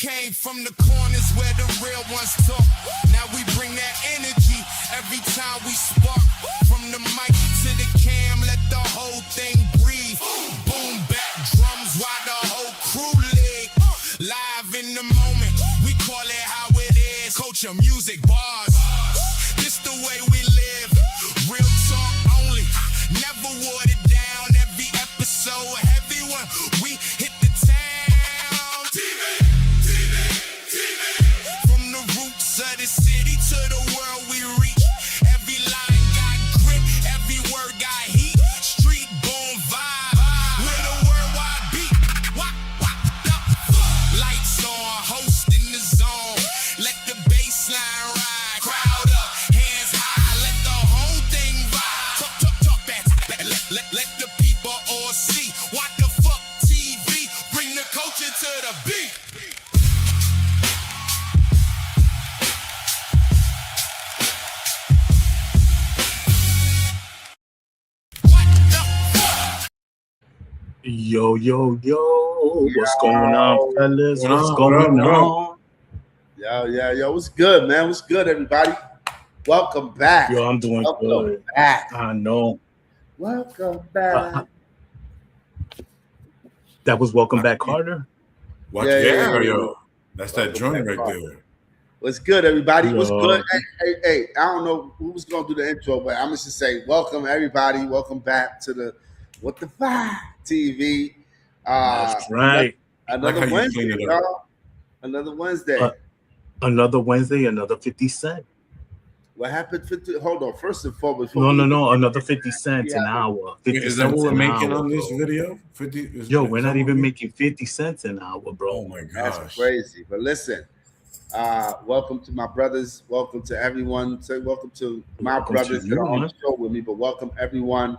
came from the corners where the real ones talk. Now we bring that energy every time we spark. From the mic to the cam, let the whole thing breathe. Boom, back drums while the whole crew leg. Live in the moment, we call it how it is. Culture, music, bars. This the way we live. Real talk only, never watered down. Every episode heavy when we hit the town. From the roots of the city to the world we reach. Every line got grit, every word got heat. Street boom vibe with a worldwide beat. Lights on, host in the zone. Let the bass line ride. Crowd up, hands high. Let the whole thing vibe. Talk that. Let the people all see. What the fuck TV? Bring the culture to the beat. Yo, what's going on, fellas? What's What going up? on? Yo, what's good, man? What's good, everybody? Welcome back. Yo, I'm doing Welcome good. back. I know. Welcome back. That was Welcome Back, Carter. Yeah, yeah. Yo. That's that Welcome joint back, right Carter. there. What's good, everybody? What's Yo. good? Hey, I don't know who's going to do the intro, but I'm just say welcome, everybody. Welcome back to the What the Fuck TV. That's right. Another Like how you Wednesday, clean it up. y'all. Another Wednesday. Another Wednesday, another 50 cent. What happened? Hold on. First and foremost. No. Another 50 cents an hour. 50 Is that what we're cents an making hour, on this bro. video? 50? Yo, we're not even making 50 cents an hour, bro. Oh my That's gosh. crazy. But listen, welcome to my brothers. Welcome to everyone. Say welcome to my Welcome brothers to that you, are on man. the show with me. But welcome everyone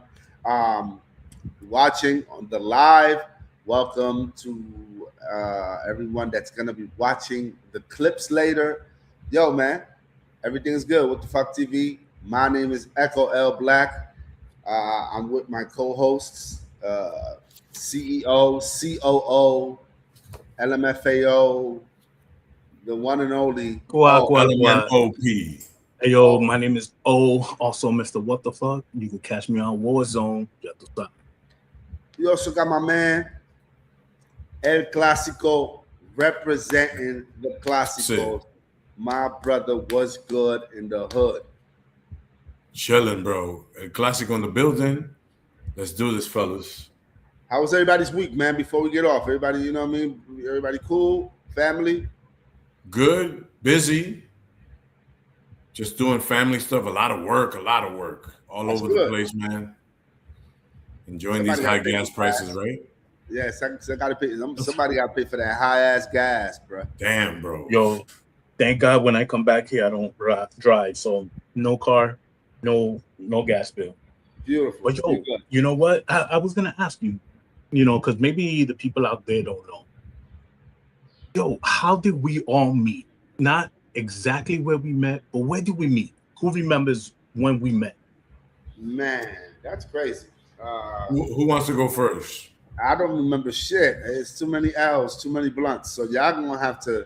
watching on the live. Welcome to everyone that's gonna be watching the clips later. Yo, man, everything's good. What the Fuck TV? My name is Echo L Black. I'm with my co-hosts, CEO, COO, LMFAO, the one and only. What? LMNOP. Hey, yo, my name is O, also Mr. What the Fuck. You can catch me on Warzone. You have to stop. You also got my man, El Clásico, representing the Clásicos. My brother was good in the hood. Chilling, bro. A classic on the building. Let's do this, fellas. How was everybody's week, man? Before we get off, everybody, you know what I mean? Everybody cool? Family? Good, busy. Just doing family stuff. A lot of work. All That's over good. the place, man. Enjoying Somebody these high gotta pay gas for prices, gas. right? Yes, I gotta pay. Somebody gotta pay for that high ass gas, bro. Damn, bro. Yo, thank God when I come back here, I don't drive. So no car, no gas bill. Beautiful. But yo, You good. you know what? I was gonna ask you, because maybe the people out there don't know. Yo, how did we all meet? Not exactly where we met, but where did we meet? Who remembers when we met? Man, that's crazy. Who wants to go first? I don't remember shit. It's too many L's, too many blunts. So y'all gonna have to.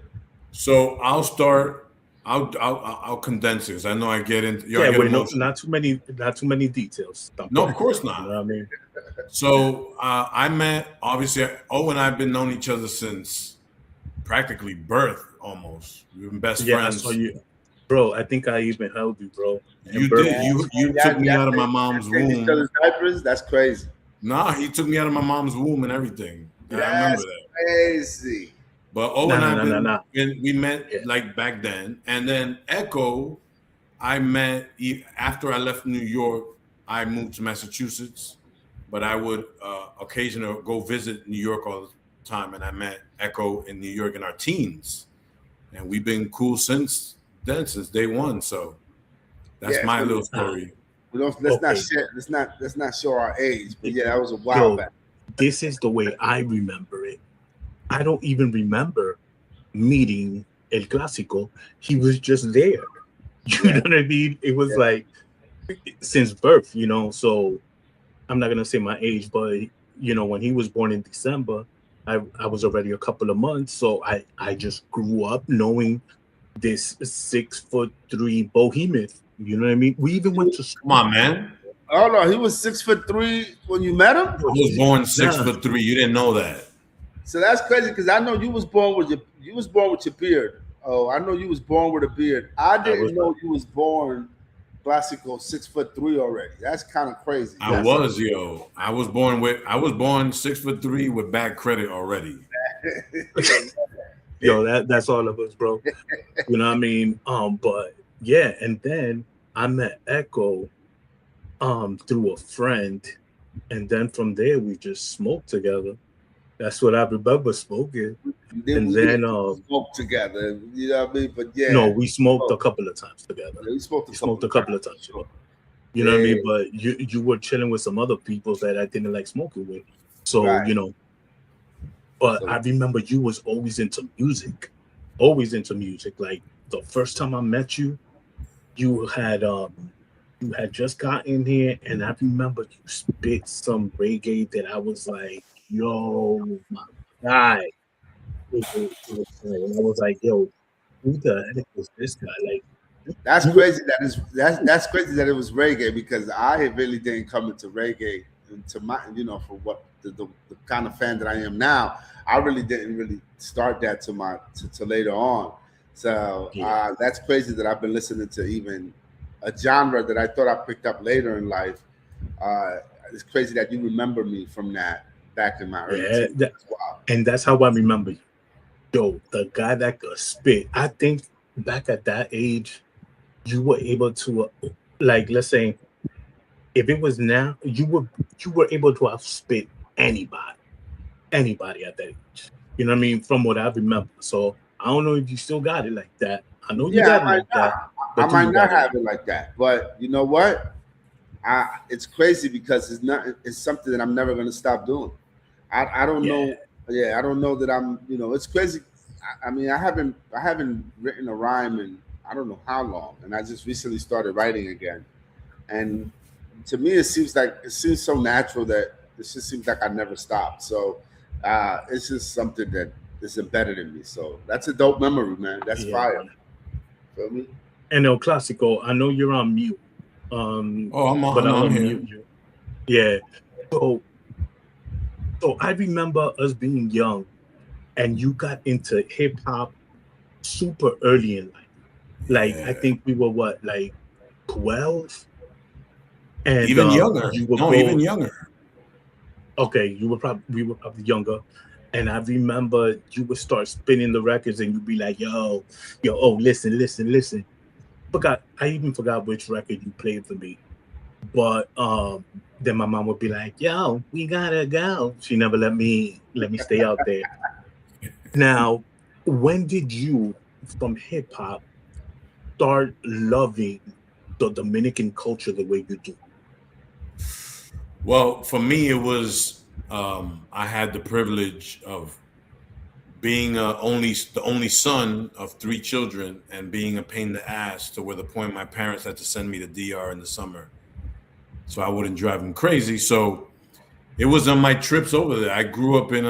So I'll start. I'll condense it because I know I get into. Yeah, wait, not too many details. No, of course not. You know what I mean? So I met, obviously, O and I have been known each other since practically birth, almost. We've been best Yeah, I friends. saw you. Bro, I think I even held you, bro. You did. You took me out of my mom's Each womb. other's diapers. That's crazy. Nah, he took me out of my mom's womb and everything. I remember that. Crazy. But O and I, No. we met like back then. And then Echo, I met after I left New York. I moved to Massachusetts, but I would occasionally go visit New York all the time. And I met Echo in New York in our teens. And we've been cool since then, since day one. So that's my little story. Let's not show our age, but yeah, that was a while back. This is the way I remember it. I don't even remember meeting El Clásico. He was just there. You know what I mean? It was like since birth, So I'm not gonna say my age, but when he was born in December, I was already a couple of months, so I just grew up knowing this 6'3" behemoth. You know what I mean? We even went to Come school. on, man. Oh no, he was 6'3" when you met him. I was born 6'3". Yeah. You didn't know that. So that's crazy because I know you was born with your beard. Oh, I know you was born with a beard. I was didn't know you was born classical 6'3" already. That's kind of crazy. I was born 6'3" with bad credit already. Yo, that's all of us, bro. You know what I mean? But yeah, and then I met Echo through a friend, and then from there we just smoked together. That's what I remember smoking. And then smoked together. You know what I mean? But yeah, no, we smoked a couple of times together. we smoked a couple of times. You know what I mean? But you were chilling with some other people that I didn't like smoking with. So, Right. you know, but I remember you was always into music. Like the first time I met you, you had just gotten here, and I remember you spit some reggae that I was like, yo, my guy. And I was like, yo, who the heck is this guy? Like, That's crazy. That's crazy that it was reggae because I really didn't come into reggae into my for what the kind of fan that I am now. I really didn't really start that to later on. So that's crazy that I've been listening to even a genre that I thought I picked up later in life. It's crazy that you remember me from that back in my early teens. Wow. And that's how I remember you. Yo, the guy that could spit. I think back at that age, you were able to, like, let's say, if it was now, you were able to outspit anybody at that age. You know what I mean? From what I remember. So I don't know if you still got it like that. I know you got it like that. I might not have it like that, but you know what? It's crazy because it's something that I'm never going to stop doing. I don't know. Yeah, I don't know that I'm. It's crazy. I mean, I haven't written a rhyme in I don't know how long, and I just recently started writing again. And to me, it seems so natural that it just seems like I never stopped. So it's just something that is embedded in me. So that's a dope memory, man. That's fire. Feel me? And El Clasico, I know you're on mute. I'm on here. You. Yeah. So I remember us being young, and you got into hip hop super early in life. Like I think we were what, like 12, and even younger. Even younger. Okay, we were probably younger, and I remember you would start spinning the records, and you'd be like, "Yo, oh, listen." I even forgot which record you played for me, but then my mom would be like, "Yo, we gotta go." She never let me stay out there. Now, when did you, from hip hop, start loving the Dominican culture the way you do? Well, for me, it was I had the privilege of being the only son of 3 children and being a pain in the ass to where the point my parents had to send me to DR in the summer so I wouldn't drive them crazy. So it was on my trips over there. I grew up in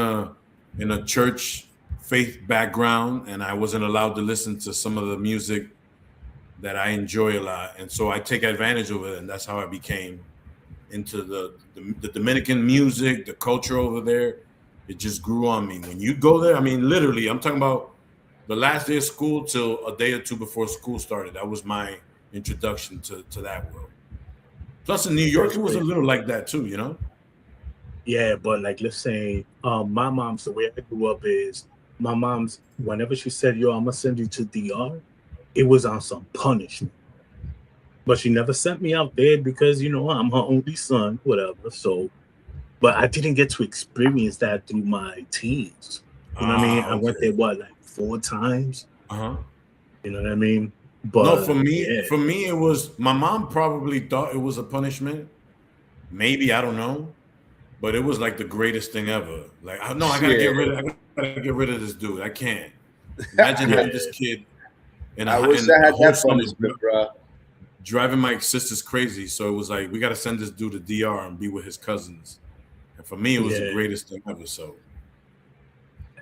a church faith background, and I wasn't allowed to listen to some of the music that I enjoy a lot. And so I take advantage of it, and that's how I became into the Dominican music, the culture over there. It just grew on me. When you go there, I mean, literally, I'm talking about the last day of school till a day or two before school started. That was my introduction to that world. Plus, in New York, it was a little like that too, Yeah, but like, let's say, my mom's, the way I grew up is, my mom's, whenever she said, "Yo, I'm gonna send you to DR," it was on some punishment. But she never sent me out there because, I'm her only son, whatever. So, but I didn't get to experience that through my teens. You know what I mean? I went there, like 4 times? Uh-huh. You know what I mean? But no, for me, it was, my mom probably thought it was a punishment. Maybe, I don't know. But it was like the greatest thing ever. Like, I gotta get rid of this dude. I can't. Imagine having this kid I wish I had that punishment, bro. Driving my sisters crazy. So it was like, we got to send this dude to DR and be with his cousins. And for me, it was the greatest thing ever. So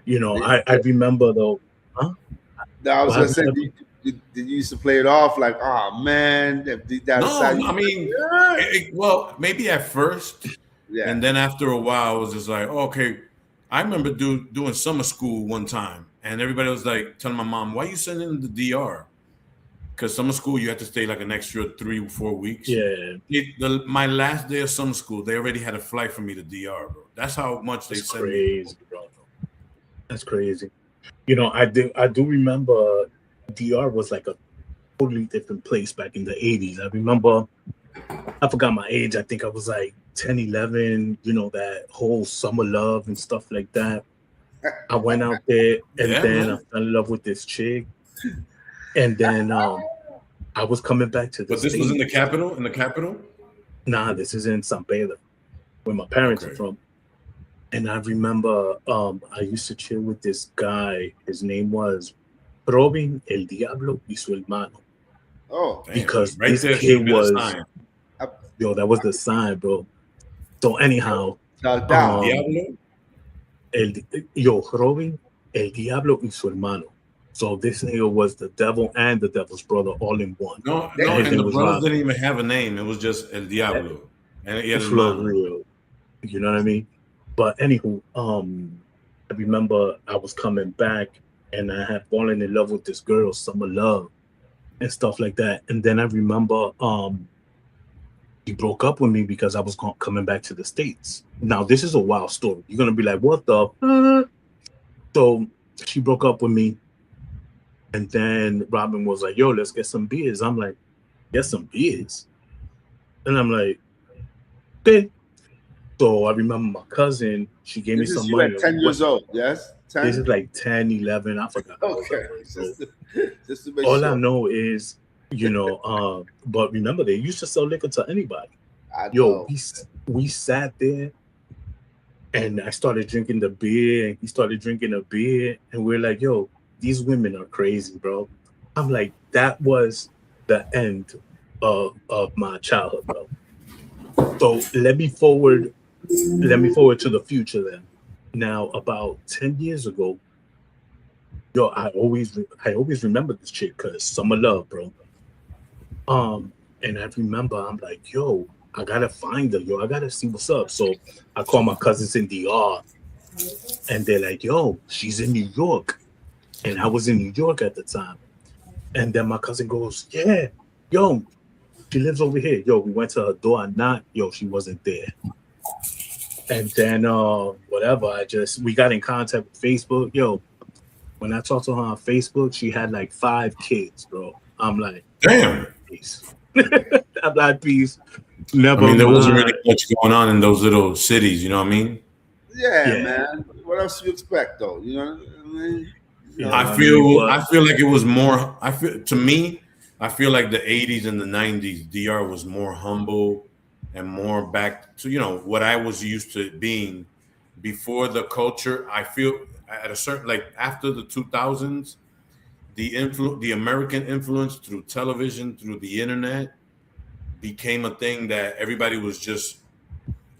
You know, I remember though. Huh? I was What gonna say, happened? did you used to play it off like, oh man, if deep down No, inside, I mean, well, maybe at first, yeah, and then after a while, it was just like, oh, okay. I remember doing summer school one time, and everybody was like telling my mom, "Why are you sending them to DR?" Because summer school, you had to stay like an extra 3 or 4 weeks. Yeah, My last day of summer school, they already had a flight for me to DR, bro. That's how much they that's sent me. crazy, bro. That's crazy. You know, I do remember DR was like a totally different place back in the 80s. I remember, I forgot my age. I think I was like 10, 11, you know, that whole summer love and stuff like that. I went out there and Yeah, then man. I fell in love with this chick. And then I was coming back to the But this was in the States. capital. In the capital. Nah, this is in San Pedro, where my parents are Okay. from. And I remember I used to chill with this guy. His name was Robin El Diablo y su hermano. oh, Damn, Because right this there kid should have been a was, sign. yo, that was the sign, bro. So anyhow, dog down. Diablo. Robin El Diablo y su hermano. So this nigga was the devil and the devil's brother all in one. No, His and name the was brothers Rob. didn't even have a name. It was just El Diablo and El For Hermano. real. You know what I mean? But anywho, I remember I was coming back and I had fallen in love with this girl, Summer Love, and stuff like that. And then I remember he broke up with me because I was coming back to the States. Now, this is a wild story. You're going to be like, what the fuck? So she broke up with me. And then Robin was like, yo, let's get some beers. I'm like, get some beers? And I'm like, okay. So I remember my cousin, she gave me This is some you money. at 10 years old, yes? 10? This is like 10, 11. I forgot. Okay. So Just to make all sure. I know is, you know, but remember, they used to sell liquor to anybody. I Yo, know. we sat there and I started drinking the beer and he started drinking a beer. And we're like, yo, these women are crazy, bro. I'm like, that was the end of my childhood, bro. So let me forward to the future then. Now, about 10 years ago, yo, I always remember this chick because Summer Love, bro. And I remember I'm like, yo, I gotta find her, yo, I gotta see what's up. So I call my cousins in DR, and they're like, yo, she's in New York, and I was in New York at the time. And then my cousin goes, yeah, yo, she lives over here. Yo, we went to her door and knocked. Yo, she wasn't there. And then whatever, we got in contact with Facebook. Yo, when I talked to her on Facebook, she had like 5 kids, bro. I'm like, Damn. peace. I'm like, peace. Never I mean, there wasn't mind. really much going on in those little cities. You know what I mean? Yeah, Yeah. man. What else you expect, though? You know what I mean? You know, Yeah. I feel like it was more. I feel like the 80s and the 90s, DR was more humble and more back to, you know, what I was used to being before the culture. I feel at a certain, like after the 2000s, the American influence through television, through the internet, became a thing that everybody was just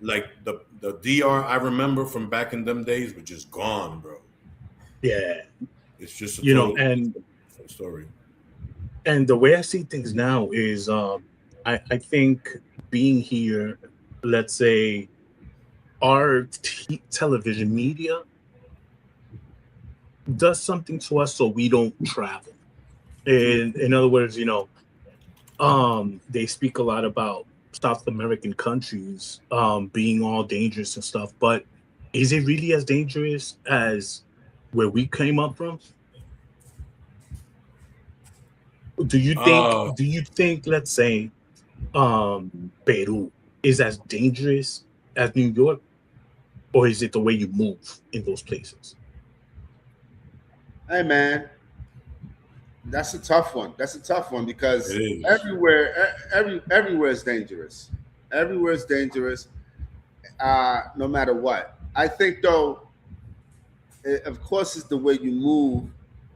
like the DR I remember from back in them days were just gone, bro. Yeah. It's just a You know, total and different story. And the way I see things now is I think being here, let's say our television media does something to us so we don't travel. In other words, you know, they speak a lot about South American countries being all dangerous and stuff, but is it really as dangerous as where we came up from? Do you think let's say Peru is as dangerous as New York, or is it the way you move in those places? hey, man, that's a tough one. That's a tough one because It is. everywhere is dangerous. Everywhere is dangerous, no matter what. I think, though, of course, it's the way you move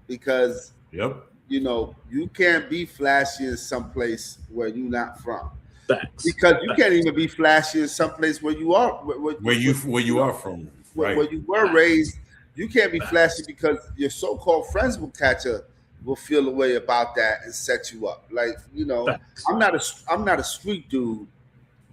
because Yep. you know, you can't be flashy in some place where you're not from. Facts. Because you Facts. can't even be flashy in some place where you are. Where you are from, right? Where you were raised You can't be flashy because your so-called friends will feel a way about that and set you up. Like, you know, Facts. I'm not a street dude,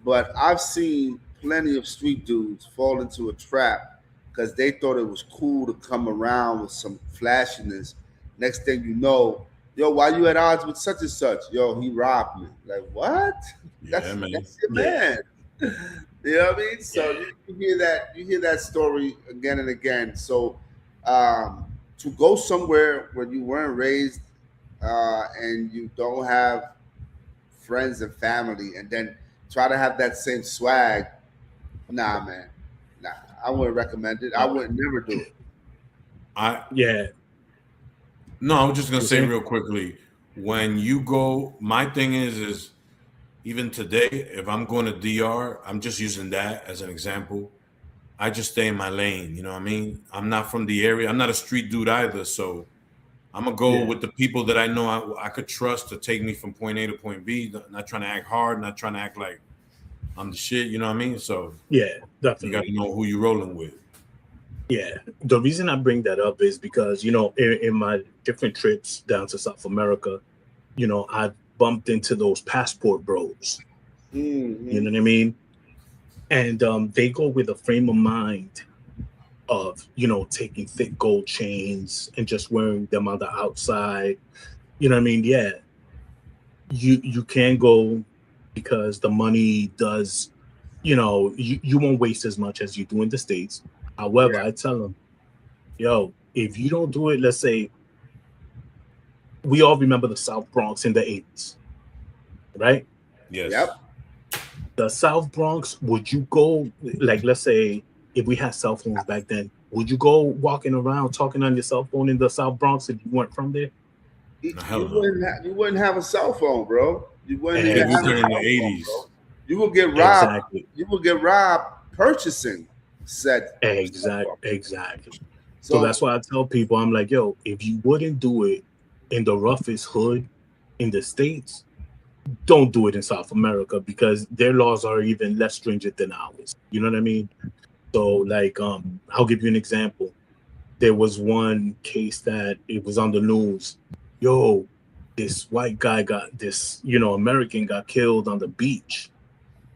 but I've seen plenty of street dudes fall into a trap because they thought it was cool to come around with some flashiness. Next thing you know, yo, why you at odds with such and such? Yo, he robbed me. Like, what? Yeah, man. That's your man. You know what I mean? So you hear that story again and again. So to go somewhere where you weren't raised and you don't have friends and family, and then try to have that same swag, nah, man, nah. I wouldn't recommend it. I would never do it. No, I was just gonna say real quickly, when you go, my thing is even today, if I'm going to DR, I'm just using that as an example. I just stay in my lane. You know what I mean? I'm not from the area. I'm not a street dude either. So I'm going to go with the people that I know I could trust to take me from point A to point B. Not trying to act hard, not trying to act like I'm the shit. You know what I mean? So yeah, definitely. You got to know who you're rolling with. Yeah. The reason I bring that up is because, you know, in my different trips down to South America, you know, I've bumped into those passport bros. Mm-hmm. You know what I mean? And they go with a frame of mind of, you know, taking thick gold chains and just wearing them on the outside. You know what I mean? Yeah. You can go because the money does, you know, you won't waste as much as you do in the States. However, I tell them, yo, if you don't do it, let's say, we all remember the South Bronx in the 80s, right? Yes. Yep. The South Bronx, would you go, like, let's say, if we had cell phones back then, would you go walking around talking on your cell phone in the South Bronx if you weren't from there? You wouldn't have a cell phone, bro. You wouldn't even have a cell phone, bro. You will get robbed. Exactly. You will get robbed purchasing said. Exactly. So that's why I tell people, I'm like, yo, if you wouldn't do it in the roughest hood in the States, don't do it in South America because their laws are even less stringent than ours. You know what I mean? So, like, I'll give you an example. There was one case that it was on the news. Yo, this white guy American got killed on the beach.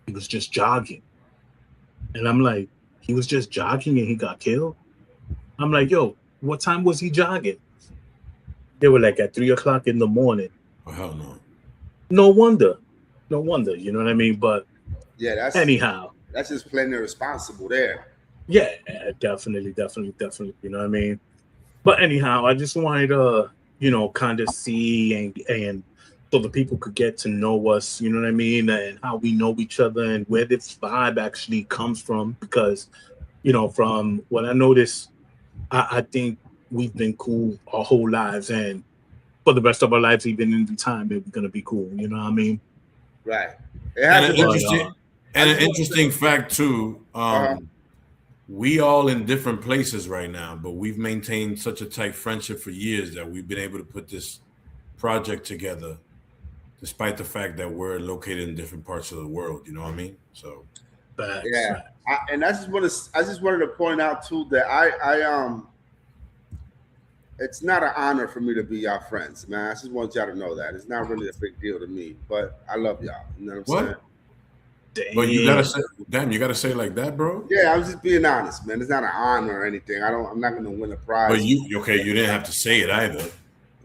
He was just jogging. And I'm like, he was just jogging and he got killed? I'm like, yo, what time was he jogging? They were like at 3 o'clock in the morning. Oh, hell no. No wonder, you know what I mean? But yeah, that's just plain irresponsible there. Yeah, definitely, you know what I mean? But anyhow, I just wanted to, you know, kind of see and so the people could get to know us, you know what I mean? And how we know each other and where this vibe actually comes from. Because, you know, from what I noticed, I think we've been cool our whole lives, and for the rest of our lives, even in the time, we're gonna be cool. You know what I mean? Right. And an interesting fact too. We all in different places right now, but we've maintained such a tight friendship for years that we've been able to put this project together, despite the fact that we're located in different parts of the world. You know what I mean? So, yeah. I just wanted to point out too that I it's not an honor for me to be y'all friends, man. I just want y'all to know that it's not really a big deal to me, but I love y'all. You know what I'm saying? Damn. But you gotta say it like that, bro. Yeah, I was just being honest, man. It's not an honor or anything. I'm not gonna win a prize. But you didn't have to say it either.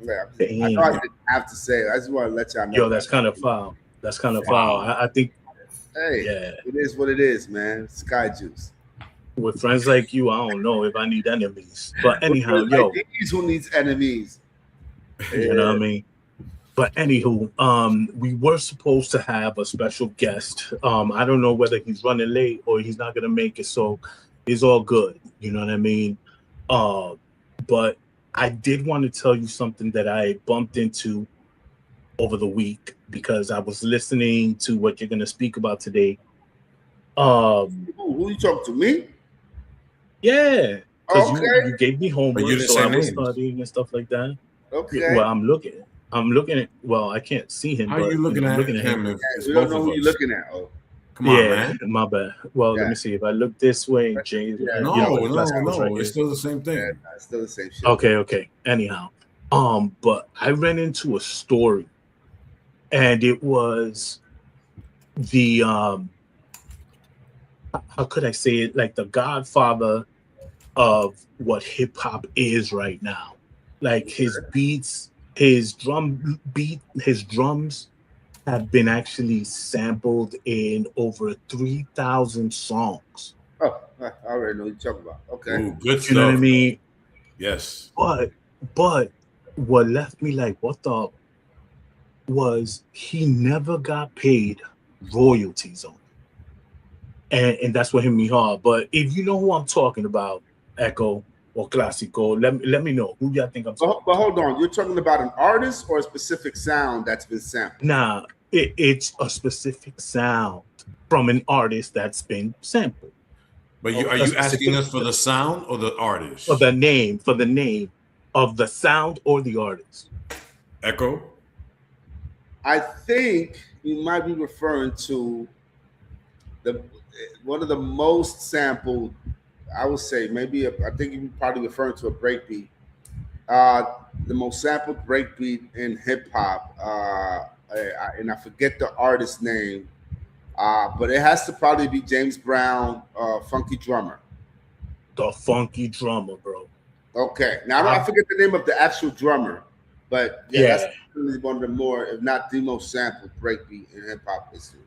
Yeah, I know I didn't have to say it. I just want to let y'all know. Yo, that's kind of foul. I think. Hey, yeah, it is what it is, man. Sky juice. With friends like you, I don't know if I need enemies. But anyhow, yo, who needs enemies? You know what I mean? But anywho, we were supposed to have a special guest. I don't know whether he's running late or he's not gonna make it, so it's all good. You know what I mean? But I did want to tell you something that I bumped into over the week because I was listening to what you're gonna speak about today. Who you talking to, me? Yeah, because you gave me homework, so I was names. studying and stuff like that. Okay. Well, I'm looking at. Well, I can't see him. How are you looking at him? We don't know who you're looking at. Oh. Come on, Yeah, man. my bad. Well, let Yeah. me see. If I look this way, James, Yeah. No, you know, the classic was right It's here. still the same thing. Yeah, it's still the same shit. Okay. Anyhow, but I ran into a story, and it was the how could I say it? Like the godfather of what hip hop is right now. Like his beats, his drums have been actually sampled in over 3,000 songs. Oh, I already know what you're talking about. Okay. Ooh, good You know what I stuff. mean? Yes. But what left me like what the was he never got paid royalties on it. And that's what hit me hard. But if you know who I'm talking about, Echo or Classico, let me know who y'all think I'm talking But hold on, you're talking about an artist or a specific sound that's been sampled? Nah, it's a specific sound from an artist that's been sampled. But are you asking us for the sound or the artist? For the name of the sound or the artist. Echo? I think you might be referring to one of the most sampled. I would say maybe I think you're probably referring to a breakbeat. The most sampled breakbeat in hip hop, and I forget the artist's name, but it has to probably be James Brown, Funky Drummer. The Funky Drummer, bro. Okay, now I forget the name of the actual drummer, but Yeah. that's really one of the more, if not the most sampled breakbeat in hip hop history.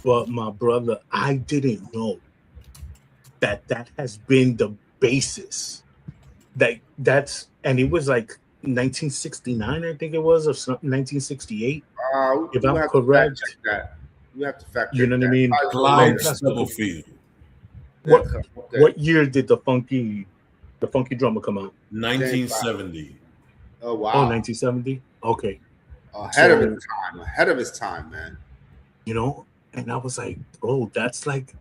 But my brother, I didn't know that has been the basis. And it was like 1969, I think it was, or something, 1968. If You I'm have to correct. fact check that. You have to fact check You know what I mean? Cloud That's Stubblefield. What year did the Funky Drummer come out? 1970. Oh wow! Oh, 1970. Okay, Ahead of his time, man. you know, and I was like, bro, that's like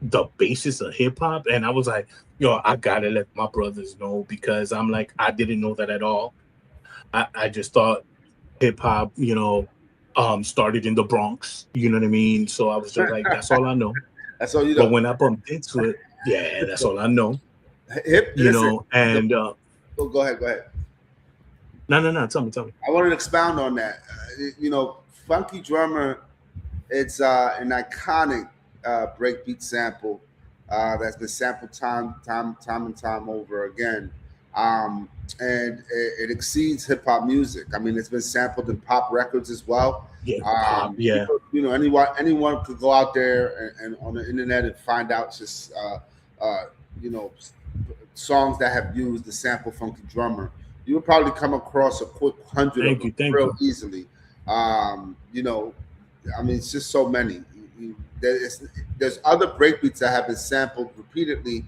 the basis of hip hop. And I was like, yo, I gotta let my brothers know, because I'm like, I didn't know that at all. I just thought hip hop, started in the Bronx. You know what I mean? So I was just like, that's all I know. That's all you know. But when I bumped into it, yeah, that's all I know. Listen, and go ahead. No, tell me. I want to expound on that. Funky Drummer, it's an iconic breakbeat sample that's been sampled time and time over again, and it exceeds hip hop music. I mean, it's been sampled in pop records as well. Yeah. Anyone could go out there and on the internet and find out just songs that have used the sample Funky Drummer. You would probably come across a quick 100 of them real easily. I mean, it's just so many. There's other breakbeats that have been sampled repeatedly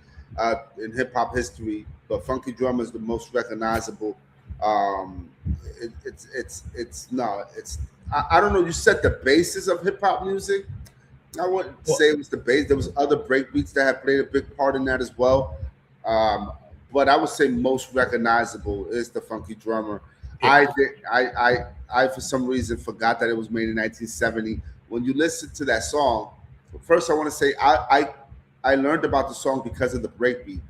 in hip hop history, but Funky Drummer is the most recognizable. I don't know. You said the basis of hip hop music. I wouldn't say it was the base. There was other breakbeats that have played a big part in that as well. But I would say most recognizable is the Funky Drummer. Yeah. I for some reason forgot that it was made in 1970. When you listen to that song, first I want to say I learned about the song because of the breakbeat,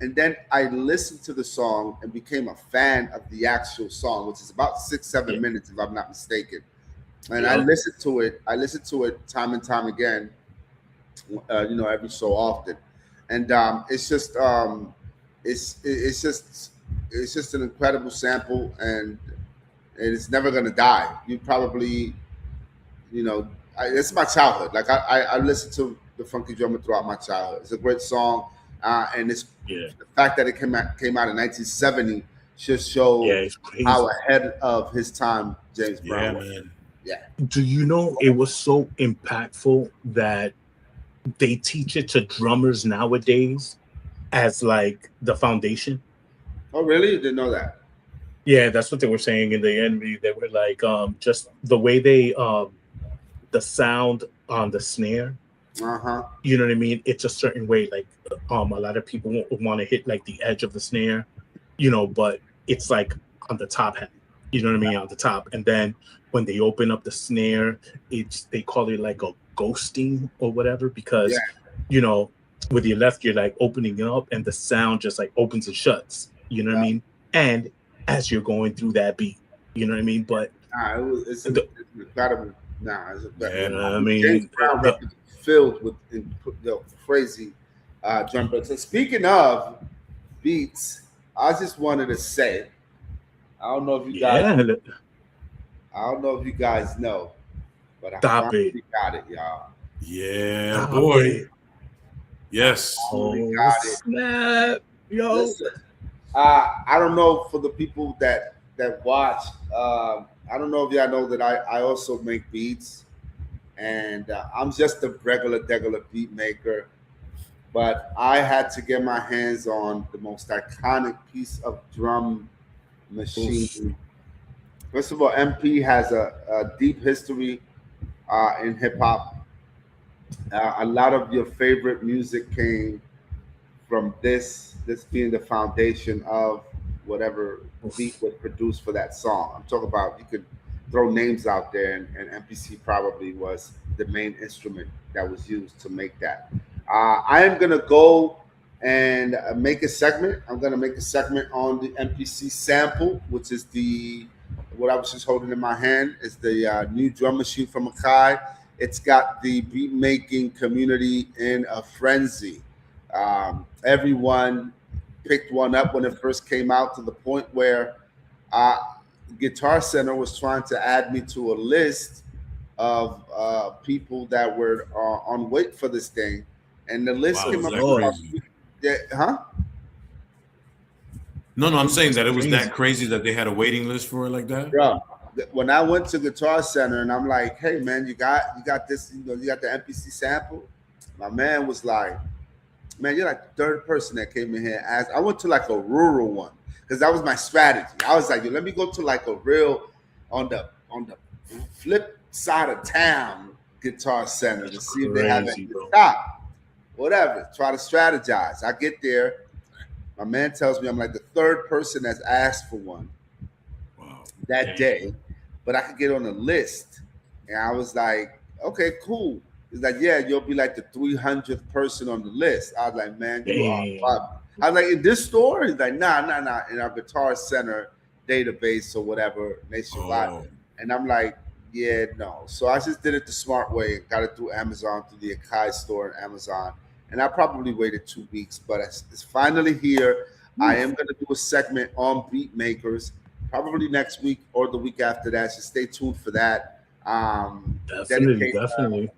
and then I listened to the song and became a fan of the actual song, which is about 6-7 minutes if I'm not mistaken. And I listened to it time and time again, every so often, and it's just an incredible sample, and it's never gonna die. You probably, it's my childhood. Like I listened to the Funky Drummer throughout my childhood. It's a great song, and the fact that it came out in 1970 just shows how ahead of his time James Brown was. Man. Yeah. Do you know it was so impactful that they teach it to drummers nowadays as like the foundation? Oh, really? You didn't know that? Yeah, that's what they were saying in the interview. They were like, just the way they, the sound on the snare. You know what I mean? It's a certain way. Like, a lot of people want to hit like the edge of the snare, but it's like on the top hat. You know what I mean? On the top, and then when they open up the snare, they call it like a ghosting or whatever, because Yeah. you know, with your left, you're like opening it up and the sound just like opens and shuts, you know what I Yeah. mean? And as you're going through that beat, you know what I mean? But It's the, incredible. It's you incredible. know what I James mean? Brown record is filled with crazy drum breaks. And speaking of beats, I just wanted to say, I don't know if you guys, Yeah, I don't know if you guys know, but I stop it. finally got it, y'all. Yeah, Stop boy. it. Yes. Finally Oh, got it. snap. Yo. Listen, I don't know for the people that watch. I don't know if y'all know that I also make beats, and I'm just a regular beat maker. But I had to get my hands on the most iconic piece of drum machine. First of all, MP has a deep history in hip hop. A lot of your favorite music came from this being the foundation of whatever beat was produced for that song. I'm talking about, you could throw names out there, and MPC probably was the main instrument that was used to make that. I am gonna go and make a segment. I'm gonna make a segment on the MPC sample, which is what I was just holding in my hand is the new drum machine from Akai. It's got the beat making community in a frenzy. Everyone picked one up when it first came out, to the point where Guitar Center was trying to add me to a list of people that were on wait for this thing, and the list Wow, came is up. that crazy? Huh? No, I'm saying that it was Crazy. that crazy that they had a waiting list for it like that. Bro, when I went to Guitar Center and I'm like, "Hey man, you got this, you got the MPC sample," my man was like, "Man, you're like the third person that came in here and asked." I went to like a rural one because that was my strategy. I was like, "Yo, let me go to like a real on the flip side of town Guitar Center to see if they have Crazy, any bro. stock." Whatever. Try to strategize. I get there. My man tells me I'm like the third person that's asked for one Wow. that day, but I could get on the list. And I was like, "Okay, cool." He's like, "Yeah, you'll be like the 300th person on the list." I was like, "Man, you are Damn. fun." I was like, "In this store?" He's like, nah. In our Guitar Center database or whatever, nationwide. Oh, And I'm like, "Yeah, no." So I just did it the smart way. Got it through Amazon, through the Akai store and Amazon. And I probably waited 2 weeks, but it's finally here. I am going to do a segment on beat makers, probably next week or the week after that. So stay tuned for that. Definitely.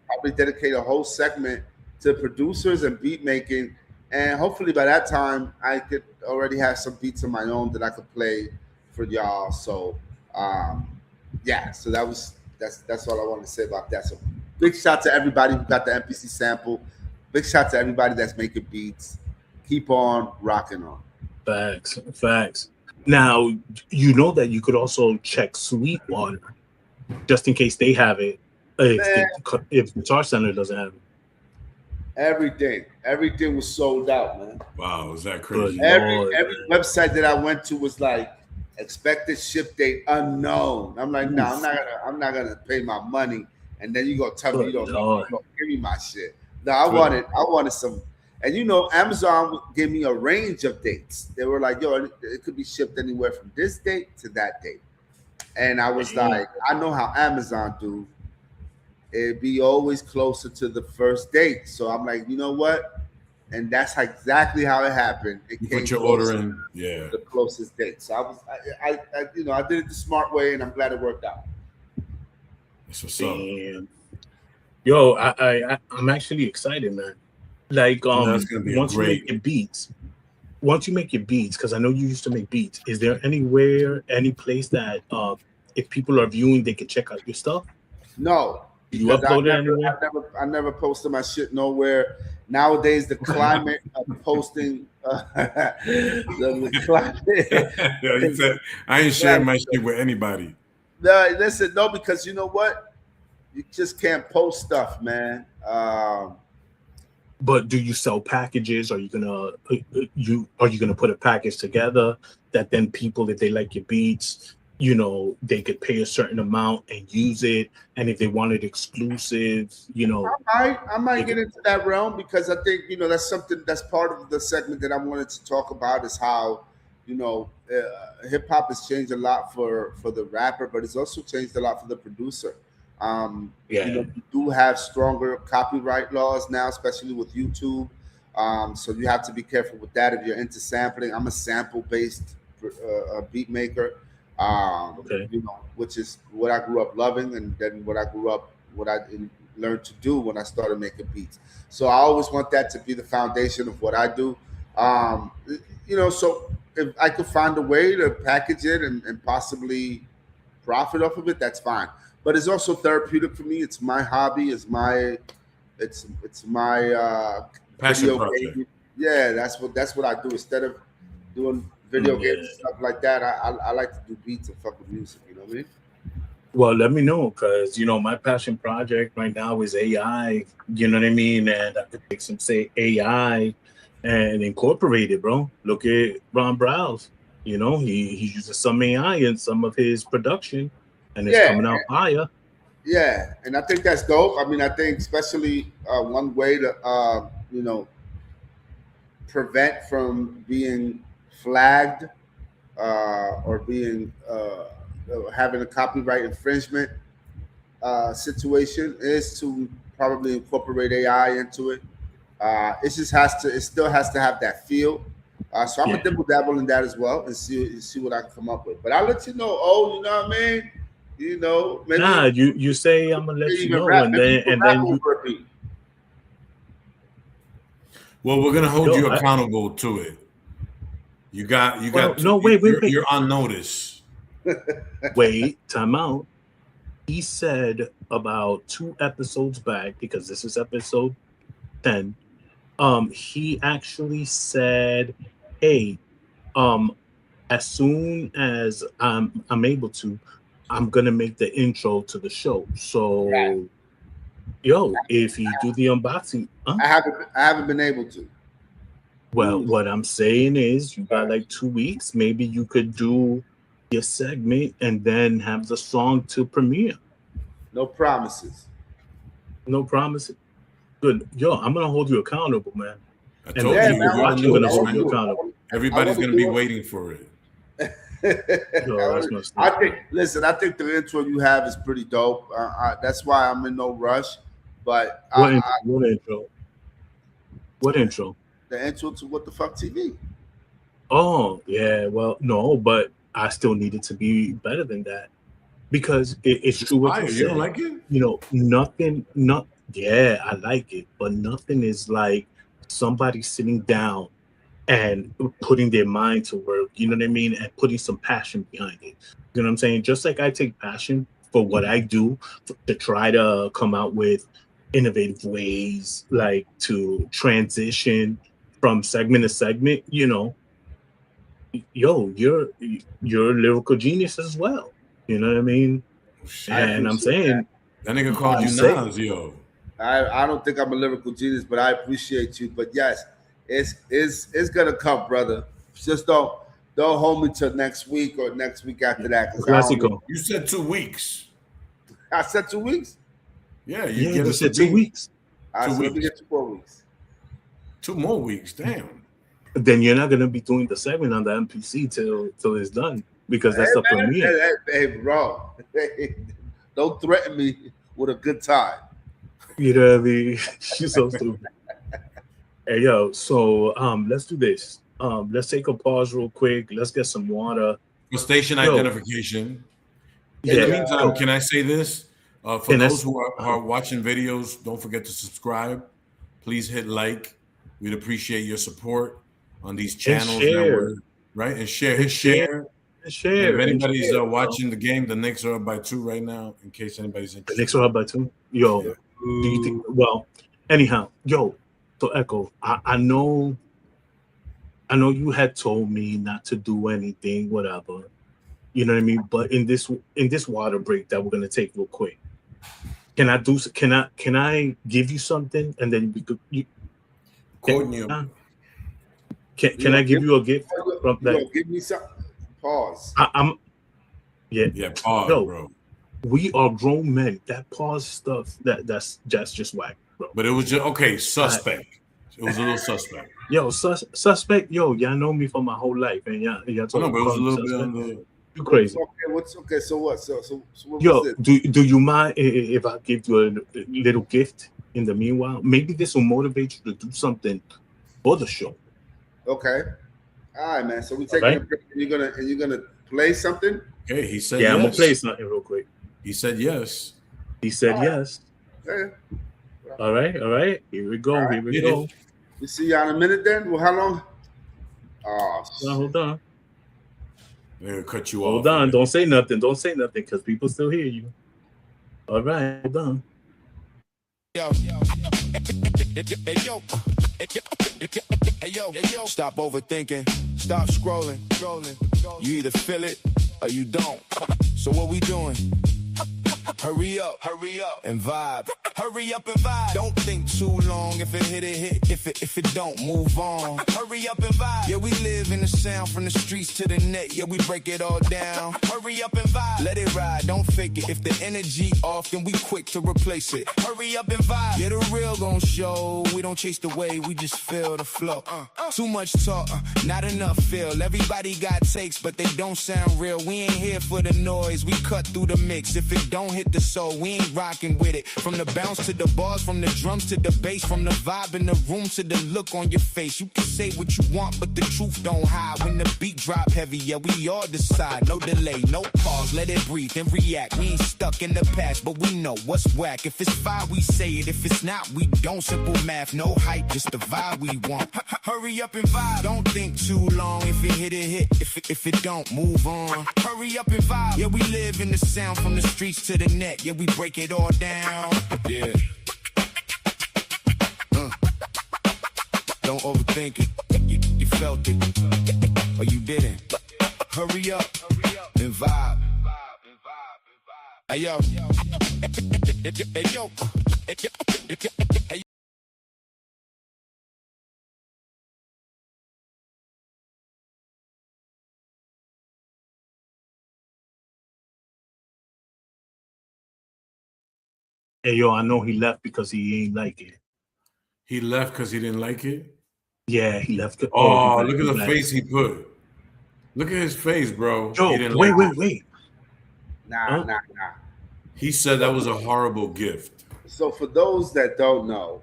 Probably dedicate a whole segment to producers and beat making. And hopefully by that time, I could already have some beats of my own that I could play for y'all. So, yeah, so that's all I wanted to say about that. So big shout to everybody who got the MPC sample. Big shout to everybody that's making beats. Keep on rocking on. Facts. Now, you know that you could also check Sweetwater just in case they have it. If Guitar Center doesn't have it. Everything was sold out, man. wow, is that crazy? Every website that I went to was like expected ship date unknown. I'm like, no, I'm not gonna pay my money, and then you gonna tell me you don't know, you gonna give me my shit. No, I wanted some. And Amazon gave me a range of dates. They were like, "Yo, it could be shipped anywhere from this date to that date." And I was like, I know how Amazon do. It'd be always closer to the first date. So I'm like, you know what? And that's exactly how it happened. It You came put your closer order in, yeah. the closest date. So I did it the smart way, and I'm glad it worked out. That's what's up. Damn. Yo, I'm actually excited, man. Like, That's gonna be once great. you make your beats, because I know you used to make beats. Is there anywhere, any place that if people are viewing, they can check out your stuff? No. Do you Because upload it anywhere? I never posted my shit nowhere. Nowadays, the climate of posting, the climate. Yeah, he said, I ain't sharing my shit with anybody. No, listen, no, because you know what? You just can't post stuff, man. But do you sell packages? Are you gonna put a package together that then people, if they like your beats, you know, they could pay a certain amount and use it, and if they wanted exclusives, you know, I might they get could, into that realm because I think that's something that's part of the segment that I wanted to talk about is how hip hop has changed a lot for the rapper, but it's also changed a lot for the producer. yeah, You do have stronger copyright laws now, especially with YouTube. So you have to be careful with that if you're into sampling. I'm a sample based beat maker, okay, which is what I grew up loving, and then what I learned to do when I started making beats. So I always want that to be the foundation of what I do. Um, so if I could find a way to package it and possibly profit off of it, that's fine. But it's also therapeutic for me. It's my hobby. It's my Passion video project. game. Yeah, that's what I do. Instead of doing video games and yeah. stuff like that, I like to do beats and fuck with music. You know what I mean? Well, let me know, because you know my passion project right now is AI. You know what I mean, and I could take some say AI and incorporate it, bro. Look at Ron Browse. You know, he uses some AI in some of his production, and it's Yeah, coming out fire. yeah, and I think that's dope. I mean, I think especially one way to prevent from being flagged or being having a copyright infringement situation is to probably incorporate AI into it. It still has to have that feel. So I'm Yeah. gonna dibble dabble in that as well and see what I can come up with. But I'll let you know. Oh, you know what I mean? Nah, Maybe you say I'm gonna let you even know, rap. and Maybe you then can rap you, over a beat. Well, we're gonna hold yo, you accountable to it. You well, got to, no, wait, you're on notice. wait, time out. He said about 2 episodes back, because this is episode 10. He actually said, "Hey, um, as soon as I'm able to, I'm gonna make the intro to the show. Right. So, yo, if you do the unboxing, huh? I haven't been able to. Well, Mm, what I'm saying is, you got right. like 2 weeks. Maybe you could do your segment and then have the song to premiere. No promises. No promise. Good. Yo, I'm gonna hold you accountable, man. I And the told Yeah, you man. people I you're want on to watching do it. gonna I notice, hold want to you do man. it. accountable. I Everybody's want to gonna be do waiting for it. Yo, that's it. my stuff, I man. think. Listen, I think the intro you have is pretty dope. That's why I'm in no rush. But What intro? What intro? the intro to What the Fuck TV. Oh, yeah. Well, no, but I still need it to be better than that, because it's It's true what you fire. You don't said. like it? You know, nothing, not, yeah, I like it, but nothing is like somebody sitting down and putting their mind to work, you know what I mean? And putting some passion behind it. You know what I'm saying? Just like I take passion for what I do to try to come out with innovative ways, like to transition from segment to segment, you know, yo, you're a lyrical genius as well. You know what I mean? I Shit. And I'm appreciate that. saying, That nigga called you you say, Nas, yo. I don't think I'm a lyrical genius, but I appreciate you. But yes, it's gonna come, brother. Just don't hold me till next week or next week after that, because I don't know. classical. You said 2 weeks. I said 2 weeks. Yeah, you Yeah, get you us a said two beat. weeks. All right, 2 so let me weeks. get 2 more weeks. 2 more weeks. Damn. Then you're not gonna be doing the segment on the MPC till it's done, because Hey that's the man, premiere. hey bro, don't threaten me with a good time. You know what I mean? She's so stupid. Hey yo, so let's do this. Let's take a pause real quick. Let's get some water. For station Yo, identification. In the yeah. meantime, So, can I say this? For and those that's who are watching videos, don't forget to subscribe. Please hit like. We'd appreciate your support on these and channels that share we're right. And share, and hit share share. and And if share and anybody's share. watching the game, the Knicks are up by 2 right now. In case anybody's The Knicks interested. are up by 2. Yo, Yeah. do you think? Well, anyhow, yo. So Echo, I know you had told me not to do anything, whatever. You know what I mean? But in this water break that we're gonna take real quick, can I give you something, and then Quoting you. can I give you a gift from You that? gonna give me something? Pause. I'm Yeah. Yeah, pause, Yo, bro. we are grown men. That pause stuff, that's just whack, bro. But it was just okay. Suspect. It was a little suspect. Yo, suspect. Yo, y'all know me for my whole life, and y'all I know, talking but it was call a me little bit suspect. on the. You crazy? What's okay? So what? So what was Yo, this? do you mind if I give you a little gift in the meanwhile? Maybe this will motivate you to do something for the show. Okay. All right, man. So we All taking a right? break, and you're gonna play something. Okay, he said Yeah, I'm gonna play yes. something real quick. He said yes. He said All right. yes. Yeah. All right. Here we go. All right. Here we Did go. it. We see y'all in a minute then. Well, how long? Oh, Now, hold on. They're gonna cut you off. Hold on. man. Don't say nothing. Don't say nothing because people still hear you. All right. Hold on. Yo. Hey yo. Stop overthinking. Stop scrolling. You either feel it or you don't. So what we doing? Hurry up and vibe. Hurry up and vibe. Don't think too long. If it hit, it hit. If it don't, move on. Hurry up and vibe. Yeah, we live in the sound from the streets to the net. Yeah, we break it all down. Hurry up and vibe. Let it ride, don't fake it. If the energy off, then we quick to replace it. Hurry up and vibe. Yeah, the real gon' show. We don't chase the wave, we just feel the flow. Too much talk, not enough feel. Everybody got takes, but they don't sound real. We ain't here for the noise. We cut through the mix. If it don't hit the soul, we ain't rocking with it. From the bounce to the bars, from the drums to the bass, from the vibe in the room to the look on your face. You can say what you want, but the truth don't hide. When the beat drop heavy, yeah, we all decide. No delay, no pause, let it breathe and react. We ain't stuck in the past, but we know what's whack. If it's fire, we say it. If it's not, we don't. Simple math, no hype, just the vibe we want. Hurry up and vibe. Don't think too long. If it hit, it hit. If it don't, move on. Hurry up and vibe. Yeah, we live in the sound from the streets to the net. Yeah, we break it all down. Yeah. Don't overthink it. You felt it, or you didn't. Hurry up and vibe. Hey yo. Hey yo. Hey. Hey, yo, I know he left because he ain't like it. He left because he didn't like it. Yeah, he left. Oh, he look at the back. face he put. Look at his face, bro. Yo, He didn't wait. Nah. He said that was a horrible gift. So for those that don't know,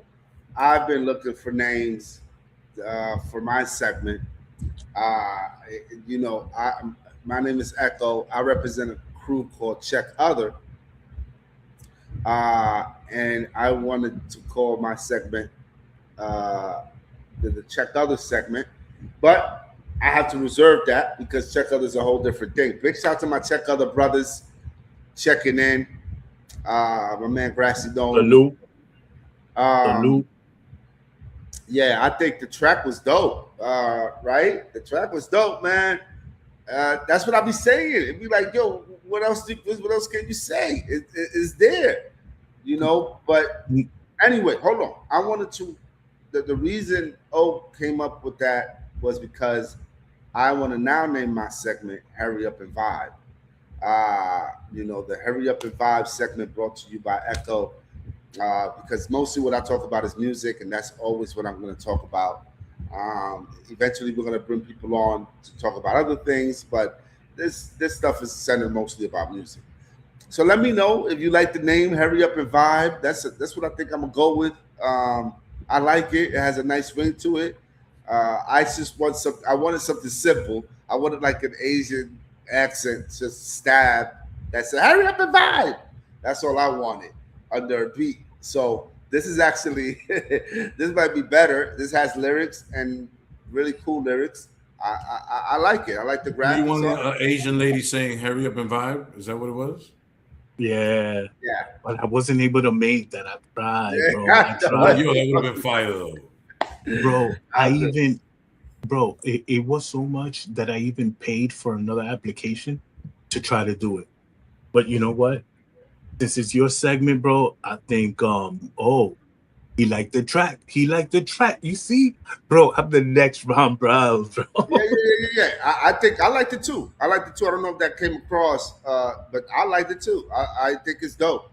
I've been looking for names for my segment. My name is Echo. I represent a crew called Check Other, and I wanted to call my segment the Check Other segment, but I have to reserve that because Check Other is a whole different thing. Big shout out to my Check Other brothers checking in. My man Grassy Dome. The loop. Yeah, I think the track was dope. Right? The track was dope, man. That's what I be saying. It'd be like, yo, what else can you say? It's there, you know. But anyway, hold on. I wanted to. The reason O came up with that was because I want to now name my segment "Hurry Up and Vibe." The Hurry Up and Vibe segment brought to you by Echo, because mostly what I talk about is music, and that's always what I'm going to talk about. Eventually, we're going to bring people on to talk about other things, but this stuff is centered mostly about music. So let me know if you like the name "Hurry Up and Vibe." That's what I think I'm gonna go with. I like it. It has a nice ring to it. I wanted something simple. I wanted like an Asian accent, just stab. That said, "Hurry up and vibe." That's all I wanted under a beat. So this is actually this might be better. This has lyrics and really cool lyrics. I like it. I like the graphics. You want an Asian lady saying "Hurry up and vibe"? Is that what it was? Yeah. Yeah. But I wasn't able to make that. I tried, bro. Yeah. Oh, tried. yo, that would have been fire though. Bro, it was so much that I even paid for another application to try to do it. But you know what? This is your segment, bro. I think He liked the track. He liked the track. You see, bro, I'm the next Ron Browns, bro. Yeah. I think I liked it too. I don't know if that came across, but I liked it too. I think it's dope.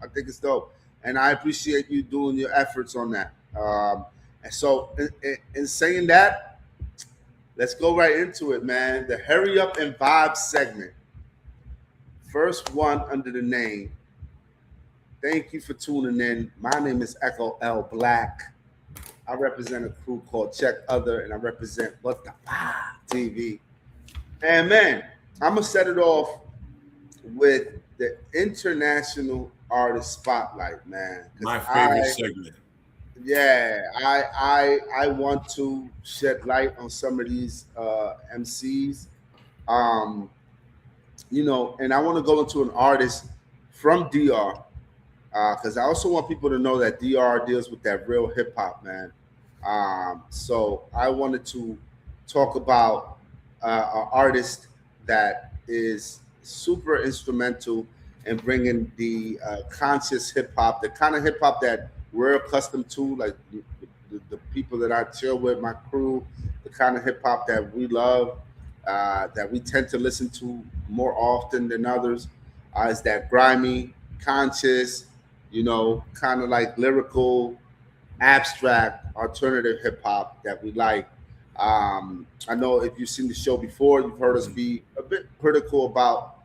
And I appreciate you doing your efforts on that. And so, in saying that, let's go right into it, man. The Hurry Up and Vibe segment. First one under the name. Thank you for tuning in. My name is Echo L Black. I represent a crew called Check Other, and I represent What the Fuck TV. And man, I'm gonna set it off with the International Artist Spotlight, man. My favorite segment. Yeah, I want to shed light on some of these MCs. You know, and I want to go into an artist from DR. Because I also want people to know that DR deals with that real hip hop, man. So I wanted to talk about an artist that is super instrumental in bringing the conscious hip hop, the kind of hip hop that we're accustomed to, like the people that I chill with, my crew, the kind of hip hop that we love, that we tend to listen to more often than others, is that grimy, conscious, you know, kind of like lyrical, abstract, alternative hip hop that we like. I know if you've seen the show before, you've heard us be a bit critical about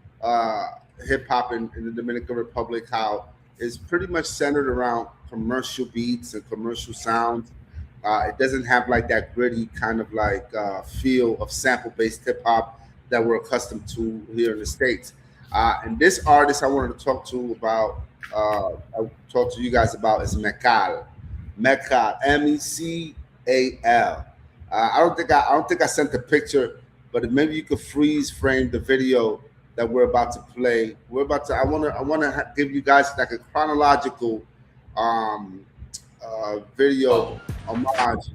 hip hop in the Dominican Republic, how it's pretty much centered around commercial beats and commercial sounds. It doesn't have like that gritty kind of like feel of sample-based hip hop that we're accustomed to here in the States. And this artist I wanted to talk to you guys about is Mekal, M-E-C-A-L. I don't think I sent the picture, but maybe you could freeze frame the video that we're about to play. I want to give you guys like a chronological video homage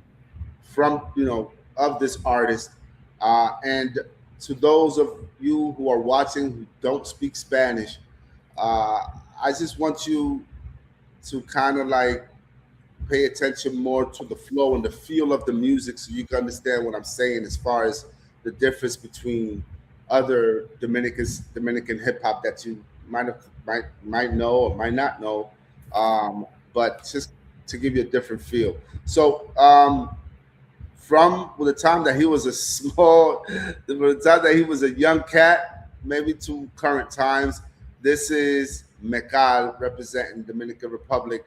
from, you know, of this artist. And to those of you who are watching who don't speak Spanish, I just want you to kind of like pay attention more to the flow and the feel of the music, so you can understand what I'm saying as far as the difference between other Dominican hip hop that you might know or might not know, but just to give you a different feel. So from the time that he was a young cat, maybe to current times, this is Mekal representing Dominican Republic.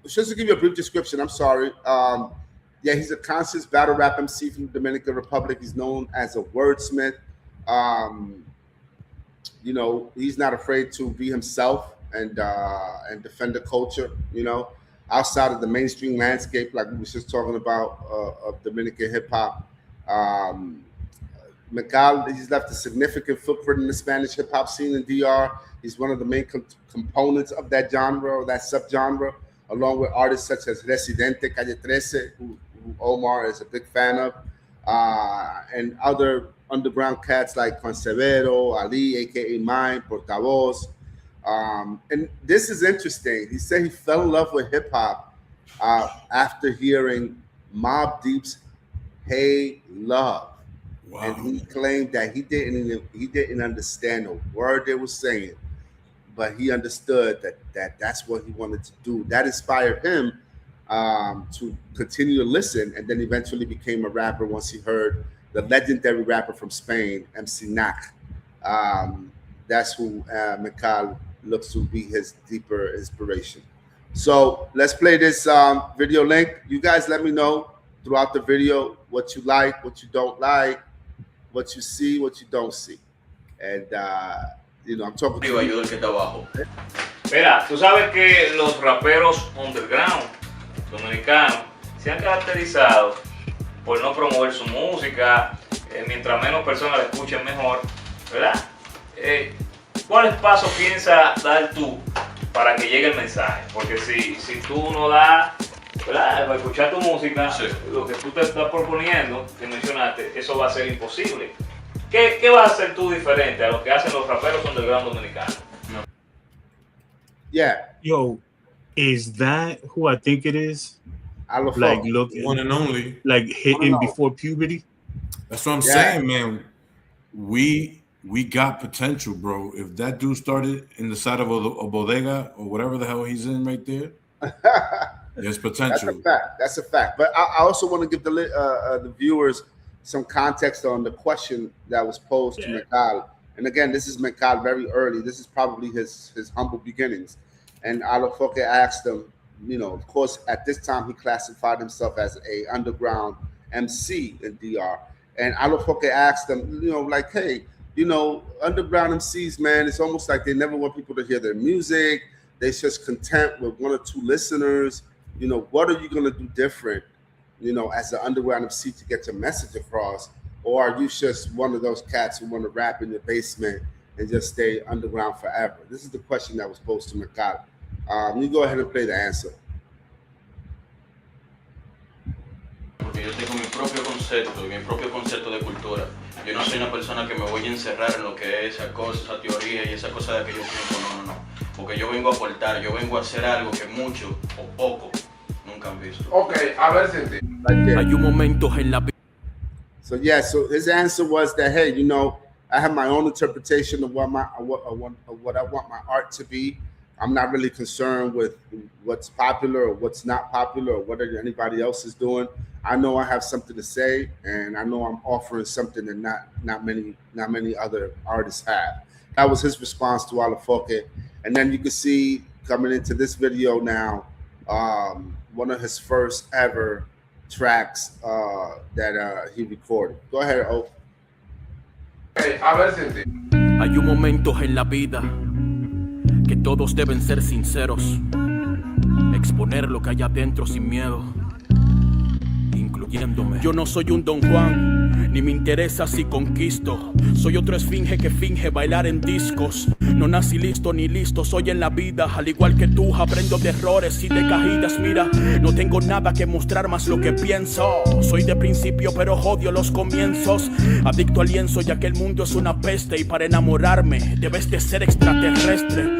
Just to give you a brief description, I'm sorry. Yeah, he's a conscious battle rap MC from the Dominican Republic. He's known as a wordsmith. You know, he's not afraid to be himself and defend the culture, you know, outside of the mainstream landscape, like we were just talking about, of Dominican hip hop. Mekal, he's left a significant footprint in the Spanish hip hop scene in DR. He's one of the main components of that genre or that subgenre, along with artists such as Residente, Calle 13, who Omar is a big fan of, and other underground cats like Consevero, Ali, aka Mine, Portavoz. And this is interesting. He said he fell in love with hip hop after hearing Mobb Deep's "Hey Love." Wow. And he claimed that he didn't understand a word they were saying, but he understood that's what he wanted to do. That inspired him to continue to listen, and then eventually became a rapper once he heard the legendary rapper from Spain, MC Nak. That's who Mekal looks to be his deeper inspiration. So let's play this video link. You guys let me know throughout the video what you like, what you don't like, what you see, what you don't see. And, you know, I'm talking to you. Ayuda el que está abajo. Mira, tú sabes que los raperos underground dominicanos se han caracterizado por no promover su música, mientras menos personas la escuchen mejor, ¿verdad? ¿Cuáles pasos piensas dar tú para que llegue el mensaje? Porque si tú no das, ¿verdad?, para escuchar tu música, sí, lo que tú te estás proponiendo, que mencionaste, eso va a ser imposible. ¿Qué vas a hacer tú diferente a lo que hacen los raperos underground dominicanos? Yeah. Yo, Is that who I think it is? Alafo. Like, look, One and only. like hitting before puberty. That's what I'm Yeah. saying, man. We got potential, bro. If that dude started in the side of a bodega or whatever the hell he's in right there, there's potential. That's a fact. That's a fact. But I also want to give the viewers some context on the question that was posed to Mekal. And again, this is Mekal very early. This is probably his humble beginnings. And Alafoke asked him, you know, of course, at this time he classified himself as a underground MC in DR. And Alafoke asked him, you know, like, hey, you know, underground MCs, man, it's almost like they never want people to hear their music. They're just content with one or two listeners. You know, what are you going to do different, you know, as an underground MC to get your message across? Or are you just one of those cats who want to rap in your basement and just stay underground forever? This is the question that was posed to Mekal. You go ahead and play the answer. Porque yo tengo mi propio concepto y mi propio concepto de cultura. Yo no soy una persona que me voy a encerrar en lo que es esa cosa, esa teoría y esa cosa de aquellos tiempos. No. Porque yo vengo a aportar, yo vengo a hacer algo que muchos o pocos nunca han visto. Okay, a ver, Cindy. Right there. Hay un momento en la So yeah, so his answer was that, hey, you know, I have my own interpretation of what I want my art to be. I'm not really concerned with what's popular or what's not popular or what anybody else is doing. I know I have something to say, and I know I'm offering something that not many other artists have. That was his response to Alafoke. And then you can see coming into this video now, one of his first ever tracks that he recorded. Go ahead, O. Hey, a ver, Cindy. Hay un momento en la vida que todos deben ser sinceros, exponer lo que hay adentro sin miedo, incluyéndome. Yo no soy un Don Juan, ni me interesa si conquisto. Soy otro esfinge que finge bailar en discos. No nací listo ni listo, soy en la vida. Al igual que tú, aprendo de errores y de caídas. Mira, no tengo nada que mostrar más lo que pienso. Soy de principio pero odio los comienzos. Adicto al lienzo ya que el mundo es una peste. Y para enamorarme debes de ser extraterrestre.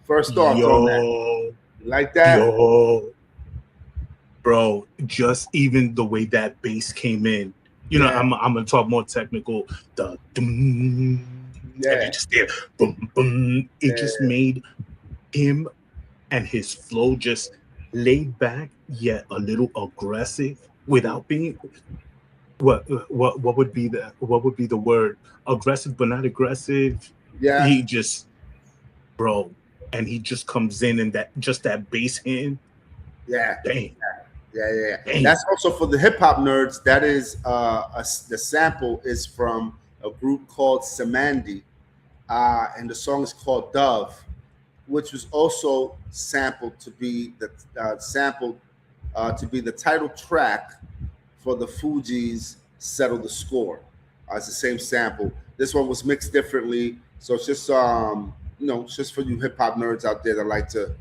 First off, Yo, man. Like that. Yo, bro, just even the way that bass came in. You know, I'm gonna talk more technical. The and it just there, boom, boom. It just made him and his flow just laid back yet a little aggressive without being what would be the word? Aggressive but not aggressive. Yeah. He just, bro, and he just comes in and that bass hand. Yeah. Dang. Yeah. Dang. That's also for the hip hop nerds. That is the sample is from a group called Samandi, and the song is called Dove, which was also sampled to be the title track for the Fugees' Settle the Score. It's the same sample. This one was mixed differently, so it's just it's just for you hip hop nerds out there that like to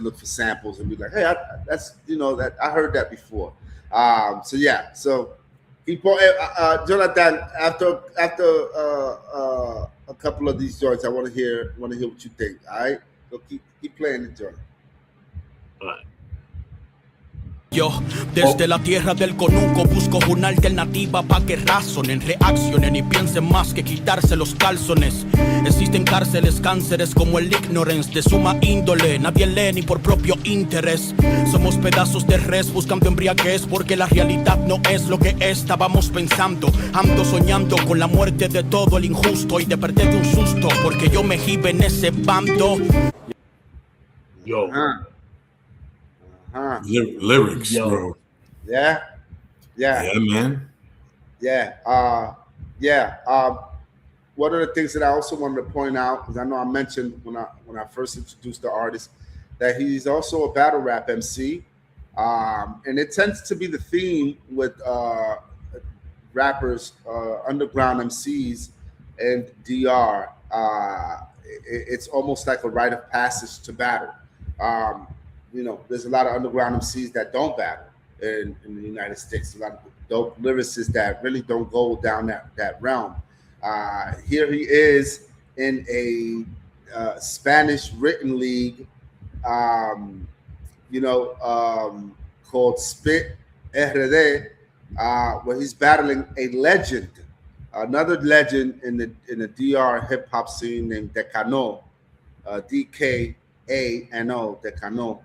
look for samples and be like, hey, I heard that before. So people, Jonathan, after a couple of these joints, I want to hear what you think. All right, so keep playing the joint. All right. Yo, desde la tierra del conuco busco una alternativa pa' que razonen, reaccionen y piensen más que quitarse los calzones. Existen cárceles, cánceres como el ignorance de suma índole. Nadie lee ni por propio interés. Somos pedazos de res buscando embriaguez porque la realidad no es lo que estábamos pensando. Ando soñando con la muerte de todo el injusto y de perder de un susto porque yo me jibe en ese bando. Yo. Lyrics, Yo. bro. Yeah, Man. One of the things that I also wanted to point out, because I know I mentioned when I first introduced the artist, that he's also a battle rap MC, and it tends to be the theme with rappers, underground MCs, and DR. It's almost like a rite of passage to battle. There's a lot of underground MCs that don't battle in the United States. A lot of dope lyricists that really don't go down that realm. Here he is in a Spanish written league, called Spit RD, where he's battling a legend, another legend in the DR hip hop scene named Decano, DKANO, Decano.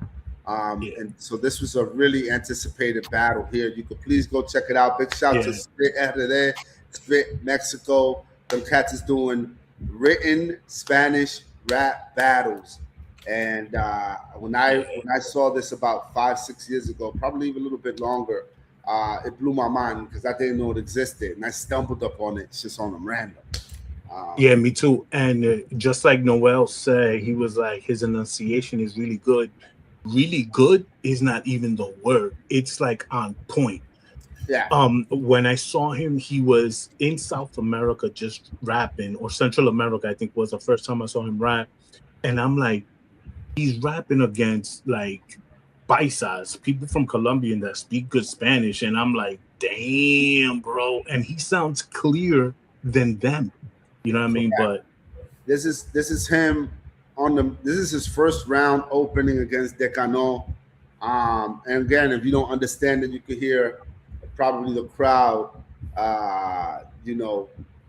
And so this was a really anticipated battle here. You could please go check it out. Big shout to Spit RD, Spit Mexico. Them cats is doing written Spanish rap battles. And when I saw this about 5-6 years ago, probably even a little bit longer, it blew my mind because I didn't know it existed, and I stumbled up on it. It's just on them random. Yeah, me too. And just like Noel said, he was like, his enunciation is really good. Really good is not even the word. It's like on point. Yeah. When I saw him, he was in South America just rapping, or Central America, I think was the first time I saw him rap. And I'm like, he's rapping against like paisas, people from Colombia that speak good Spanish. And I'm like, damn, bro. And he sounds clearer than them. You know what I mean? But this is him this is his first round opening against Decano. And again, if you don't understand it, you could hear probably the crowd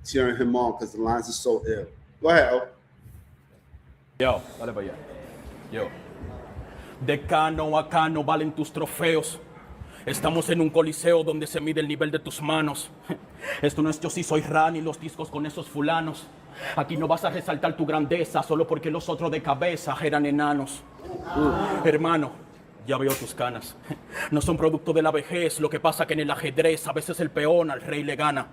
cheering him on because the lines are so ill. Go ahead, O. Yo, dale para allá. Yo. Decano, acá no valen tus trofeos. Estamos en un coliseo donde se mide el nivel de tus manos. Esto no es Yo sí soy Ran y los discos con esos fulanos. Aquí no vas a resaltar tu grandeza solo porque los otros de cabeza eran enanos. Hermano, ya veo tus canas. No son producto de la vejez, lo que pasa que en el ajedrez a veces el peón al rey le gana.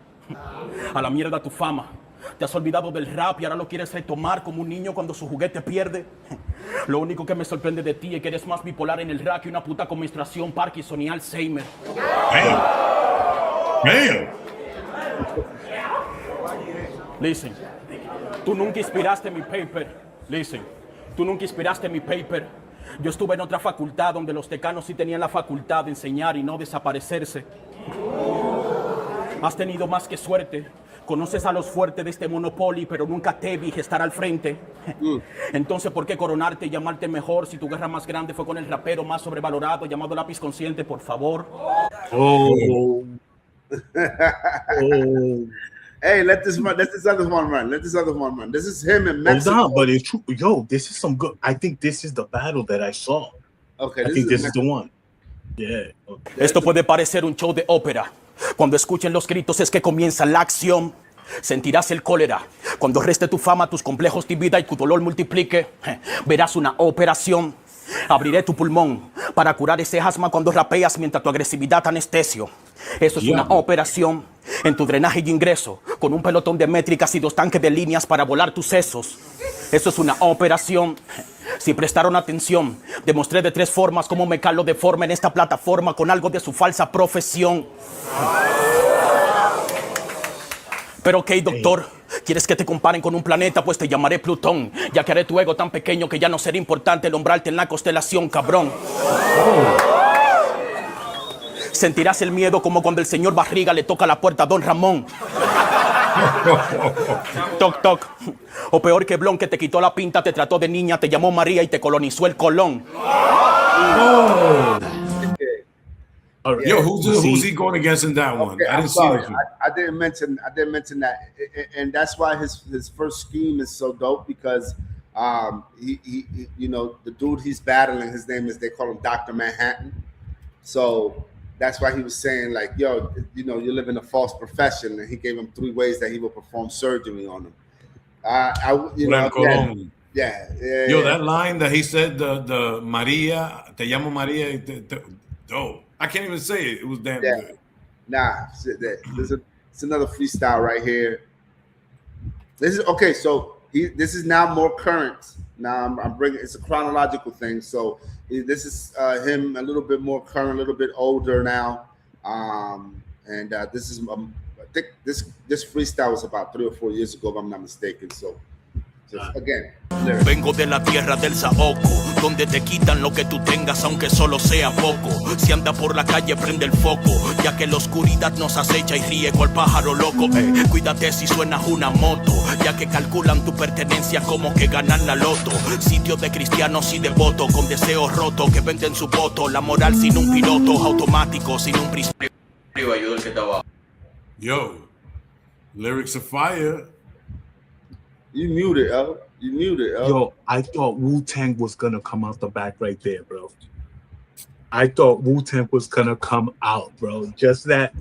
A la mierda tu fama. Te has olvidado del rap y ahora lo quieres retomar como un niño cuando su juguete pierde. Lo único que me sorprende de ti es que eres más bipolar en el rap que una puta con menstruación, Parkinson y Alzheimer. Damn. Listen, tú nunca inspiraste mi paper. Listen, tú nunca inspiraste mi paper. Yo estuve en otra facultad donde los decanos sí tenían la facultad de enseñar y no desaparecerse. Has tenido más que suerte. Conoces a los fuertes de este Monopoly, pero nunca te vi estar al frente. Entonces, ¿por qué coronarte y llamarte mejor si tu guerra más grande fue con el rapero más sobrevalorado llamado Lápiz Consciente, por favor? oh. Hey, let this other one run. This is him in Mexico. Hold on, but it's true. Yo, this is some good. I think this is the battle that I saw. Okay, I think this is the one. Yeah. Okay. Esto puede parecer un show de ópera. Cuando escuchen los gritos es que comienza la acción. Sentirás el cólera. Cuando reste tu fama, tus complejos de vida y tu dolor multiplique, verás una operación. Abriré tu pulmón para curar ese asma cuando rapeas mientras tu agresividad anestesio. Eso es una operación en tu drenaje y ingreso, con un pelotón de métricas y 2 tanques de líneas para volar tus sesos. Eso es una operación. Si prestaron atención, demostré de 3 formas cómo me calo de forma en esta plataforma con algo de su falsa profesión. Pero ok, doctor, ¿quieres que te comparen con un planeta? Pues te llamaré Plutón, ya que haré tu ego tan pequeño que ya no será importante nombrarte en la constelación, cabrón. Sentirás el miedo como cuando el señor Barriga le toca la puerta a Don Ramón. Toc, toc. O peor que Blon, que te quitó la pinta, te trató de niña, te llamó María y te colonizó el Colón. Yo, who's he going against in that one? Okay, I didn't see sorry. this one. I didn't mention that, and that's why his first scheme is so dope because he the dude he's battling, his name is, they call him Dr. Manhattan. So that's why he was saying like, yo, you live in a false profession, and he gave him 3 ways that he will perform surgery on him. Yo, that line that he said, the Maria, te llamo Maria, dope. I can't even say it. It was damn good. Nah, it's another freestyle right here. This is okay. So this is now more current. Now I'm bringing. It's a chronological thing. So this is him a little bit more current, a little bit older now. And this is I think this freestyle was about 3 or 4 years ago, if I'm not mistaken. So Just again, lyrics. Vengo de la tierra del Saoco, donde te quitan lo que tú tengas aunque solo sea poco. Si anda por la calle prende el foco, ya que la oscuridad nos acecha y ríe cual pájaro loco. Cuídate si suena una moto, ya que calculan tu pertenencia como que ganan la loto. Sitio de cristianos y devotos con deseos rotos que venden su voto. La moral sin un piloto automático, sin un principio. Ayuda el que está abajo. Yo, lyrics of fire. You muted, El. You muted, El. Yo, I thought Wu-Tang was gonna come out the back right there, bro. I thought Wu-Tang was gonna come out, bro. Just that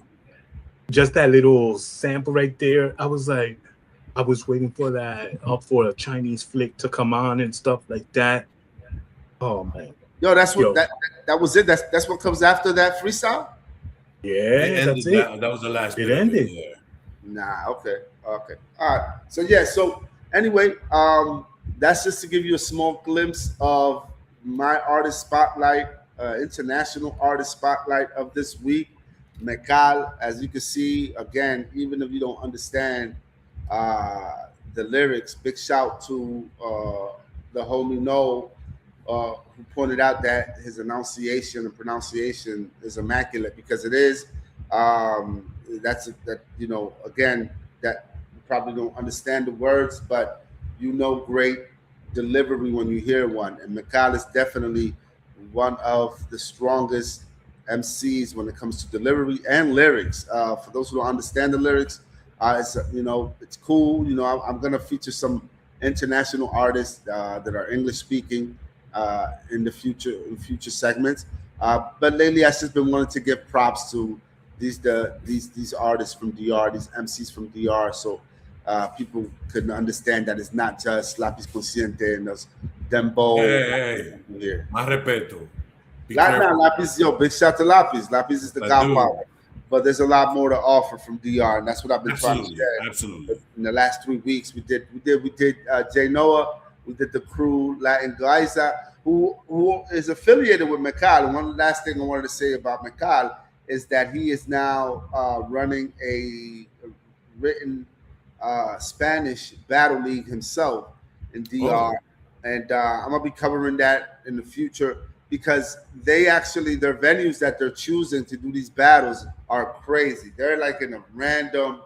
little sample right there. I was waiting for that, for a Chinese flick to come on and stuff like that. Oh man. Yo, that's what Yo. that was it. That's what comes after that freestyle? Yeah, that's it. That was the last. It bit of ended. Yeah. Nah, okay. All right. So yeah, so anyway, that's just to give you a small glimpse of my artist spotlight, international artist spotlight of this week. Mekal, as you can see, again, even if you don't understand the lyrics, big shout to the homie Noel, who pointed out that his enunciation and pronunciation is immaculate, because it is. That you know, again, that you probably don't understand the words, but you know great delivery when you hear one. And Mekal is definitely one of the strongest MCs when it comes to delivery and lyrics. For those who don't understand the lyrics, it's you know, it's cool. You know, I'm gonna feature some international artists that are English speaking in the future segments. But lately, I've just been wanting to give props to these artists from DR, these MCs from DR, so people could understand that it's not just Lápiz Consciente and those Dembo. Hey, más respeto. Be Not careful. Lápiz, yo, big shout to Lápiz. Lápiz is the I godfather. But there's a lot more to offer from DR, and that's what I've been trying to share. Absolutely. In the last 3 weeks, we did Jay Noah, we did the crew Latin Gaiza, who is affiliated with Mekal. And one last thing I wanted to say about Mekal is that he is now running a written Spanish battle league himself in DR. And I'm gonna be covering that in the future, because their venues that they're choosing to do these battles are crazy. They're like in a random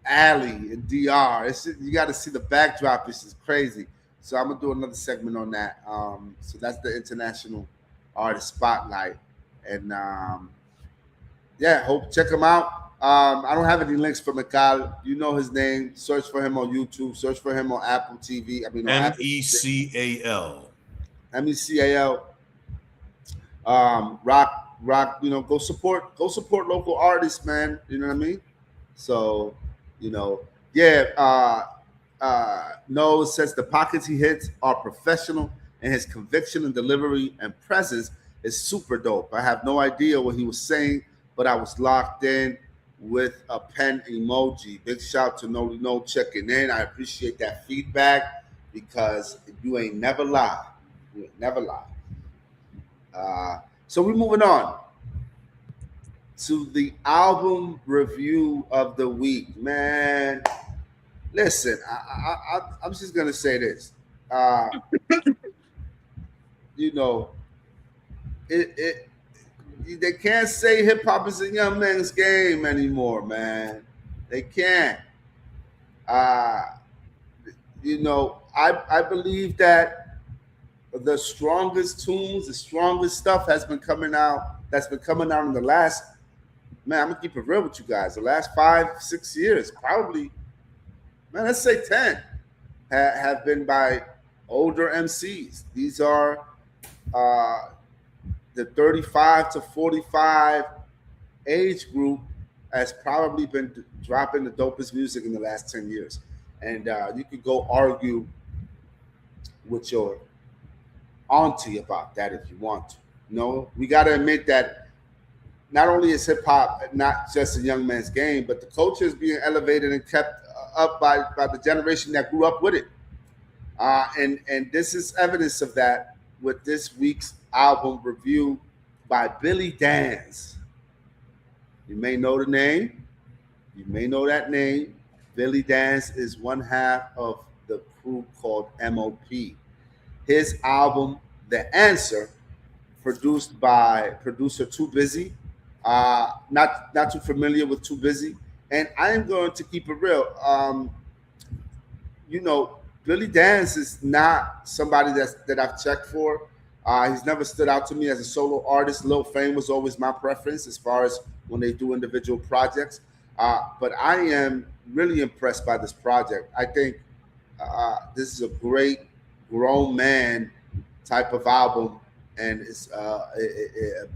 alley in DR. You got to see the backdrop. This is crazy. So I'm gonna do another segment on that. So that's the international artist spotlight, and yeah, hope check him out. I don't have any links for Mekal. You know his name. Search for him on YouTube. Search for him on Apple TV. I mean, on MECAL. MECAL. Rock. You know, go support local artists, man. You know what I mean? So, you know, yeah. Noah says the pockets he hits are professional, and his conviction and delivery and presence is super dope. I have no idea what he was saying, but I was locked in with a pen emoji. Big shout to No checking in. I appreciate that feedback, because you ain't never lie. You ain't never lie. So we're moving on to the album review of the week. Man, listen, I'm just gonna say this. You know, they can't say hip hop is a young man's game anymore, man. They can't. You know, I believe that the strongest tunes, the strongest stuff has been coming out. That's been coming out in the last, man, I'm gonna keep it real with you guys. The last 5-6 years, probably, man, let's say 10, have been by older MCs. These are the 35 to 45 age group has probably been dropping the dopest music in the last 10 years. And you could go argue with your auntie about that if you want to. You know, we got to admit that not only is hip hop not just a young man's game, but the culture is being elevated and kept up by the generation that grew up with it. And this is evidence of that with this week's album review by Billy Danze. You may know the name. You may know that name. Billy Danze is one half of the crew called MOP. His album, The Answer, produced by producer Too Busy. Not too familiar with Too Busy. And I am going to keep it real. You know, Billy Danze is not somebody that I've checked for. He's never stood out to me as a solo artist. Lil Fame was always my preference as far as when they do individual projects. But I am really impressed by this project. I think this is a great grown man type of album, and it's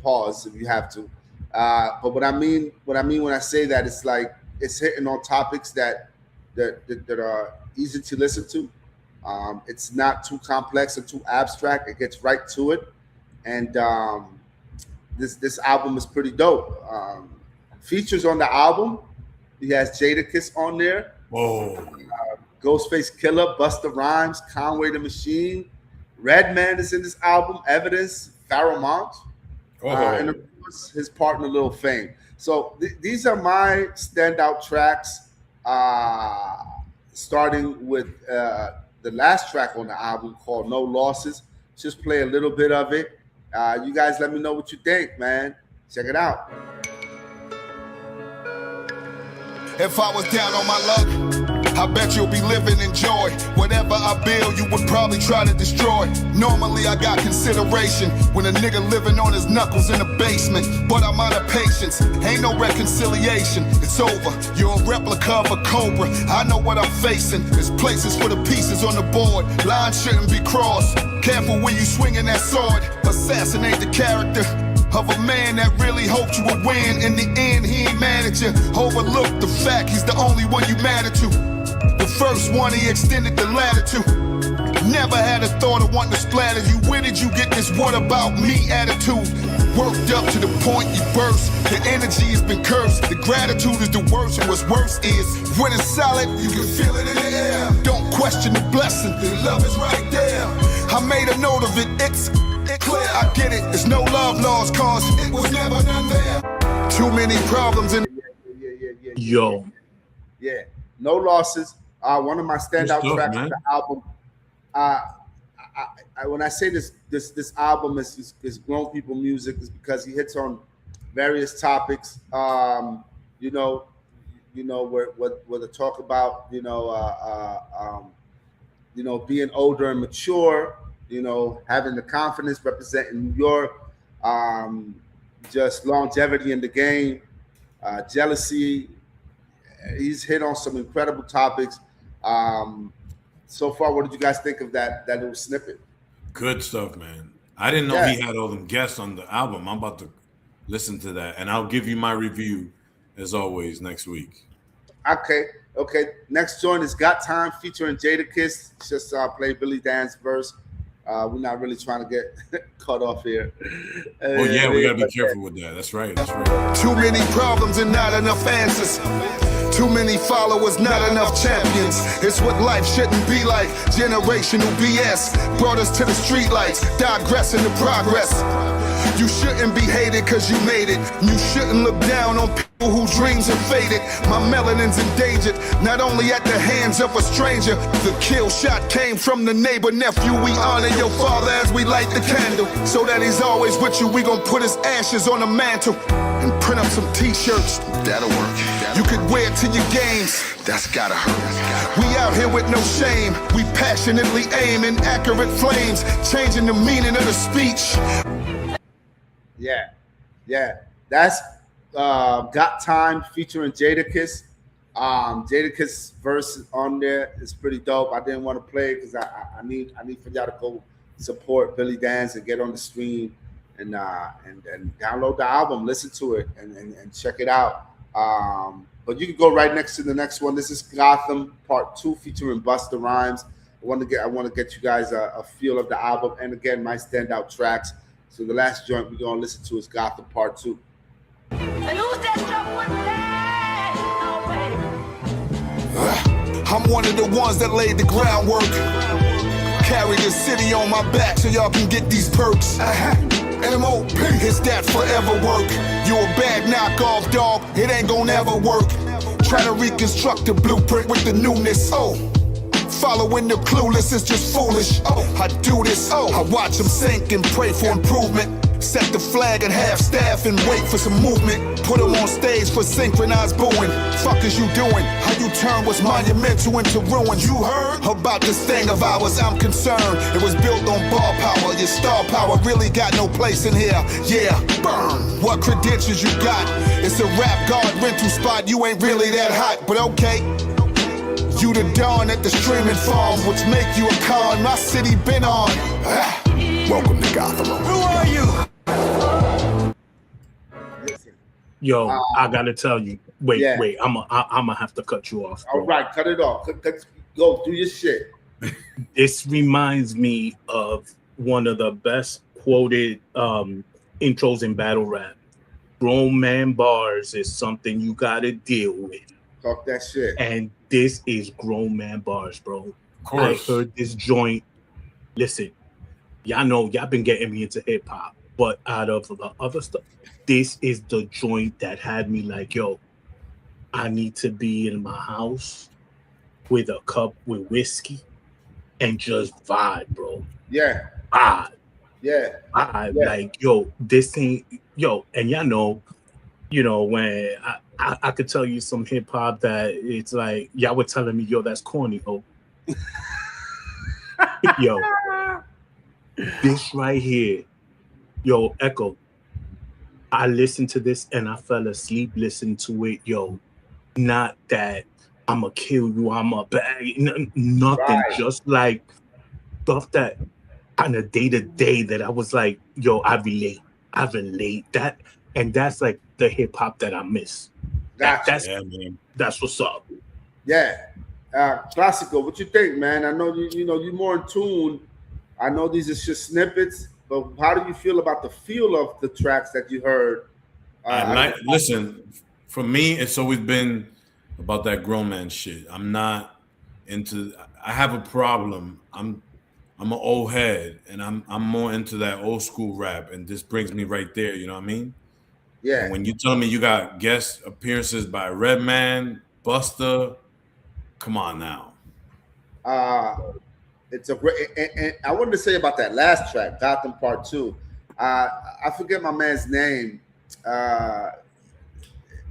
pause if you have to. But what I mean when I say that, it's like it's hitting on topics that are easy to listen to. It's not too complex or too abstract. It gets right to it, and this album is pretty dope. Features on the album, he has Jadakiss on there. Oh, Ghostface Killah, Busta Rhymes, Conway the Machine, Redman is in this album. Evidence, Pharoah Monch, and of course his partner Lil Fame. So these are my standout tracks. Starting with the last track on the album called No Losses. Just play a little bit of it. You guys let me know what you think, man. Check it out. If I was down on my luck, I bet you'll be living in joy. Whatever I build, you would probably try to destroy. Normally I got consideration when a nigga living on his knuckles in the basement. But I'm out of patience, ain't no reconciliation. It's over, you're a replica of a cobra. I know what I'm facing. There's places for the pieces on the board. Lines shouldn't be crossed. Careful when you swinging that sword. Assassinate the character of a man that really hoped you would win. In the end, he ain't mad at you. Overlook the fact he's the only one you mattered to. The first one he extended the ladder to. Never had a thought of wanting to splatter you. Where did you get this what about me attitude? Worked up to the point you burst. The energy has been cursed. The gratitude is the worst, and what's worse is when it's solid, you can feel it in the air. Don't question the blessing, the love is right there. I made a note of it, it's clear. I get it, there's no love lost cause it was never done there. Too many problems in Yo. Yeah, No Losses. One of my standout Good stuff, tracks man. on the album. When I say this album is grown people music, is because he hits on various topics. You know, where the talk about being older and mature. You know, having the confidence, representing New York, just longevity in the game, jealousy. He's hit on some incredible topics. So far, what did you guys think of that little snippet? good stuff, man. I didn't know he had all them guests on the album. I'm about to listen to that, and I'll give you my review as always next week. Okay. Next joint is Got Time featuring Jadakiss. Just play Billy Danze verse. We're not really trying to get cut off here. Oh yeah, we gotta be careful with that. That's right. Too many problems and not enough answers. Too many followers, not enough champions. It's what life shouldn't be like. Generational BS brought us to the streetlights, digressing to progress. You shouldn't be hated cause you made it. You shouldn't look down on people whose dreams have faded. My melanin's endangered, not only at the hands of a stranger. The kill shot came from the neighbor nephew. We honor your father as we light the candle, so that he's always with you. We gon' put his ashes on the mantle and print up some t-shirts. That'll work. You could wear it to your games. That's gotta hurt. We out here with no shame. We passionately aim in accurate flames, changing the meaning of the speech. Yeah. That's Got Time featuring Jadakiss. Jadakiss verse on there is pretty dope. I didn't want to play it because I need for y'all to go support Billy Danze and get on the stream and download the album, listen to it, and check it out. But you can go right next to the next one. This is Gotham Part 2 featuring Busta Rhymes. I want to get you guys a feel of the album, and again, my standout tracks. So the last joint we're gonna listen to is Gotham Part 2. And who's that trouble with that? I'm one of the ones that laid the groundwork. Carry the city on my back so y'all can get these perks. MOP, it's that forever work. You a bad knockoff, dog, it ain't gonna ever work. Try to reconstruct the blueprint with the newness. 5 Following the clueless is just foolish. I do this, I watch them sink and pray for improvement. Set the flag at half staff and wait for some movement. Put them on stage for synchronized booing. Fuck is you doing? How you turn what's monumental into ruin? You heard about this thing of ours? I'm concerned. It was built on ball power. Your star power really got no place in here. Yeah, burn. What credentials you got? It's a rap guard rental spot. You ain't really that hot, but okay. You the dawn at the streaming farm, which make you a con. My city been on. Welcome to Gotham. Who are you? Yo, I gotta tell you. Wait. I'm gonna have to cut you off. Bro. All right, cut it off. Go do your shit. This reminds me of one of the best quoted intros in battle rap. Grown man bars is something you gotta deal with. Talk that shit. And this is grown man bars, bro. Of course. I heard this joint. Listen, y'all know y'all been getting me into hip hop, but out of the other stuff, this is the joint that had me like, yo, I need to be in my house with a cup with whiskey and just vibe, bro. Yeah. Vibe. Yeah. Vibe. Like, yo, this thing, yo, and y'all know, you know, when I could tell you some hip hop that it's like, y'all were telling me, yo, that's corny, oh. Yo, this right here, yo, Echo, I listened to this and I fell asleep listening to it, yo. Not that I'm gonna kill you, I'm a bag, nothing, Right. just like stuff that kind of day to day that I was like, yo, I relate that, and that's like the hip hop that I miss. Gotcha. That's what's up. Yeah. Classical, what you think, man? I know you're more in tune. I know these are just snippets, but how do you feel about the feel of the tracks that you heard? Listen, for me, it's always been about that grown man shit. I'm not into. I have a problem. I'm an old head, and I'm more into that old school rap, and this brings me right there. You know what I mean? Yeah. And when you tell me you got guest appearances by Redman, Busta, come on now. It's a great, and I wanted to say about that last track, Gotham Part 2. I forget my man's name. On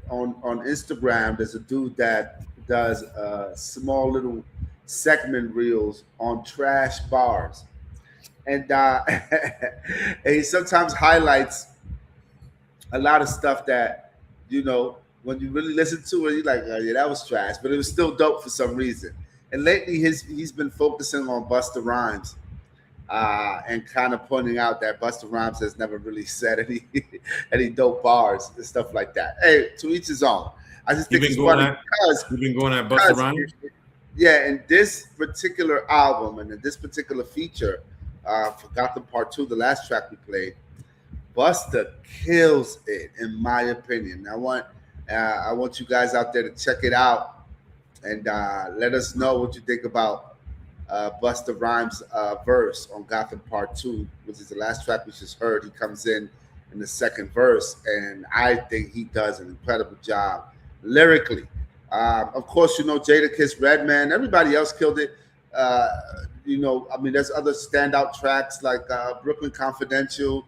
Instagram, there's a dude that does small little segment reels on trash bars, and he sometimes highlights a lot of stuff that, you know, when you really listen to it, you're like, oh yeah, that was trash, but it was still dope for some reason. And lately, he's been focusing on Busta Rhymes, and kind of pointing out that Busta Rhymes has never really said any dope bars and stuff like that. Hey, to each his own. I just think it's funny because you've been going at Busta Rhymes. Yeah, in this particular album and in this particular feature, for Gotham Part 2, the last track we played, Busta kills it, in my opinion. I want you guys out there to check it out and let us know what you think about Busta Rhymes' verse on Gotham Part 2, which is the last track we just heard. He comes in the second verse, and I think he does an incredible job lyrically. Of course, you know, Jadakiss, Redman, everybody else killed it. You know, I mean, there's other standout tracks like Brooklyn Confidential,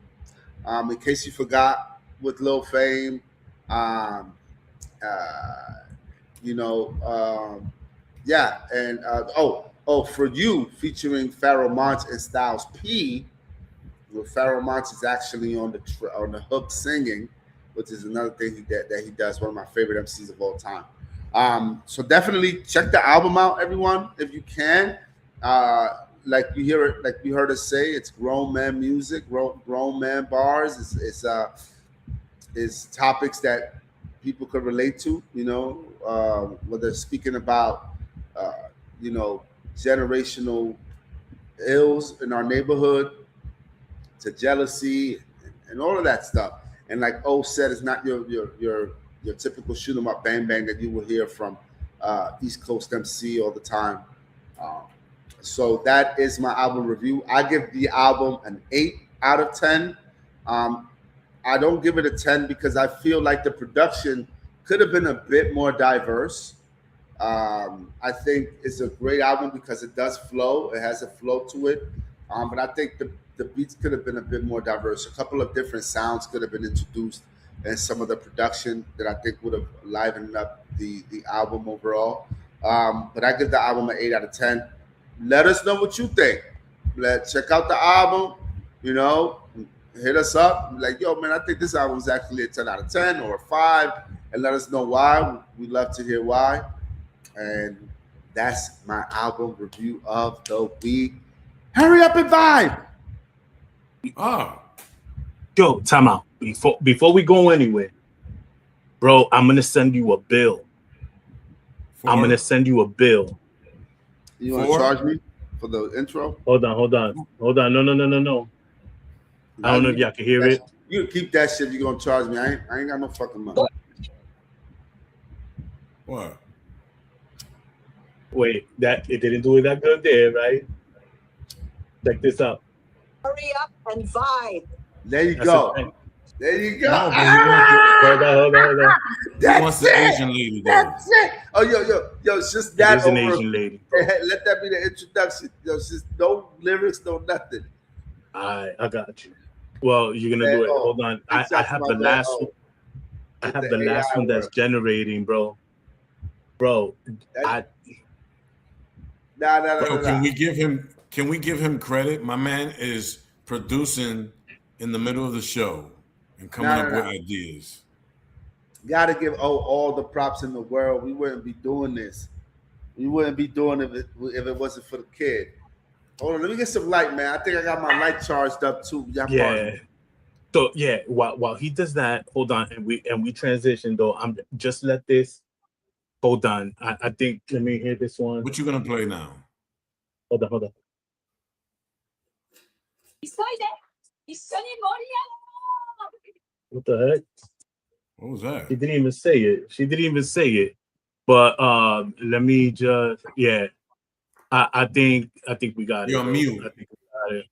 In Case You Forgot with Lil Fame. You know, yeah, and For You featuring Pharoah Monch and Styles P, where Pharoah Monch is actually on the hook singing, which is another thing that he does. One of my favorite MCs of all time. So definitely check the album out, everyone, if you can. Like you heard us say, it's grown man music, grown man bars. It's topics that people could relate to, you know, whether speaking about, you know, generational ills in our neighborhood, to jealousy and all of that stuff. And like O said, it's not your typical shoot 'em up bang bang that you will hear from East Coast MC all the time. So that is my album review. I give the album an 8 out of 10. I don't give it a 10 because I feel like the production could have been a bit more diverse. I think it's a great album because it does flow. It has a flow to it. But I think the beats could have been a bit more diverse. A couple of different sounds could have been introduced, and some of the production that I think would have livened up the album overall. But I give the album an 8 out of 10. Let us know what you think. Check out the album. You know, hit us up. Like, yo, man, I think this album is actually a 10 out of 10 or a 5. And let us know why. We'd love to hear why. And that's my album review of the week. Hurry up and vibe. Yo, time out. Before we go anywhere, bro, I'm gonna send you a bill. I'm gonna send you a bill. You want to charge me for the intro? Hold on. No. I don't know if y'all can hear it. You keep that shit. You're gonna charge me. I ain't got no fucking money. What? Wait, that it didn't do it that good there, right? Check this out. Hurry up and vibe. There you That's go. the thing. There you go. No, but Hold on. he wants the Asian lady though. That's it. Oh, yo, it's just that. It is an over. Asian lady. Let that be the introduction. Yo, it's just no lyrics, no nothing. I got you. Well, you're gonna do it. Hold on. I have the last one. I have the last one that's generating, bro. Bro, Nah. Bro, can we give him credit? My man is producing in the middle of the show and coming up with ideas. Gotta give all the props in the world. We wouldn't be doing this. We wouldn't be doing it if it wasn't for the kid. Hold on, let me get some light, man. I think I got my light charged up too. Yeah. So yeah, while he does that, hold on, and we transition though. I'm just let this. Hold on. I think let me hear this one. What you gonna play now? Hold on. What the heck? What was that? She didn't even say it. But let me just I think we got it. You're on mute. I think we got it.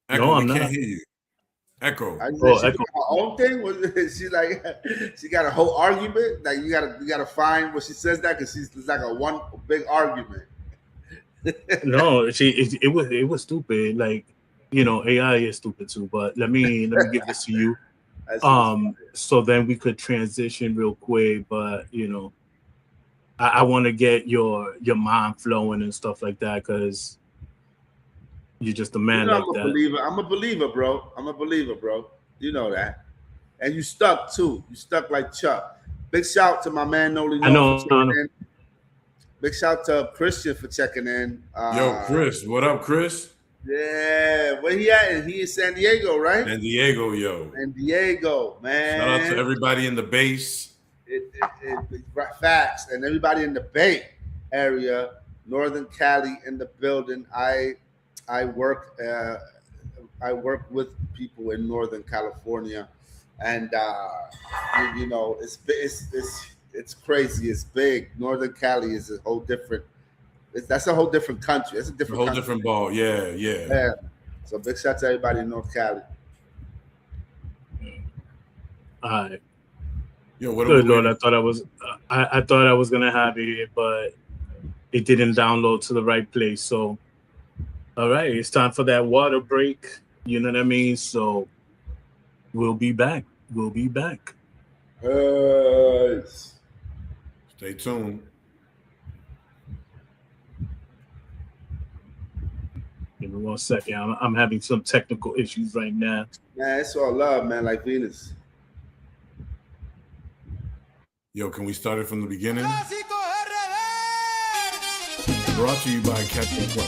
Echo, No, I'm we not. can't hear you. Echo. She Echo. got her own thing. She got a whole argument. Like you gotta find what she says that because it's like a one big argument. No, it was stupid. Like, you know, AI is stupid too. But let me give this to you. So then we could transition real quick. But you know, I want to get your mind flowing and stuff like that because you're just a man like that. I'm a believer, bro. You know that. And you stuck too. You stuck like Chuck. Big shout to my man Noli. I know. Big shout to Christian for checking in. Yo, Chris, what up, Chris? Yeah, where he at? He in San Diego, right? San Diego, yo. San Diego, man. Shout out to everybody in the base. Facts, and everybody in the Bay Area, Northern Cali in the building. I work with people in Northern California, and you know it's crazy. It's big. Northern Cali is a whole different. That's a whole different country. That's a whole different ball. Yeah. So big shout to everybody in North Cali. All right. Yo, what Good Lord, I thought I was gonna have it, but it didn't download to the right place. So, all right, it's time for that water break. You know what I mean? So, we'll be back. Stay tuned. Give me 1 second. I'm having some technical issues right now. Man, it's all love, man. Like Venus. Yo, can we start it from the beginning? Brought to you by Captain Club.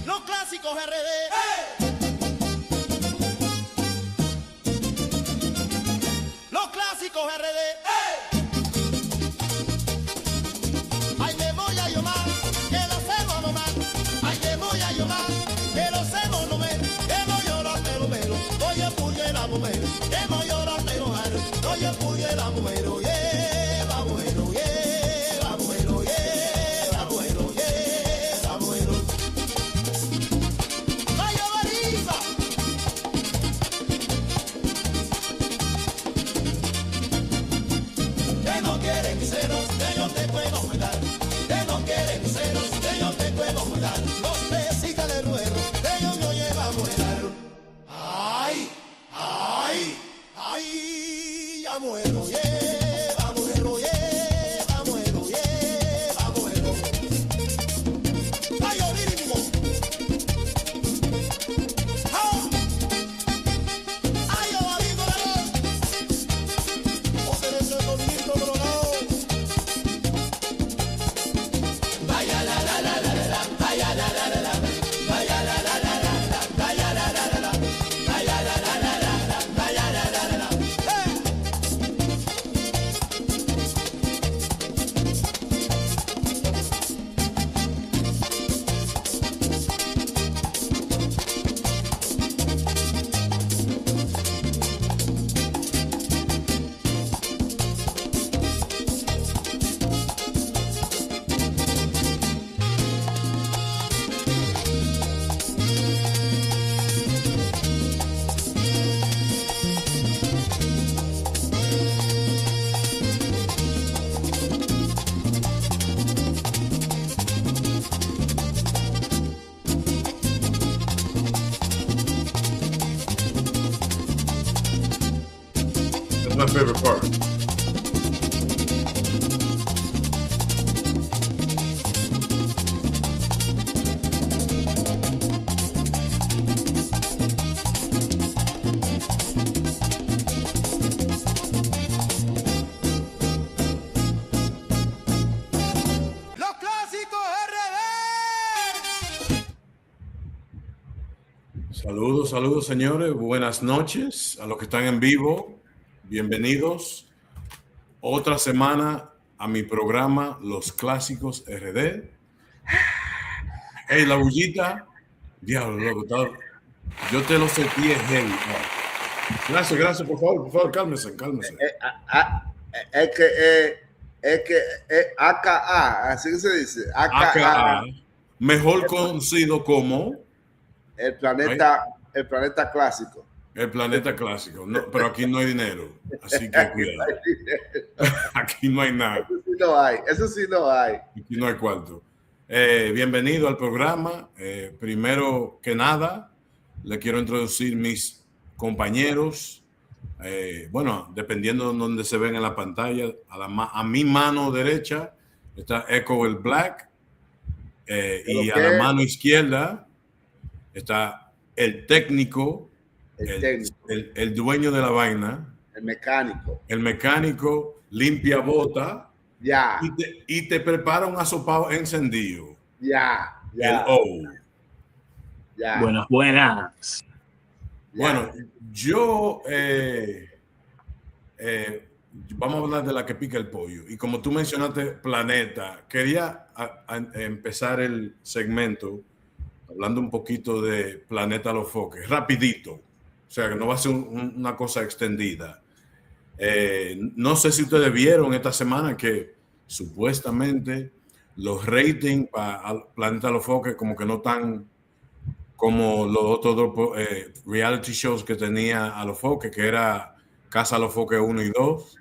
Los clásicos RD. Los clásicos RD. Ay, me voy a llamar, que lo hacemos nomás. Ay, me voy a llamar, que lo hacemos nomás. Que no llora, pero, voy a pulgar a mover. Que no llora, pero, te puedo mandar, que no quieren celos, que yo te puedo mandar, los besitos de ruedo, que yo me llevo a volar. Ay, ay, ay, ya muero, yeah, muero, yeah, muero, yeah, muero. Ay, orísimo. Ay, yo amigo, o se le suelto el grito drogado. Vaya la la la la la, vaya la la la la, vaya la la la la, vaya la la la la, vaya la la la la, vaya la la la la. That's my favorite part. Los clásicos RD. Saludos, saludos, señores. Buenas noches a los que están en vivo. Bienvenidos otra semana a mi programa Los Clásicos RD. Hey, la bullita. Diablo, loco. Yo te lo sentí heavy. Gracias, por favor, cálmese. Es que AKA, así que se dice. AKA, mejor conocido como el planeta clásico. el planeta clásico. No, pero aquí no hay dinero, así que cuidado. Aquí no hay nada. Eso sí no hay. Aquí no hay cuarto. Bienvenido al programa. Primero que nada, le quiero introducir mis compañeros. Bueno, dependiendo de donde se ven en la pantalla, a mi mano derecha está Echo el Black, y a la mano izquierda está el técnico, el dueño de la vaina, el mecánico, limpia bota, ya, y te prepara un asopado encendido. Ya. El O. Ya. Buenas. Bueno, yo vamos a hablar de la que pica el pollo. Y como tú mencionaste, planeta, quería empezar el segmento hablando un poquito de Planeta Los Foques, rapidito. O sea, que no va a ser una cosa extendida. No sé si ustedes vieron esta semana que supuestamente los ratings para Planeta Los Foques como que no están como los otros dos reality shows que tenía a Los Foques, que era Casa Los Foques 1 y 2.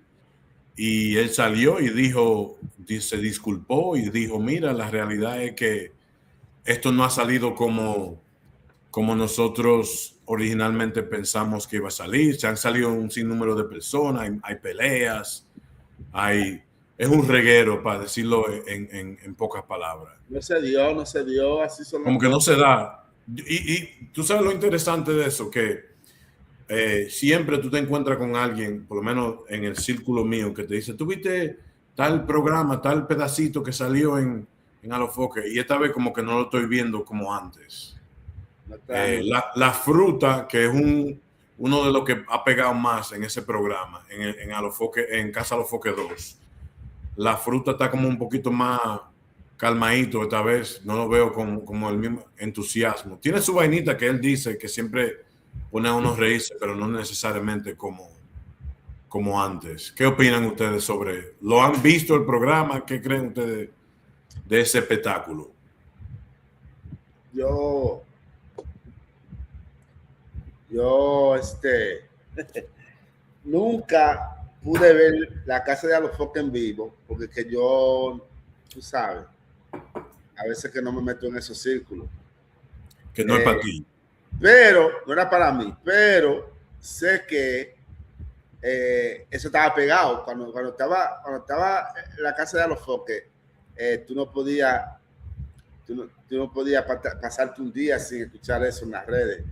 Y él salió y se disculpó y dijo, mira, la realidad es que esto no ha salido como nosotros originalmente pensamos que iba a salir. Se han salido un sinnúmero de personas, hay peleas, es un reguero, para decirlo en pocas palabras. No se dio, así son. Como que no se da. Y tú sabes lo interesante de eso, que siempre tú te encuentras con alguien, por lo menos en el círculo mío, que te dice, ¿tú viste tal programa, tal pedacito que salió en A Los Foques? Y esta vez como que no lo estoy viendo como antes. La fruta, que es uno de los que ha pegado más en ese programa, en A Los Foques, en Casa Los Foques 2, la fruta está como un poquito más calmadito esta vez, no lo veo como el mismo entusiasmo. Tiene su vainita que él dice que siempre pone a uno reírse, pero no necesariamente como antes. ¿Qué opinan ustedes sobre? ¿Lo han visto el programa? ¿Qué creen ustedes de ese espectáculo? Yo nunca pude ver la casa de Alofoque en vivo, porque que yo, tú sabes, a veces que no me meto en esos círculos. Que no es para ti. Pero, no era para mí, pero sé que eso estaba pegado. Cuando estaba en la casa de Alofoque, tú no podías pasarte un día sin escuchar eso en las redes.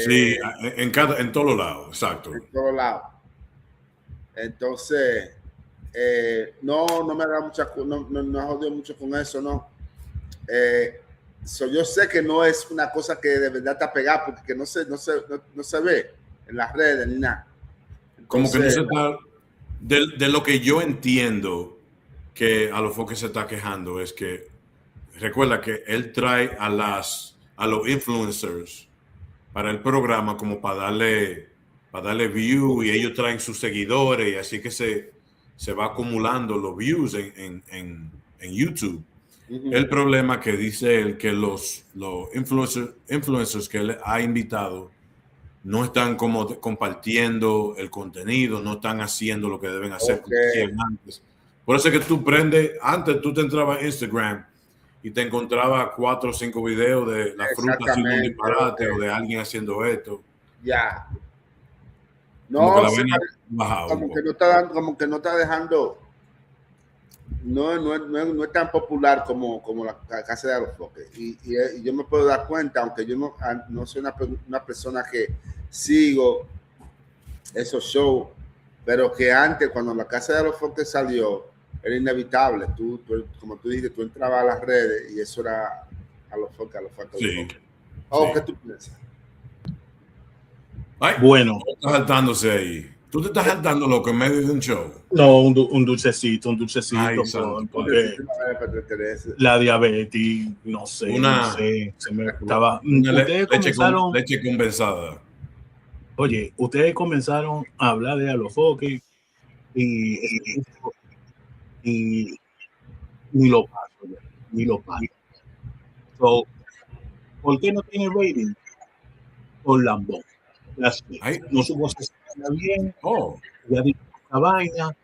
Sí, en todos lados, exacto. En todos lados. Entonces, no me da no jodió mucho con eso, no. Yo sé que no es una cosa que de verdad está pegada, porque no se ve en las redes ni nada. Entonces, como que no se está, de lo que yo entiendo que Alofoque se está quejando es que recuerda que él trae a los influencers para el programa como para darle view, y ellos traen sus seguidores, y así que se va acumulando los views en YouTube. El problema que dice él que los influencers que él ha invitado no están como compartiendo el contenido, no están haciendo lo que deben hacer antes. Por eso es que antes tú te entrabas a Instagram y te encontrabas 4 o 5 videos de la fruta haciendo un disparate o de alguien haciendo esto. Ya. No, como que no está dejando. No es tan popular como la casa de Alofoque. Y yo me puedo dar cuenta, aunque yo no soy una persona que sigo esos shows, pero que antes, cuando la casa de Alofoque salió, era inevitable. Tú, como tú dijiste, tú entrabas a las redes y eso era Alofoque. Sí. ¿Qué tú piensas? Ay, bueno. Estás saltándose ahí. Tú te estás saltando loco en medio de un show. No, un dulcecito. Ay, porque la diabetes, no sé, se me estaba. Leche condensada. Oye, ustedes comenzaron a hablar de Alofoque y ni lo paso. So, ¿por qué no tiene rating? Por Lambón. No supo si está bien. Ya dijo esta vaina.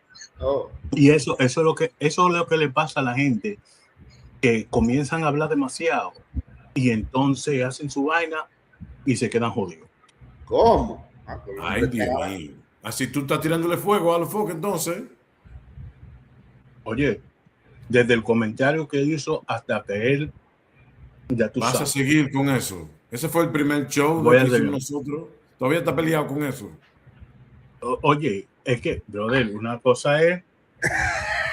Y eso es lo que le pasa a la gente, que comienzan a hablar demasiado y entonces hacen su vaina y se quedan jodidos. ¿Cómo? Ay, Dios mío. Así tú estás tirándole fuego a Alofoque, entonces. Oye, desde el comentario que hizo hasta que él, ya tú vas sabes. A seguir con eso. Ese fue el primer show que hicimos nosotros. Todavía está peleado con eso. Oye, es que, brother, una cosa es,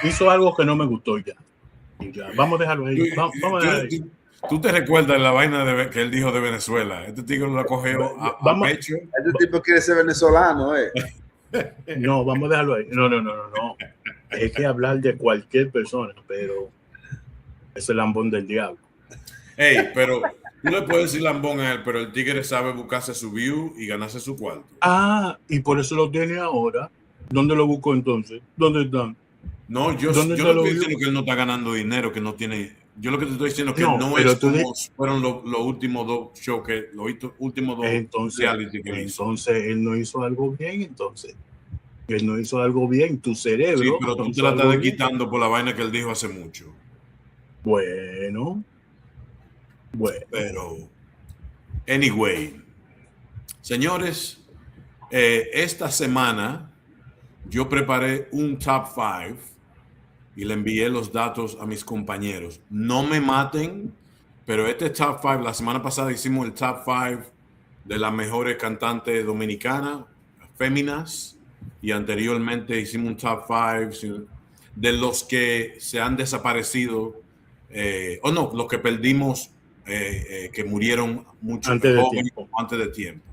hizo algo que no me gustó y ya. Vamos a dejarlo ahí. Vamos a dejarlo ahí. ¿Tú te recuerdas la vaina que él dijo de Venezuela? Este tipo lo cogió a pecho. Este tipo quiere ser venezolano, No, vamos a dejarlo ahí. No. Hay que hablar de cualquier persona, pero es el lambón del diablo. Hey, pero tú le puedes decir lambón a él, pero el tigre sabe buscarse su view y ganarse su cuarto. Y por eso lo tiene ahora. ¿Dónde lo buscó entonces? ¿Dónde están? No, yo no estoy diciendo que él no está ganando dinero, que no tiene. Yo lo que te estoy diciendo es que no es como fueron los últimos 2 shows, los últimos 2 reality que entonces él no hizo algo bien, entonces. Él no hizo algo bien, tu cerebro. Sí, pero tú te la estás quitando por la vaina que él dijo hace mucho. Bueno. Pero, anyway, señores, esta semana yo preparé un top 5 y le envié los datos a mis compañeros. No me maten, pero este top 5, la semana pasada hicimos el top 5 de las mejores cantantes dominicanas, féminas, y anteriormente hicimos un top 5 de los que se han desaparecido, los que perdimos, que murieron mucho antes de tiempo.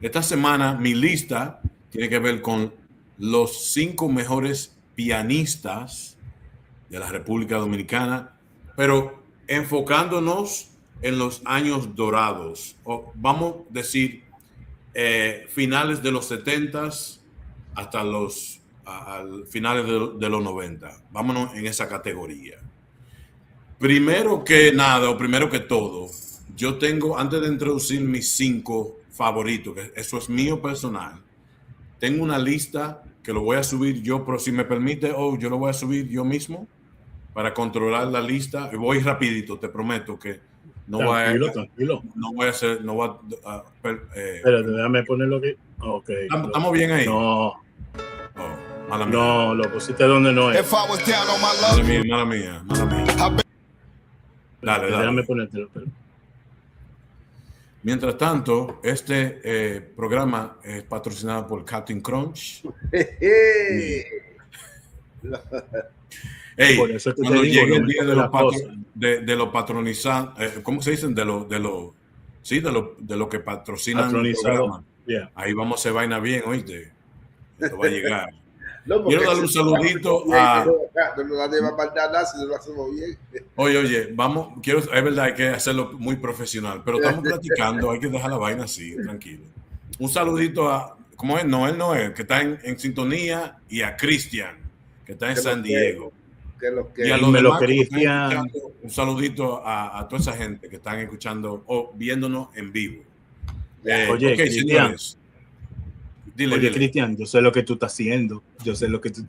Esta semana mi lista tiene que ver con los 5 mejores pianistas de la República Dominicana, pero enfocándonos en los años dorados, o vamos a decir finales de los 70s hasta los finales de los 90. Vámonos en esa categoría. Primero que nada, o primero que todo, yo tengo, antes de introducir mis 5 favoritos, que eso es mío personal, tengo una lista que lo voy a subir yo, pero si me permite, yo lo voy a subir yo mismo para controlar la lista. Voy rapidito, te prometo que no Tranquilo. no voy a hacer, no voy a, pero déjame ponerlo aquí. Okay. ¿Estamos bien ahí? No. Mala mía. No, lo pusiste donde no es. If I was down on my luck, Mala mía. Dale. Déjame ponértelo. Mientras tanto, este programa es patrocinado por Captain Crunch. Hey, Por eso cuando te digo, llegue no el día me de los, cosas. de los patronizados, ¿cómo se dicen? De lo que patrocinan el Patronizado. programa. Yeah. Ahí vamos a hacer vaina bien, oíste. Esto va a llegar. No, Quiero darle un saludito a... No nos deba mandar nada si no lo hacemos bien. Oye, es verdad, hay que hacerlo muy profesional, pero estamos platicando, hay que dejar la vaina así, tranquilo. Un saludito a, ¿cómo es? Noel, que está en sintonía, y a Cristian, que está en San Diego. Y a los demás que están escuchando, un saludito a toda esa gente que están escuchando o viéndonos en vivo. Oye, okay, señores. Dile. Cristian, yo sé lo que tú estás haciendo. Brother. Yo sé lo que tú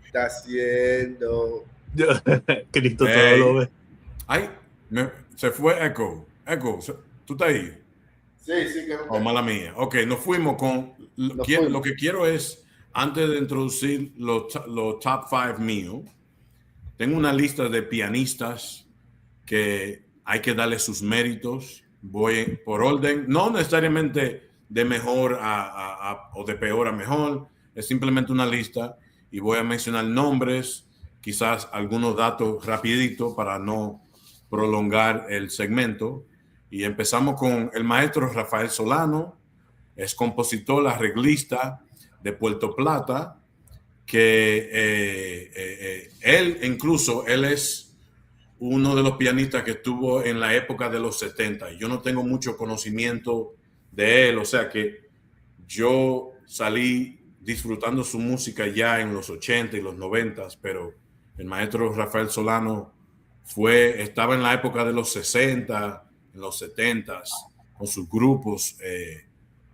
estás haciendo. Cristo todo lo ve. Ay, se fue Echo. ¿Tú estás ahí? Sí, que mala mía. Ok, nos fuimos con... Lo que quiero es, antes de introducir los top 5 míos, tengo una lista de pianistas que hay que darle sus méritos. Voy por orden, no necesariamente de mejor o de peor a mejor, es simplemente una lista y voy a mencionar nombres, quizás algunos datos rapidito para no prolongar el segmento. Y empezamos con el maestro Rafael Solano, es compositor, arreglista de Puerto Plata, que él es uno de los pianistas que estuvo en la época de los 70. Yo no tengo mucho conocimiento de él, o sea que yo salí disfrutando su música ya en los 80 y los 90, pero el maestro Rafael Solano estaba en la época de los 60, en los 70, con sus grupos,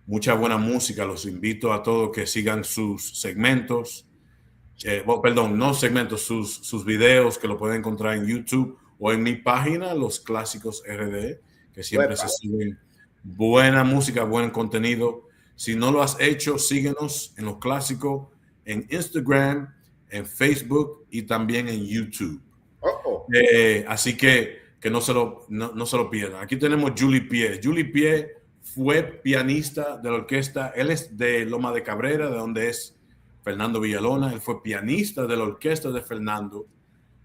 mucha buena música. Los invito a todos que sigan sus segmentos, no segmentos, sus videos, que lo pueden encontrar en YouTube o en mi página, Los Clásicos RD, que siempre se suben buena música, buen contenido. Si no lo has hecho, síguenos en Los Clásicos, en Instagram, en Facebook y también en YouTube. Así que no se lo pierdan. Aquí tenemos Julie Pie. Julie Pie fue pianista de la orquesta. Él es de Loma de Cabrera, de donde es Fernando Villalona. Él fue pianista de la orquesta de Fernando.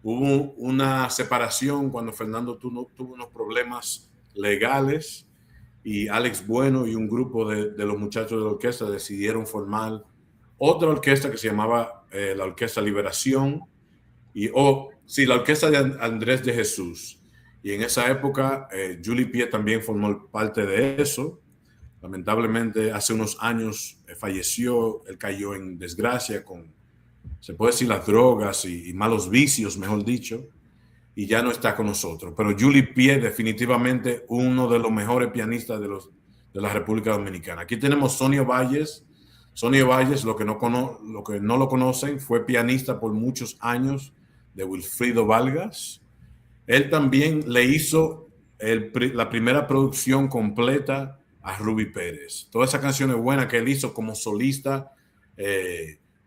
Hubo una separación cuando Fernando tuvo unos problemas legales y Alex Bueno y un grupo de los muchachos de la orquesta decidieron formar otra orquesta que se llamaba la Orquesta Liberación la orquesta de Andrés de Jesús. Y en esa época Julie Pie también formó parte de eso. Lamentablemente hace unos años falleció. Él cayó en desgracia con, se puede decir, las drogas y malos vicios, mejor dicho, y ya no está con nosotros. Pero Julie Pie definitivamente uno de los mejores pianistas de la República Dominicana. Aquí tenemos Sonio Valles. Sonio Valles, lo que no lo conocen, fue pianista por muchos años de Wilfrido Vargas. Él también le hizo la primera producción completa a Ruby Pérez. Todas esas canciones buenas que él hizo como solista,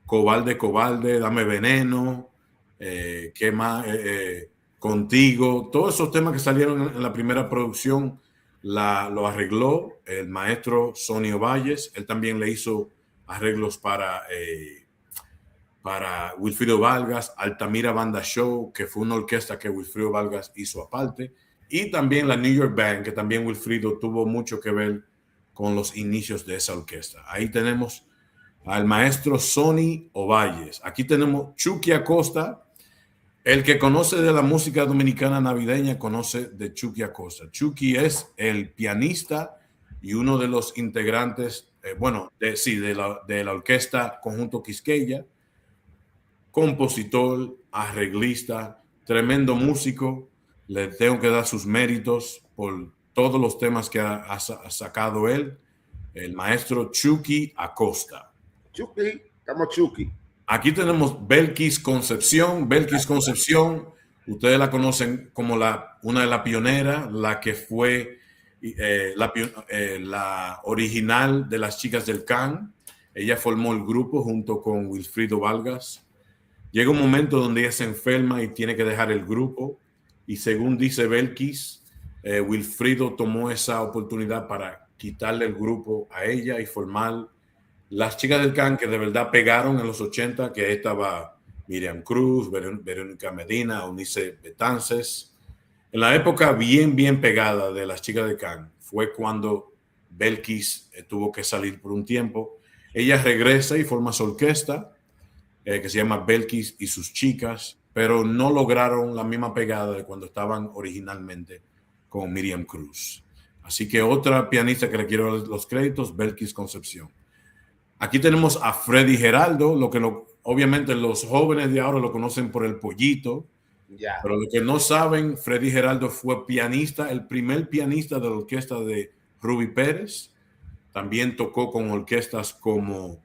Cobalde, Dame Veneno, ¿qué más? Contigo, todos esos temas que salieron en la primera producción lo arregló el maestro Sonio Valles. Él también le hizo arreglos para Wilfrido Vargas, Altamira Banda Show, que fue una orquesta que Wilfrido Vargas hizo aparte, y también la New York Band, que también Wilfrido tuvo mucho que ver con los inicios de esa orquesta. Ahí tenemos al maestro Sonny Ovalles. Aquí tenemos Chucky Acosta. El que conoce de la música dominicana navideña conoce de Chucky Acosta. Chucky es el pianista y uno de los integrantes, de la orquesta Conjunto Quisqueya, compositor, arreglista, tremendo músico. Le tengo que dar sus méritos por todos los temas que ha sacado él, el maestro Chucky Acosta. Chucky, estamos Chucky. Aquí tenemos Belkis Concepción. Belkis Concepción, ustedes la conocen como una de las pioneras, la que fue la original de las chicas del Can. Ella formó el grupo junto con Wilfrido Vargas. Llega un momento donde ella se enferma y tiene que dejar el grupo. Y según dice Belkis, Wilfrido tomó esa oportunidad para quitarle el grupo a ella y formar las chicas del Can, que de verdad pegaron en los 80, que estaba Miriam Cruz, Verónica Medina, Eunice Betances. En la época bien pegada de las chicas del Can fue cuando Belkis tuvo que salir por un tiempo. Ella regresa y forma su orquesta, que se llama Belkis y sus chicas, pero no lograron la misma pegada de cuando estaban originalmente con Miriam Cruz. Así que otra pianista que le quiero dar los créditos, Belkis Concepción. Aquí tenemos a Freddy Geraldo, obviamente los jóvenes de ahora lo conocen por el Pollito, pero lo que no saben, Freddy Geraldo fue pianista, el primer pianista de la orquesta de Ruby Pérez. También tocó con orquestas como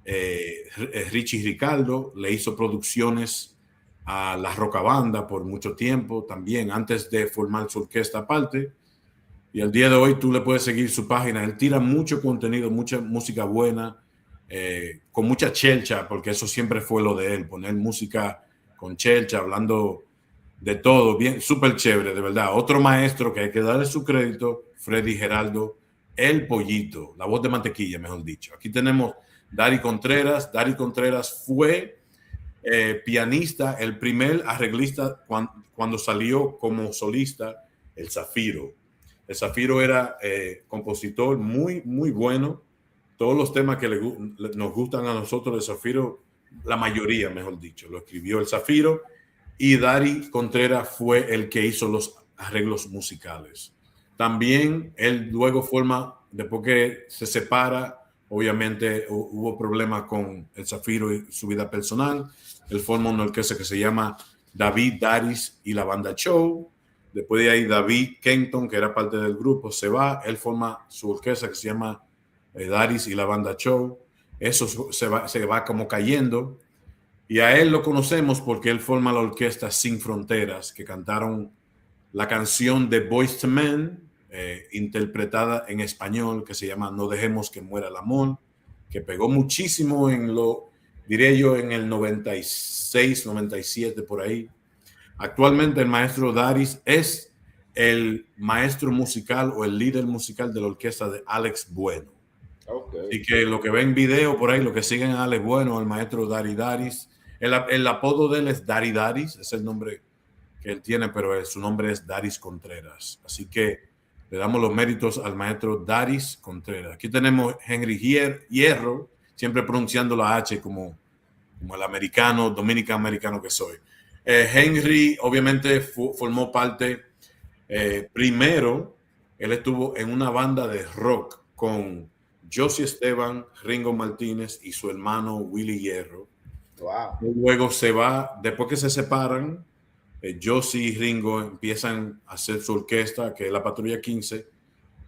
Richie Ricardo, le hizo producciones a la Rocabanda por mucho tiempo, también antes de formar su orquesta aparte. Y al día de hoy tú le puedes seguir su página. Él tira mucho contenido, mucha música buena, con mucha chelcha, porque eso siempre fue lo de él, poner música con chelcha, hablando de todo, bien, súper chévere, de verdad. Otro maestro que hay que darle su crédito, Freddy Geraldo, el Pollito, la voz de mantequilla, mejor dicho. Aquí tenemos Dari Contreras. Dari Contreras fue pianista, el primer arreglista cuando salió como solista, el Zafiro. El Zafiro era compositor muy bueno. Todos los temas que nos gustan a nosotros de Zafiro, la mayoría, mejor dicho, lo escribió el Zafiro, y Dari Contreras fue el que hizo los arreglos musicales. También él luego después que se separa, obviamente hubo problemas con el Zafiro y su vida personal. Él forma una orquesta que se llama David Daris y la Banda Show. Después de ahí David Kenton, que era parte del grupo, se va. Él forma su orquesta que se llama Daris y la Banda Show. Eso se va como cayendo. Y a él lo conocemos porque él forma la orquesta Sin Fronteras, que cantaron la canción de Boyz II Men, interpretada en español, que se llama No dejemos que muera el amor, que pegó muchísimo diría yo, en el 96, 97, por ahí. Actualmente el maestro Daris es el maestro musical o el líder musical de la orquesta de Alex Bueno. Y que lo que ven video por ahí, lo que siguen a Alex Bueno, el maestro Daris, el apodo de él es Daris, es el nombre que él tiene, pero su nombre es Daris Contreras. Así que le damos los méritos al maestro Daris Contreras. Aquí tenemos Henry Hierro, siempre pronunciando la H como el americano, dominico-americano que soy. Henry obviamente formó parte, primero, él estuvo en una banda de rock con Josie Esteban, Ringo Martínez y su hermano Willy Hierro. Wow. Luego se va, después que se separan, Josie y Ringo empiezan a hacer su orquesta, que es la Patrulla 15.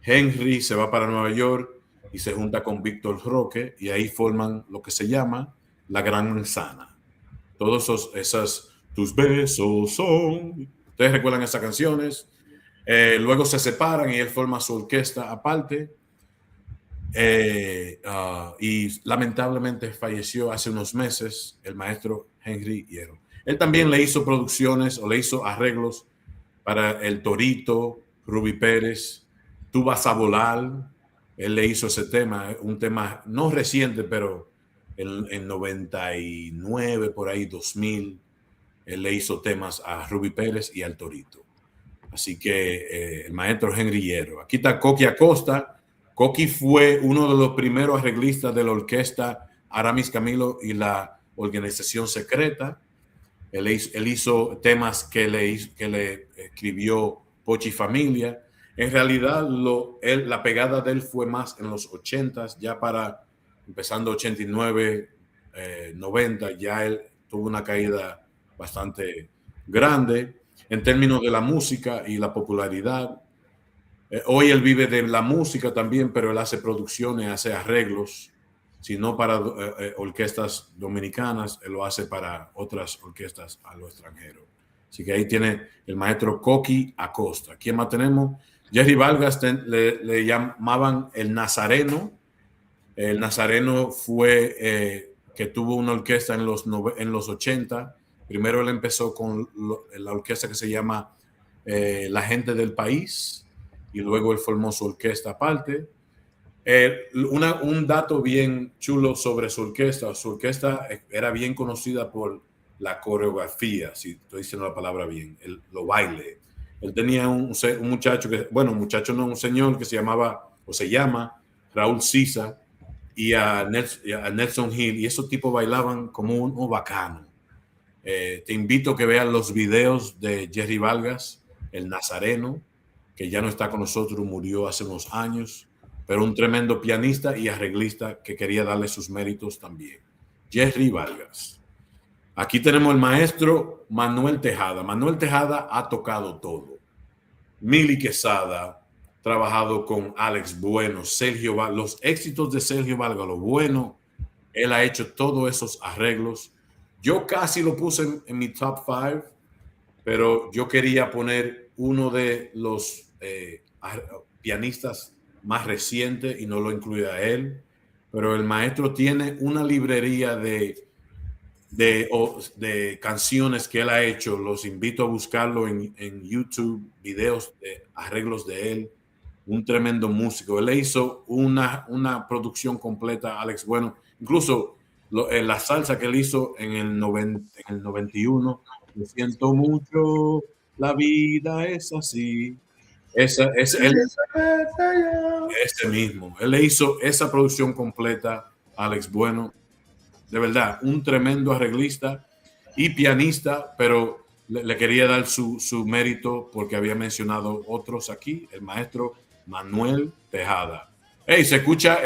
Henry se va para Nueva York y se junta con Víctor Roque y ahí forman lo que se llama La Gran Manzana. Todos esas tus besos son. Ustedes recuerdan esas canciones. Luego se separan y él forma su orquesta aparte. Y lamentablemente falleció hace unos meses el maestro Henry Hierro. Él también le hizo producciones o le hizo arreglos para El Torito, Ruby Pérez, Tú vas a volar. Él le hizo ese tema, un tema no reciente, pero en 99, por ahí 2000, él le hizo temas a Ruby Pérez y al Torito. Así que el maestro Henry Hierro. Aquí está Coqui Acosta. Coqui fue uno de los primeros arreglistas de la orquesta Aramis Camilo y la Organización Secreta. Él hizo temas que le escribió Pochi Familia. En realidad, la pegada de él fue más en los 80s, ya para empezando 89, 90, ya él tuvo una caída bastante grande en términos de la música y la popularidad. Hoy él vive de la música también, pero él hace producciones, hace arreglos. sino para orquestas dominicanas, él lo hace para otras orquestas a lo extranjero. Así que ahí tiene el maestro Coqui Acosta. ¿Quién más tenemos? Jerry Vargas le llamaban el Nazareno. El Nazareno fue que tuvo una orquesta en los 80. Primero él empezó con la orquesta que se llama La Gente del País y luego él formó su orquesta aparte. Un dato bien chulo sobre su orquesta. Su orquesta era bien conocida por la coreografía, si estoy diciendo la palabra bien, lo baile. Él tenía un muchacho un señor que se llama Raúl Sisa y a Nelson Hill, y esos tipos bailaban como un bacano. Te invito a que vean los videos de Jerry Vargas, el Nazareno, que ya no está con nosotros, murió hace unos años, pero un tremendo pianista y arreglista que quería darle sus méritos también. Jerry Vargas. Aquí tenemos el maestro Manuel Tejada. Manuel Tejada ha tocado todo. Mili Quesada, trabajado con Alex Bueno, Sergio Vargas, los éxitos de Sergio Vargas, lo bueno, él ha hecho todos esos arreglos. Yo casi lo puse en mi top 5, pero yo quería poner uno de los pianistas más recientes y no lo incluía a él, pero el maestro tiene una librería de canciones que él ha hecho. Los invito a buscarlo en YouTube, videos de arreglos de él. Un tremendo músico. Él le hizo una producción completa a Alex Bueno. Incluso la salsa que él hizo en el 91, me siento mucho, la vida es así. Ese mismo. Él le hizo esa producción completa a Alex Bueno. De verdad, un tremendo arreglista y pianista, pero le quería dar su mérito porque había mencionado otros aquí, el maestro Manuel Tejada. Hey, se escucha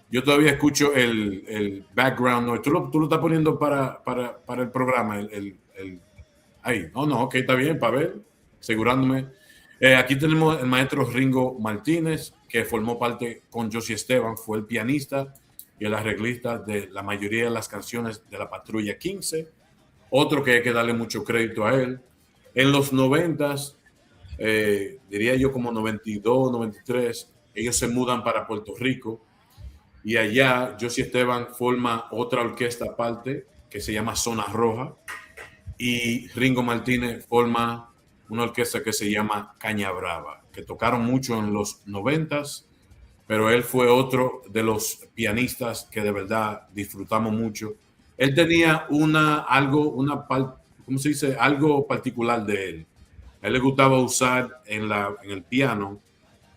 yo todavía escucho el background noise. ¿Tú lo estás poniendo para el programa? Ahí. No, ok, está bien, para ver, asegurándome. Aquí tenemos el maestro Ringo Martínez, que formó parte con Josie Esteban, fue el pianista y el arreglista de la mayoría de las canciones de la Patrulla 15. Otro que hay que darle mucho crédito a él. En los 90s, diría yo como 92, 93, ellos se mudan para Puerto Rico y allá Josie Esteban forma otra orquesta aparte que se llama Zona Roja y Ringo Martínez forma una orquesta que se llama Caña Brava, que tocaron mucho en los 90s, pero él fue otro de los pianistas que de verdad disfrutamos mucho. Él tenía algo particular de él. A él le gustaba usar en el piano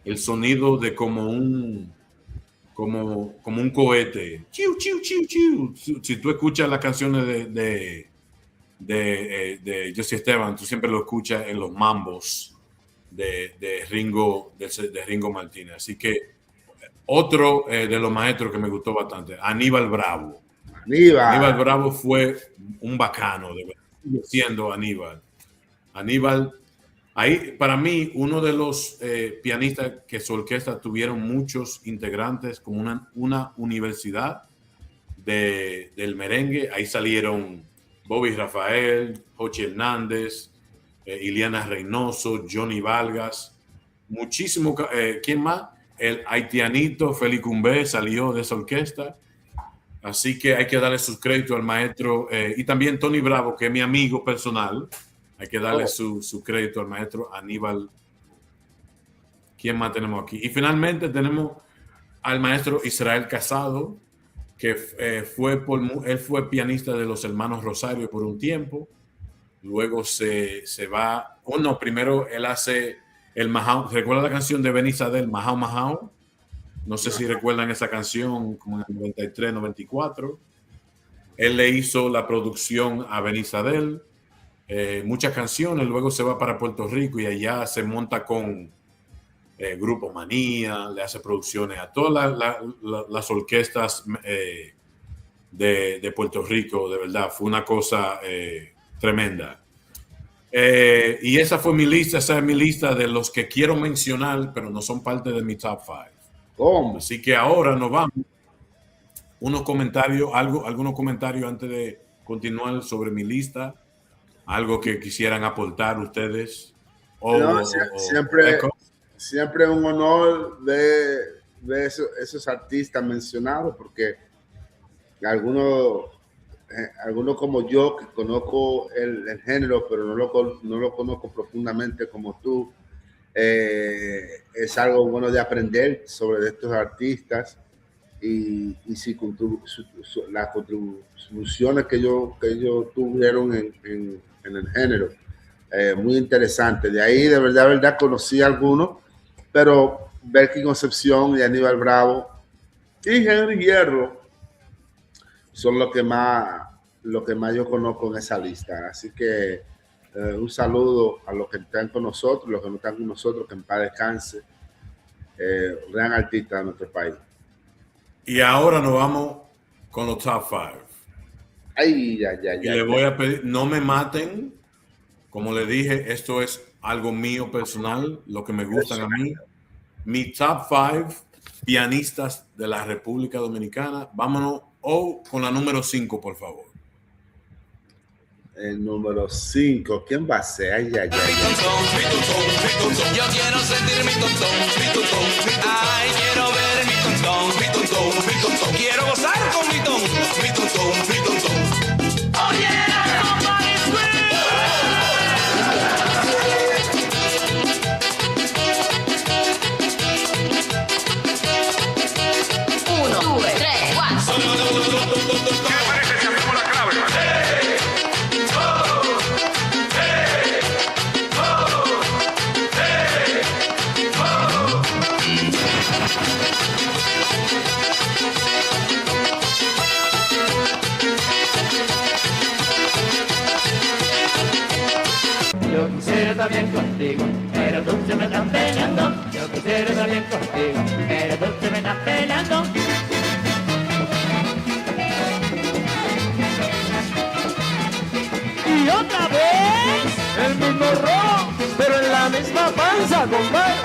el sonido de como un cohete. Chiu, chiu, chiu, chiu. Si tú escuchas las canciones de Josie Esteban, tú siempre lo escuchas en los mambos de Ringo Martínez. Así que otro de los maestros que me gustó bastante, Aníbal Bravo. Aníbal Bravo fue un bacano, de verdad, siendo Aníbal. Ahí, para mí, uno de los pianistas que su orquesta tuvieron muchos integrantes, como una universidad del merengue. Ahí salieron Bobby Rafael, Jochi Hernández, Iliana Reynoso, Johnny Vargas, muchísimo. ¿Quién más? El haitianito Félix Cumbé salió de esa orquesta. Así que hay que darle sus créditos al maestro y también Tony Bravo, que es mi amigo personal. Hay que darle su crédito al maestro Aníbal. ¿Quién más tenemos aquí? Y finalmente tenemos al maestro Israel Casado, que él fue pianista de los Hermanos Rosario por un tiempo. Luego se va. Primero él hace el Mahao. ¿Recuerda la canción de Benny Sadel, Mahao Mahao? No sé si recuerdan esa canción, como en el 93, 94. Él le hizo la producción a Benny Sadel, muchas canciones. Luego se va para Puerto Rico y allá se monta con Grupo Manía, le hace producciones a todas las orquestas de Puerto Rico. De verdad, fue una cosa tremenda. Y esa es mi lista de los que quiero mencionar, pero no son parte de mi top 5. Así que ahora nos vamos algunos comentarios antes de continuar sobre mi lista, algo que quisieran aportar ustedes. Siempre un honor ver esos artistas mencionados, porque algunos como yo, que conozco el género, pero no lo conozco profundamente como tú, es algo bueno de aprender sobre estos artistas y las contribuciones que ellos tuvieron en el género. Muy interesante. De ahí, de verdad, conocí a algunos, pero Berky Concepción y Aníbal Bravo y Henry Hierro son lo que más yo conozco en esa lista. Así que un saludo a los que están con nosotros, los que no están con nosotros, que en paz descanse. Gran artista de nuestro país. Y ahora nos vamos con los top 5. Y le voy a pedir, no me maten. Como le dije, esto es algo mío personal, lo que me gustan a mí. Mi top 5 pianistas de la República Dominicana. Vámonos con la número 5, por favor. El número 5, ¿quién va a ser? Yo quiero sentir mi tontón, ay, quiero ver mi tontón, quiero gozar con mi tontón. Oh yeah, somebody's scream. 1, 2, 3, 4. ¿Qué parece si abrimos la clave? Yo quisiera estar bien contigo, pero tú se me estás peleando. Yo quisiera estar bien contigo, pero tú se me estás peleando. Y otra vez, el mismo rojo, pero en la misma panza, compadre.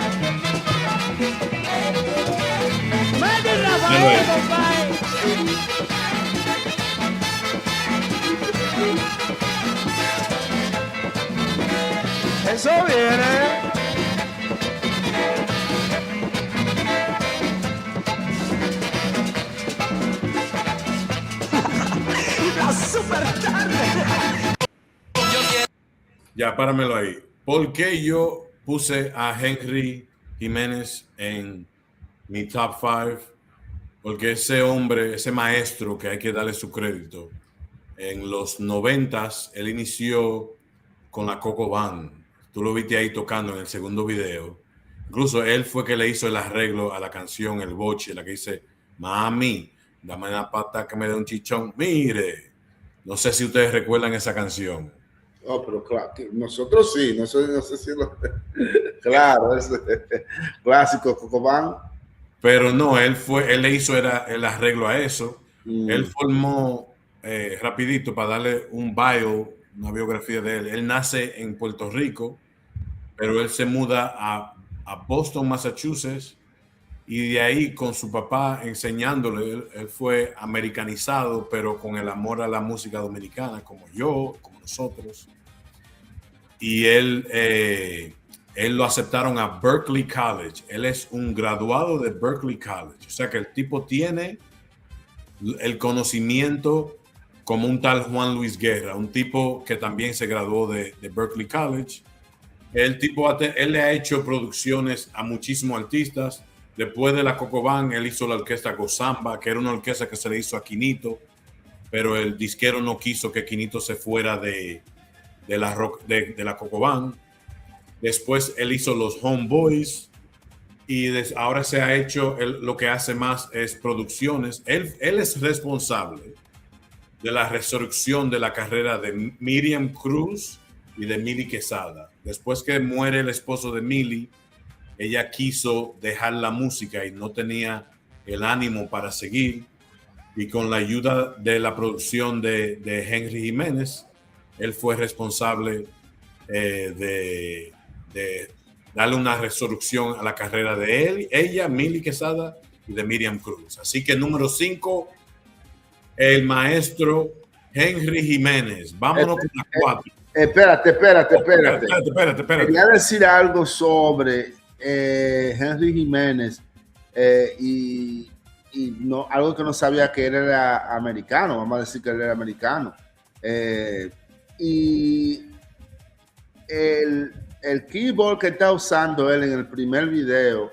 Mete Rafael, compadre. Eso viene. La super tarde. Ya, páramelo ahí. ¿Por qué yo puse a Henry Jiménez en mi top 5? Porque ese hombre, ese maestro, que hay que darle su crédito, en los 90s, él inició con la Coco Band. Tú lo viste ahí tocando en el segundo video. Incluso él fue que le hizo el arreglo a la canción El Boche, la que dice, mami, dame una pata que me dé un chichón. Mire, no sé si ustedes recuerdan esa canción. Oh, pero claro, nosotros sí, no sé si claro, es clásico Coco Band. Pero no, él le hizo el arreglo a eso. Él formó, rapidito, para darle un bio, una biografía de él. Él nace en Puerto Rico, pero él se muda a Boston, Massachusetts, y de ahí con su papá enseñándole, él fue americanizado, pero con el amor a la música dominicana, como yo, como nosotros. Y él lo aceptaron a Berklee College. Él es un graduado de Berklee College. O sea que el tipo tiene el conocimiento como un tal Juan Luis Guerra, un tipo que también se graduó de Berklee College. Él le ha hecho producciones a muchísimos artistas. Después de la Coco Band, él hizo la orquesta Gozamba, que era una orquesta que se le hizo a Quinito, pero el disquero no quiso que Quinito se fuera de la Coco Band. Después él hizo los Homeboys y ahora se ha hecho, lo que hace más es producciones. Él es responsable de la resurrección de la carrera de Miriam Cruz y de Mili Quesada. Después que muere el esposo de Mili, ella quiso dejar la música y no tenía el ánimo para seguir. Y con la ayuda de la producción de Henry Jiménez, él fue responsable de darle una resurrección a la carrera de ella, Mili Quesada y de Miriam Cruz. Así que número 5, el maestro Henry Jiménez. Vámonos con las 4. Espérate. Espérate. Quería decir algo sobre Henry Jiménez y no, algo que no sabía, que él era americano. Vamos a decir que él era americano. Y el keyboard que está usando él en el primer video,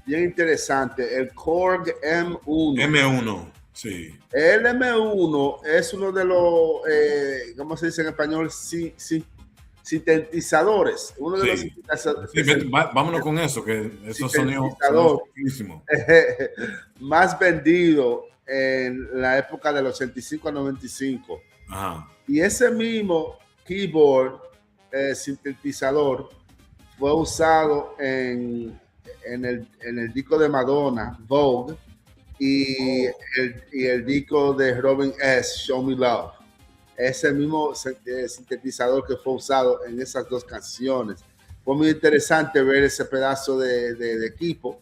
bien interesante, el Korg M1. M1, sí. El M1 es uno de los, ¿cómo se dice en español? Sintetizadores. Uno de los sintetizadores. Sí, vámonos con eso, que esos sonidos son más vendido en la época del 85 a 95. Ajá. Y ese mismo keyboard sintetizador fue usado en el disco de Madonna, Vogue, y el disco de Robin S., Show Me Love. Ese mismo sintetizador que fue usado en esas dos canciones. Fue muy interesante ver ese pedazo de equipo,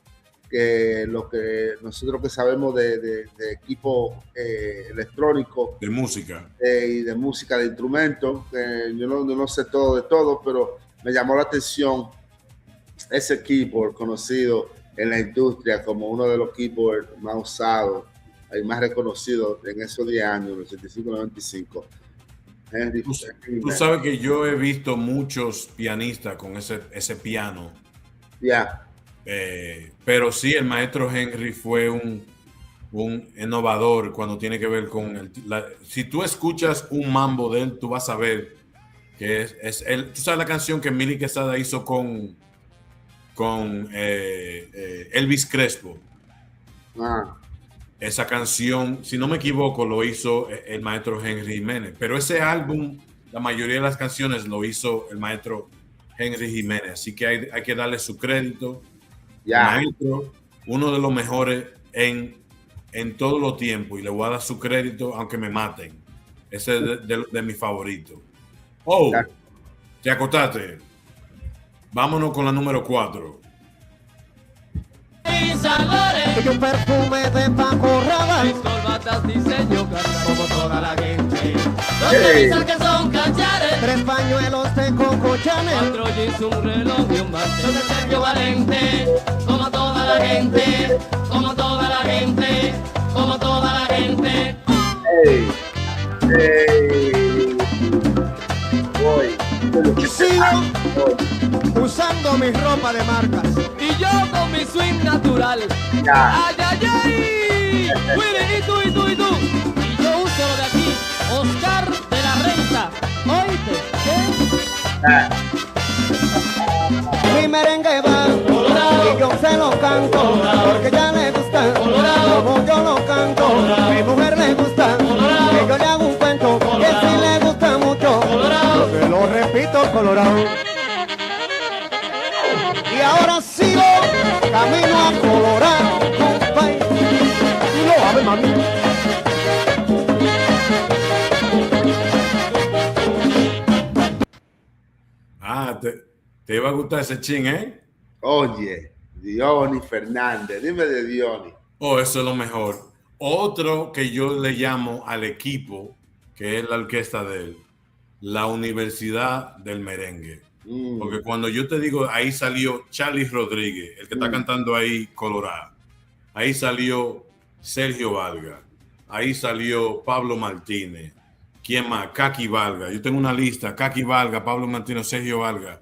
que lo que nosotros que sabemos de equipo electrónico, de música y de música, de instrumentos, yo no sé todo de todo, pero me llamó la atención ese keyboard conocido en la industria como uno de los keyboards más usados y más reconocidos en esos 10 años, los 85-95. Tú sabes que yo he visto muchos pianistas con ese piano. Ya. Pero sí, el maestro Henry fue un innovador cuando tiene que ver con si tú escuchas un mambo de él, tú vas a ver que es él. Tú sabes la canción que Milly Quesada hizo con Elvis Crespo. Esa canción, si no me equivoco, lo hizo el maestro Henry Jiménez, pero ese álbum, la mayoría de las canciones lo hizo el maestro Henry Jiménez, así que hay que darle su crédito. Maestro, uno de los mejores en todos los tiempos, y le voy a dar su crédito aunque me maten. Ese es de mi favorito. Te acotaste. Vámonos con la número 4. Y un perfume de Paco Rabanne, mis corbatas diseño como toda la gente. Dos camisas que son cachares, 3 pañuelos de Coco Chanel, 4 jeans, un reloj y un mantel de Sergio Valente. Como toda la gente, como toda la gente, como toda la gente. Y sigo usando mi ropa de marcas y yo con mi swing natural. Ay, ay, ay. Willy, y tú. Y yo uso lo de aquí, Oscar de la Renta. Oíste, ¿qué? Mi merengue va colorado y yo se lo canto colorado, porque ya le gusta colorado, como yo lo canto colorado. Mi mujer le gusta colorado, que yo le hago un cuento colorado, que sí le gusta mucho colorado, que lo repito colorado. Y ahora sigo camino a Colorado, compay. Y lo ave, mami. Te iba a gustar ese chin, ¿eh? Oye, Diony Fernández, dime de Diony. Eso es lo mejor. Otro que yo le llamo al equipo, que es la orquesta de él, la Universidad del Merengue. Porque cuando yo te digo, ahí salió Charlie Rodríguez, el que está cantando ahí Colorado. Ahí salió Sergio Valga. Ahí salió Pablo Martínez. ¿Quién más? Kaki Valga. Yo tengo una lista. Kaki Valga, Pablo Martínez, Sergio Valga.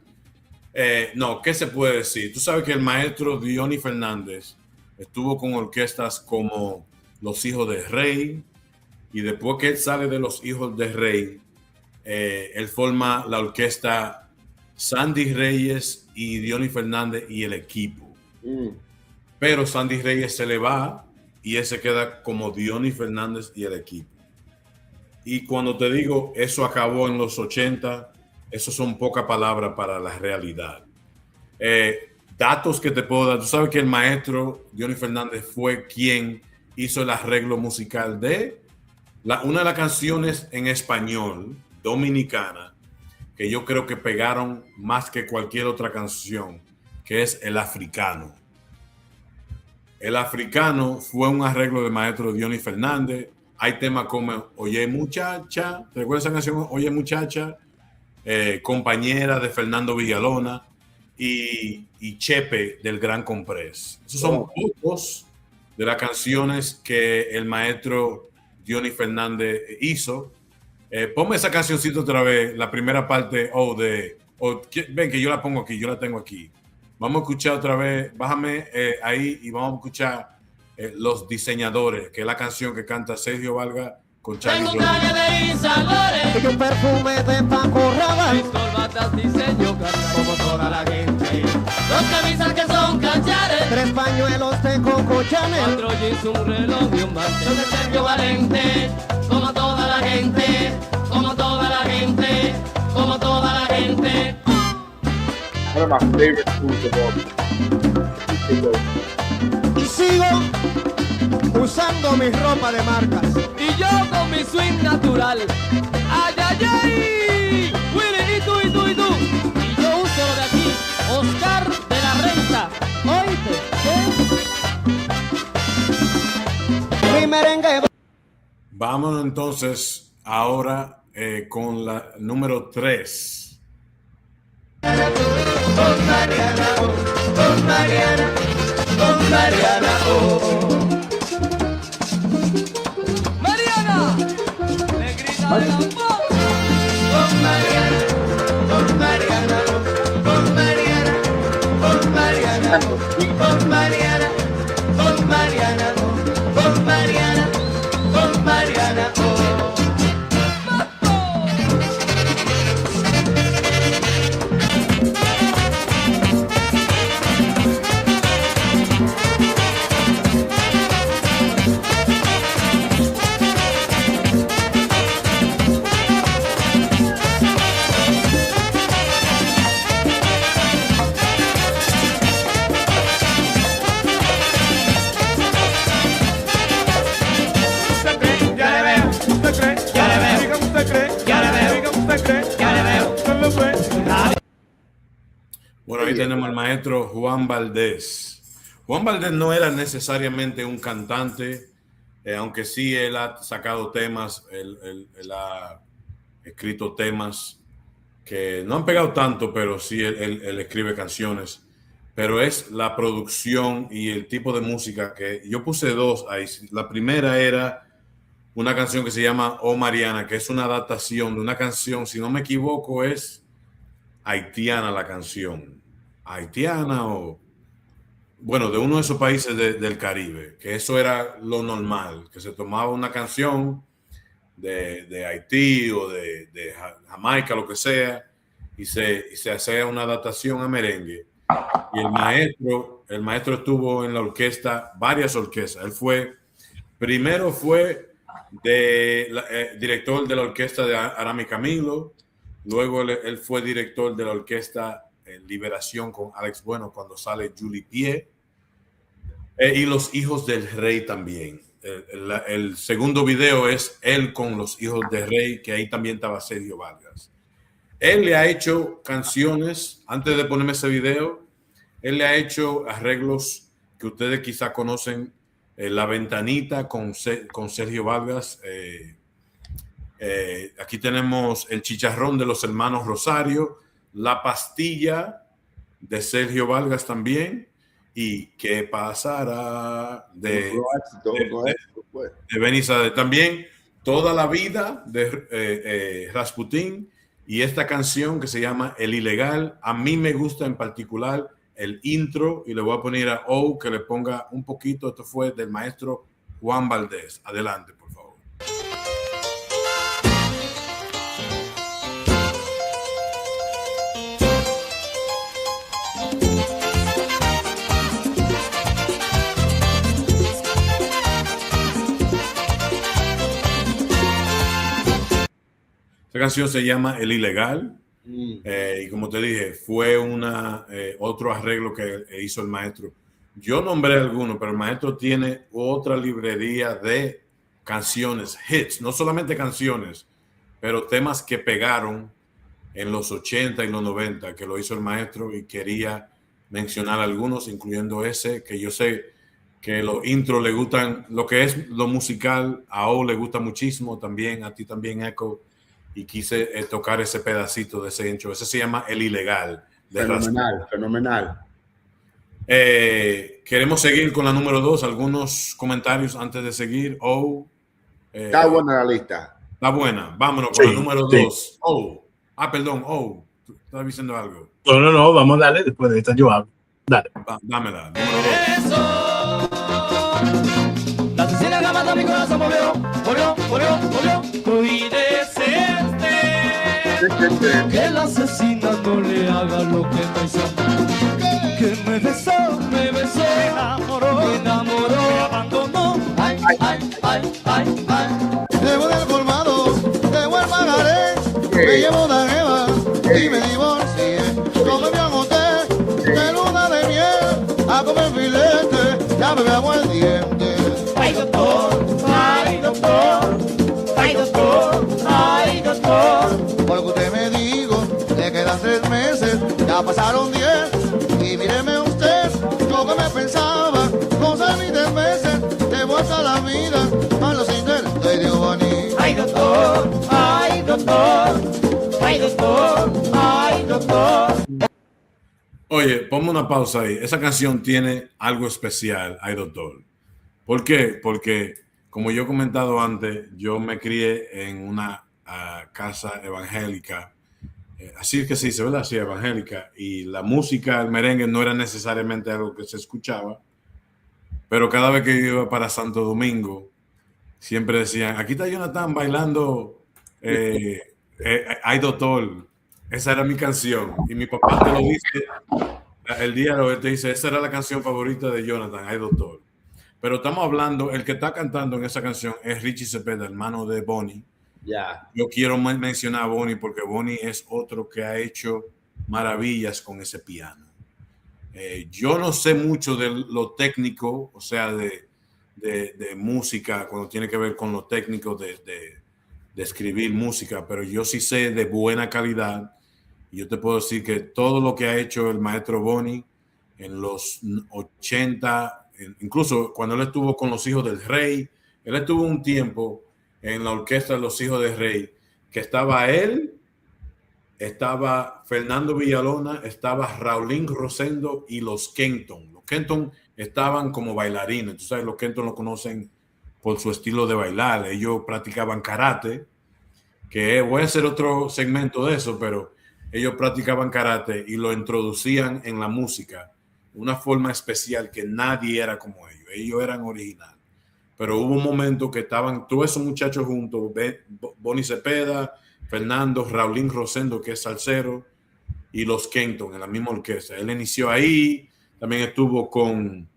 No, ¿qué se puede decir? Tú sabes que el maestro Diony Fernández estuvo con orquestas como Los Hijos de Rey, y después que él sale de Los Hijos de Rey, él forma la orquesta Sandy Reyes y Diony Fernández y el equipo. Pero Sandy Reyes se le va y él se queda como Diony Fernández y el equipo. Y cuando te digo, eso acabó en los 80, eso son pocas palabras para la realidad. Datos que te puedo dar. Tú sabes que el maestro Diony Fernández fue quien hizo el arreglo musical de una de las canciones en español dominicana que yo creo que pegaron más que cualquier otra canción, que es El Africano. El Africano fue un arreglo del maestro Diony Fernández. hay temas como Oye Muchacha, ¿te recuerdas esa canción? Oye Muchacha, Compañera de Fernando Villalona y Chepe del Gran Comprés. Esos son pocos de las canciones que el maestro Johnny Fernández hizo. Ponme esa cancioncita otra vez, la primera parte, ven que yo la pongo aquí, yo la tengo aquí. Vamos a escuchar otra vez, bájame ahí y vamos a escuchar Los Diseñadores, que es la canción que canta Sergio Valga con Charlie Tengo un traje de Isabores y un perfume de Paco Rabanne. Mis corbatas diseño como toda la gente. Dos camisas que son cachares, 3 pañuelos de Coco Chanel, 4 jeans, un reloj y un mantel. Yo de Sergio Valente, como toda la gente, como toda la gente, como toda la gente. One of my favorite foods of all time. Y sigo usando mi ropa de marcas. Y yo con mi swing natural. ¡Ay, ay, ay! Willy, y tú. Y yo uso lo de aquí, Oscar de la Renta. ¿Oíste? Mi merengue. Vámonos entonces ahora con la número 3. Con Mariana, con Mariana, con Mariana, Mariana, negrita de amor. Con Mariana, con Mariana, con Mariana, con Mariana, con Mariana, con Mariana, con Mariana, con Mariana. Bueno, ahí tenemos al maestro Juan Valdés. Juan Valdés no era necesariamente un cantante, aunque sí él ha sacado temas, él ha escrito temas que no han pegado tanto, pero sí él escribe canciones. Pero es la producción y el tipo de música que yo puse 2 ahí. La primera era una canción que se llama Oh Mariana, que es una adaptación de una canción, si no me equivoco, es haitiana la canción. Haitiana o, bueno, de uno de esos países del Caribe, que eso era lo normal, que se tomaba una canción de Haití o de Jamaica, lo que sea, y se hacía una adaptación a merengue. Y el maestro estuvo en la orquesta, varias orquestas. Primero fue director de la orquesta de Aram y Camilo, luego él fue director de la orquesta Liberación con Alex Bueno cuando sale Julie Pie, y Los Hijos del Rey también. El segundo video es él con Los Hijos del Rey, que ahí también estaba Sergio Vargas. Él le ha hecho canciones, antes de ponerme ese video, él le ha hecho arreglos que ustedes quizá conocen, La Ventanita con Sergio Vargas. Aquí tenemos El Chicharrón de los Hermanos Rosario, La Pastilla de Sergio Vargas también, y ¿Qué pasará? de Benny Sade también, Toda la Vida de Rasputín, y esta canción que se llama El Ilegal. A mí me gusta en particular el intro, y le voy a poner a O que le ponga un poquito. Esto fue del maestro Juan Valdés. Adelante, por favor. Esta canción se llama El Ilegal. Y como te dije, fue otro arreglo que hizo el maestro. Yo nombré algunos, pero el maestro tiene otra librería de canciones, hits, no solamente canciones, pero temas que pegaron en los 80 y los 90, que lo hizo el maestro, y quería mencionar algunos, incluyendo ese, que yo sé que los intros le gustan, lo que es lo musical, a O le gusta muchísimo también, a ti también, Echo, y quise tocar ese pedacito de ese intro. Ese se llama El Ilegal. Fenomenal. Queremos seguir con la número 2. Algunos comentarios antes de seguir. Está buena la lista. Está buena. Vámonos con la número 2. Perdón. Tú estabas diciendo algo. No. Vamos a darle después de esta yo hablo. Dale. Dámela. Número 2. La Cecilia que mata mi corazón volvió. Hoy decente que la asesina no le haga lo que me hizo. Que me besó, me enamoró, me abandonó. Ay. Llevo del colmado, llevo el pagaré, me llevo una jeva y me divorcié. Yo me agoté de luna de miel a comer filete, ya me hago el diente. Ay doctor, porque usted me dijo, le quedan 3 meses, ya pasaron 10, y míreme usted, yo que me pensaba, con 6 meses, de vuelta a la vida, a los intereses de Giovanni. Ay doctor. Oye, ponme una pausa ahí. Esa canción tiene algo especial, Ay Doctor. ¿Por qué? Porque, como yo he comentado antes, yo me crié en una casa evangélica, así es que se dice, ¿verdad? Sí, evangélica, y la música, el merengue no era necesariamente algo que se escuchaba, pero cada vez que yo iba para Santo Domingo, siempre decían, aquí está Jonathan bailando Ay Doctor. Esa era mi canción, y mi papá te lo dice, el día de hoy te dice, esa era la canción favorita de Jonathan, Ay Doctor. Pero estamos hablando, el que está cantando en esa canción es Richie Cepeda, hermano de Bonnie. Yo quiero mencionar a Bonnie porque Bonnie es otro que ha hecho maravillas con ese piano. Yo no sé mucho de lo técnico, o sea, de música, cuando tiene que ver con lo técnico de escribir música, pero yo sí sé de buena calidad. Y yo te puedo decir que todo lo que ha hecho el maestro Bonnie en los 80, incluso cuando él estuvo con los Hijos del Rey, él estuvo un tiempo en la orquesta de los Hijos del Rey, que estaba él, estaba Fernando Villalona, estaba Raulín Rosendo y los Kenton. Los Kenton estaban como bailarines. Tú sabes, los Kenton lo conocen por su estilo de bailar. Ellos practicaban karate, que voy a hacer otro segmento de eso, pero ellos practicaban karate y lo introducían en la música de una forma especial que nadie era como ellos. Ellos eran originales. Pero hubo un momento que estaban todos esos muchachos juntos, Bonnie Cepeda, Fernando, Raulín Rosendo, que es salsero, y los Kenton en la misma orquesta. Él inició ahí, también estuvo con,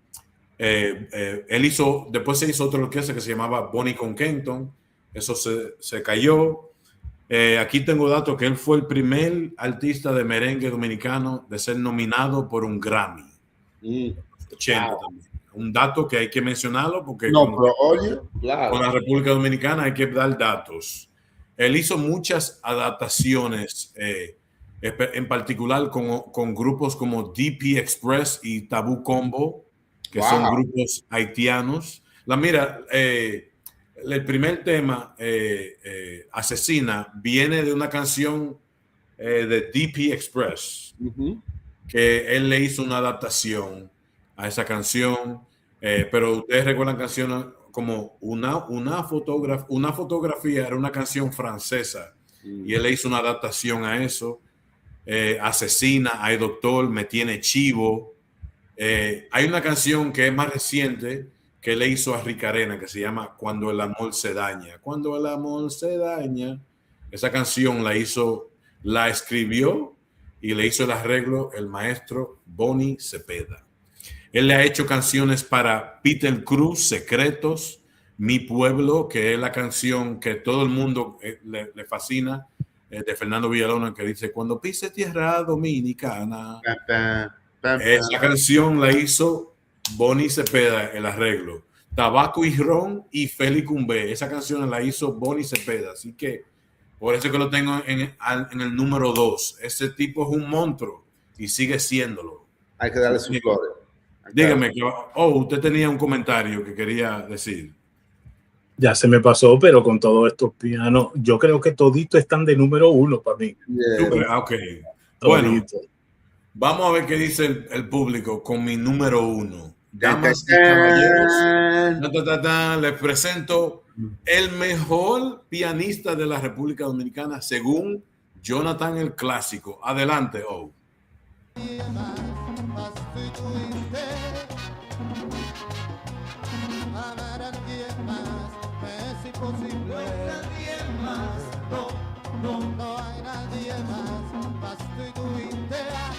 después se hizo otra orquesta que se llamaba Bonnie con Kenton, eso se cayó. Aquí tengo datos que él fue el primer artista de merengue dominicano de ser nominado por un Grammy. 80 también. Un dato que hay que mencionarlo porque con la República Dominicana hay que dar datos. Él hizo muchas adaptaciones, en particular con grupos como DP Express y Tabú Combo, que son grupos haitianos. El primer tema, Asesina, viene de una canción de DP Express, que él le hizo una adaptación a esa canción, pero ustedes recuerdan canciones como una fotografía, era una canción francesa, y él le hizo una adaptación a eso. Asesina, Ay Doctor, Me Tiene Chivo. Hay una canción que es más reciente que le hizo a Rick Arena, que se llama Cuando el amor se daña. Cuando el amor se daña. Esa canción la escribió y le hizo el arreglo el maestro Bonnie Cepeda. Él le ha hecho canciones para Peter Cruz, Secretos, Mi Pueblo, que es la canción que todo el mundo le fascina, de Fernando Villalona, que dice, cuando pise tierra dominicana. Esa canción la hizo Bonnie Cepeda, el arreglo. Tabaco y Ron y Félix Cumbé. Esa canción la hizo Bonnie Cepeda. Así que por eso que lo tengo en el número 2. Ese tipo es un monstruo y sigue siéndolo. Hay que darle su gloria. Dígame, usted tenía un comentario que quería decir. Ya se me pasó, pero con todos estos pianos, yo creo que toditos están de número 1 para mí. Ok. Bueno, vamos a ver qué dice el público con mi número 1. Damas y caballeros, les presento el mejor pianista de la República Dominicana según Jonathan el Clásico. Adelante, No hay nadie más tú y tu idea.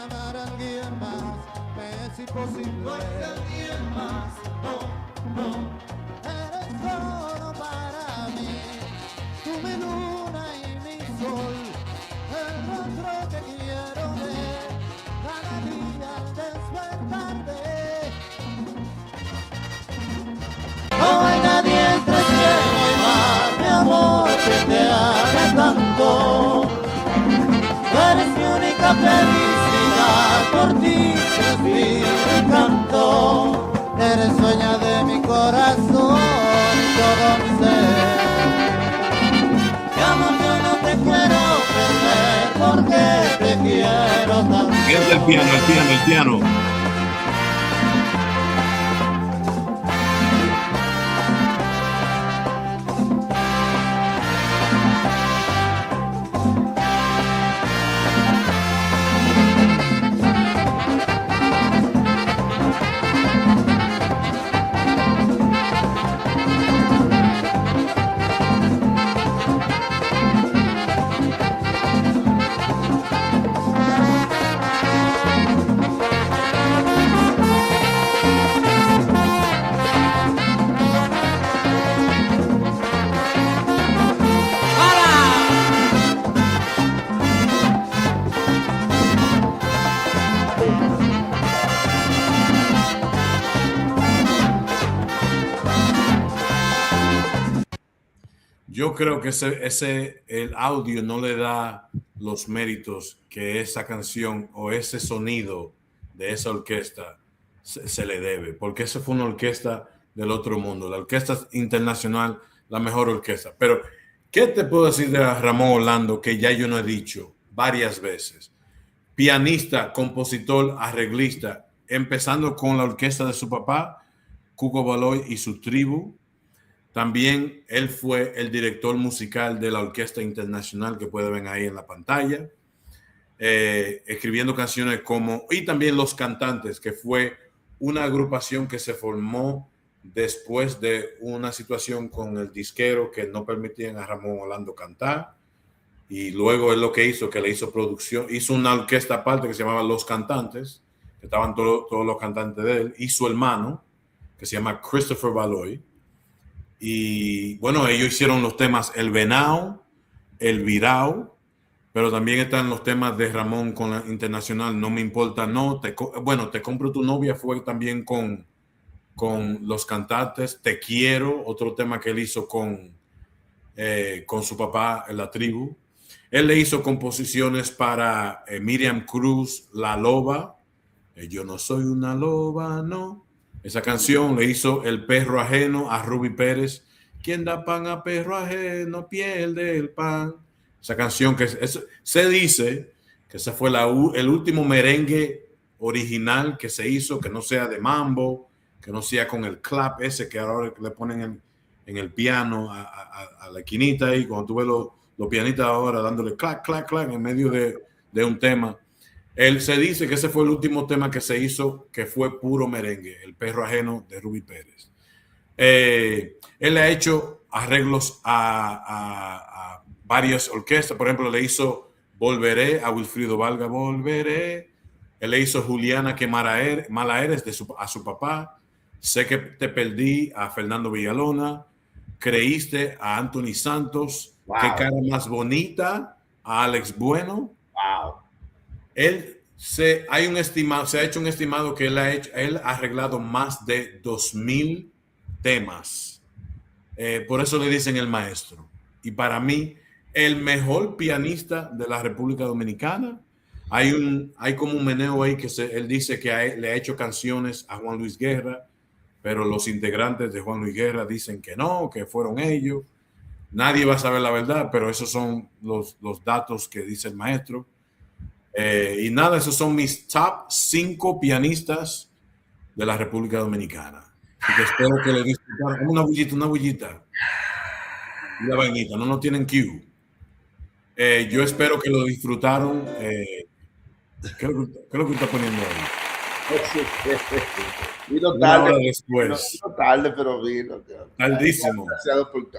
Amar a alguien más me es imposible. No hay nadie más, no. Eres todo para mí, tú mi luna y mi sol, el rostro que quiero ver cada día al despertarme. No hay nadie entre cielo y mar, mi amor, que te ame tanto. Tú eres mi única felicidad, por ti respiro y canto. Eres dueña de mi corazón y todo mi ser. Mi amor, yo no te quiero perder porque te quiero tanto. el piano. Yo creo que el audio no le da los méritos que esa canción o ese sonido de esa orquesta se le debe, porque esa fue una orquesta del otro mundo, la orquesta internacional, la mejor orquesta. Pero, ¿qué te puedo decir de Ramón Orlando que ya yo no he dicho varias veces? Pianista, compositor, arreglista, empezando con la orquesta de su papá, Cuco Baloy y su tribu. También él fue el director musical de la Orquesta Internacional que pueden ver ahí en la pantalla, escribiendo canciones y también Los Cantantes, que fue una agrupación que se formó después de una situación con el disquero que no permitían a Ramón Orlando cantar. Y luego él lo que hizo, que le hizo producción, hizo una orquesta aparte que se llamaba Los Cantantes, que estaban todos los cantantes de él, y su hermano, que se llama Christopher Baloy. Y bueno, ellos hicieron los temas El Venao, El Virao, pero también están los temas de Ramón con la Internacional, No Me Importa, No. Te compro tu novia fue también con Los Cantantes. Te Quiero, otro tema que él hizo con su papá en la tribu. Él le hizo composiciones para Miriam Cruz, La Loba. Yo no soy una loba, no. Esa canción le hizo El Perro Ajeno a Ruby Pérez. Quien da pan a perro ajeno pierde el pan. Esa canción se dice que ese fue el último merengue original que se hizo, que no sea de mambo, que no sea con el clap ese que ahora le ponen en el piano a la esquinita ahí, cuando tú ves los pianistas ahora dándole clac, clac, clac en medio de un tema. Él se dice que ese fue el último tema que se hizo que fue puro merengue, El Perro Ajeno de Ruby Pérez. Él ha hecho arreglos a varias orquestas. Por ejemplo, le hizo Volveré a Wilfrido Valga, Volveré. Él le hizo Juliana, que mala eres a su papá. Sé que te perdí a Fernando Villalona. Creíste a Anthony Santos. Wow. Qué cara más bonita a Alex Bueno. Wow. Se ha hecho un estimado que él ha arreglado más de 2,000 temas. Por eso le dicen el maestro. Y para mí, el mejor pianista de la República Dominicana, hay como un meneo ahí que él dice que le ha hecho canciones a Juan Luis Guerra, pero los integrantes de Juan Luis Guerra dicen que no, que fueron ellos. Nadie va a saber la verdad, pero esos son los datos que dice el maestro. Y nada, esos son mis top 5 pianistas de la República Dominicana. Así que espero que le disfrutaran. Una bullita. Una vainita, no tienen cue. Yo espero que lo disfrutaron. ¿Qué es lo que está poniendo ahí? Vino Una tarde, hora después. vino tarde, pero vino. Tardísimo.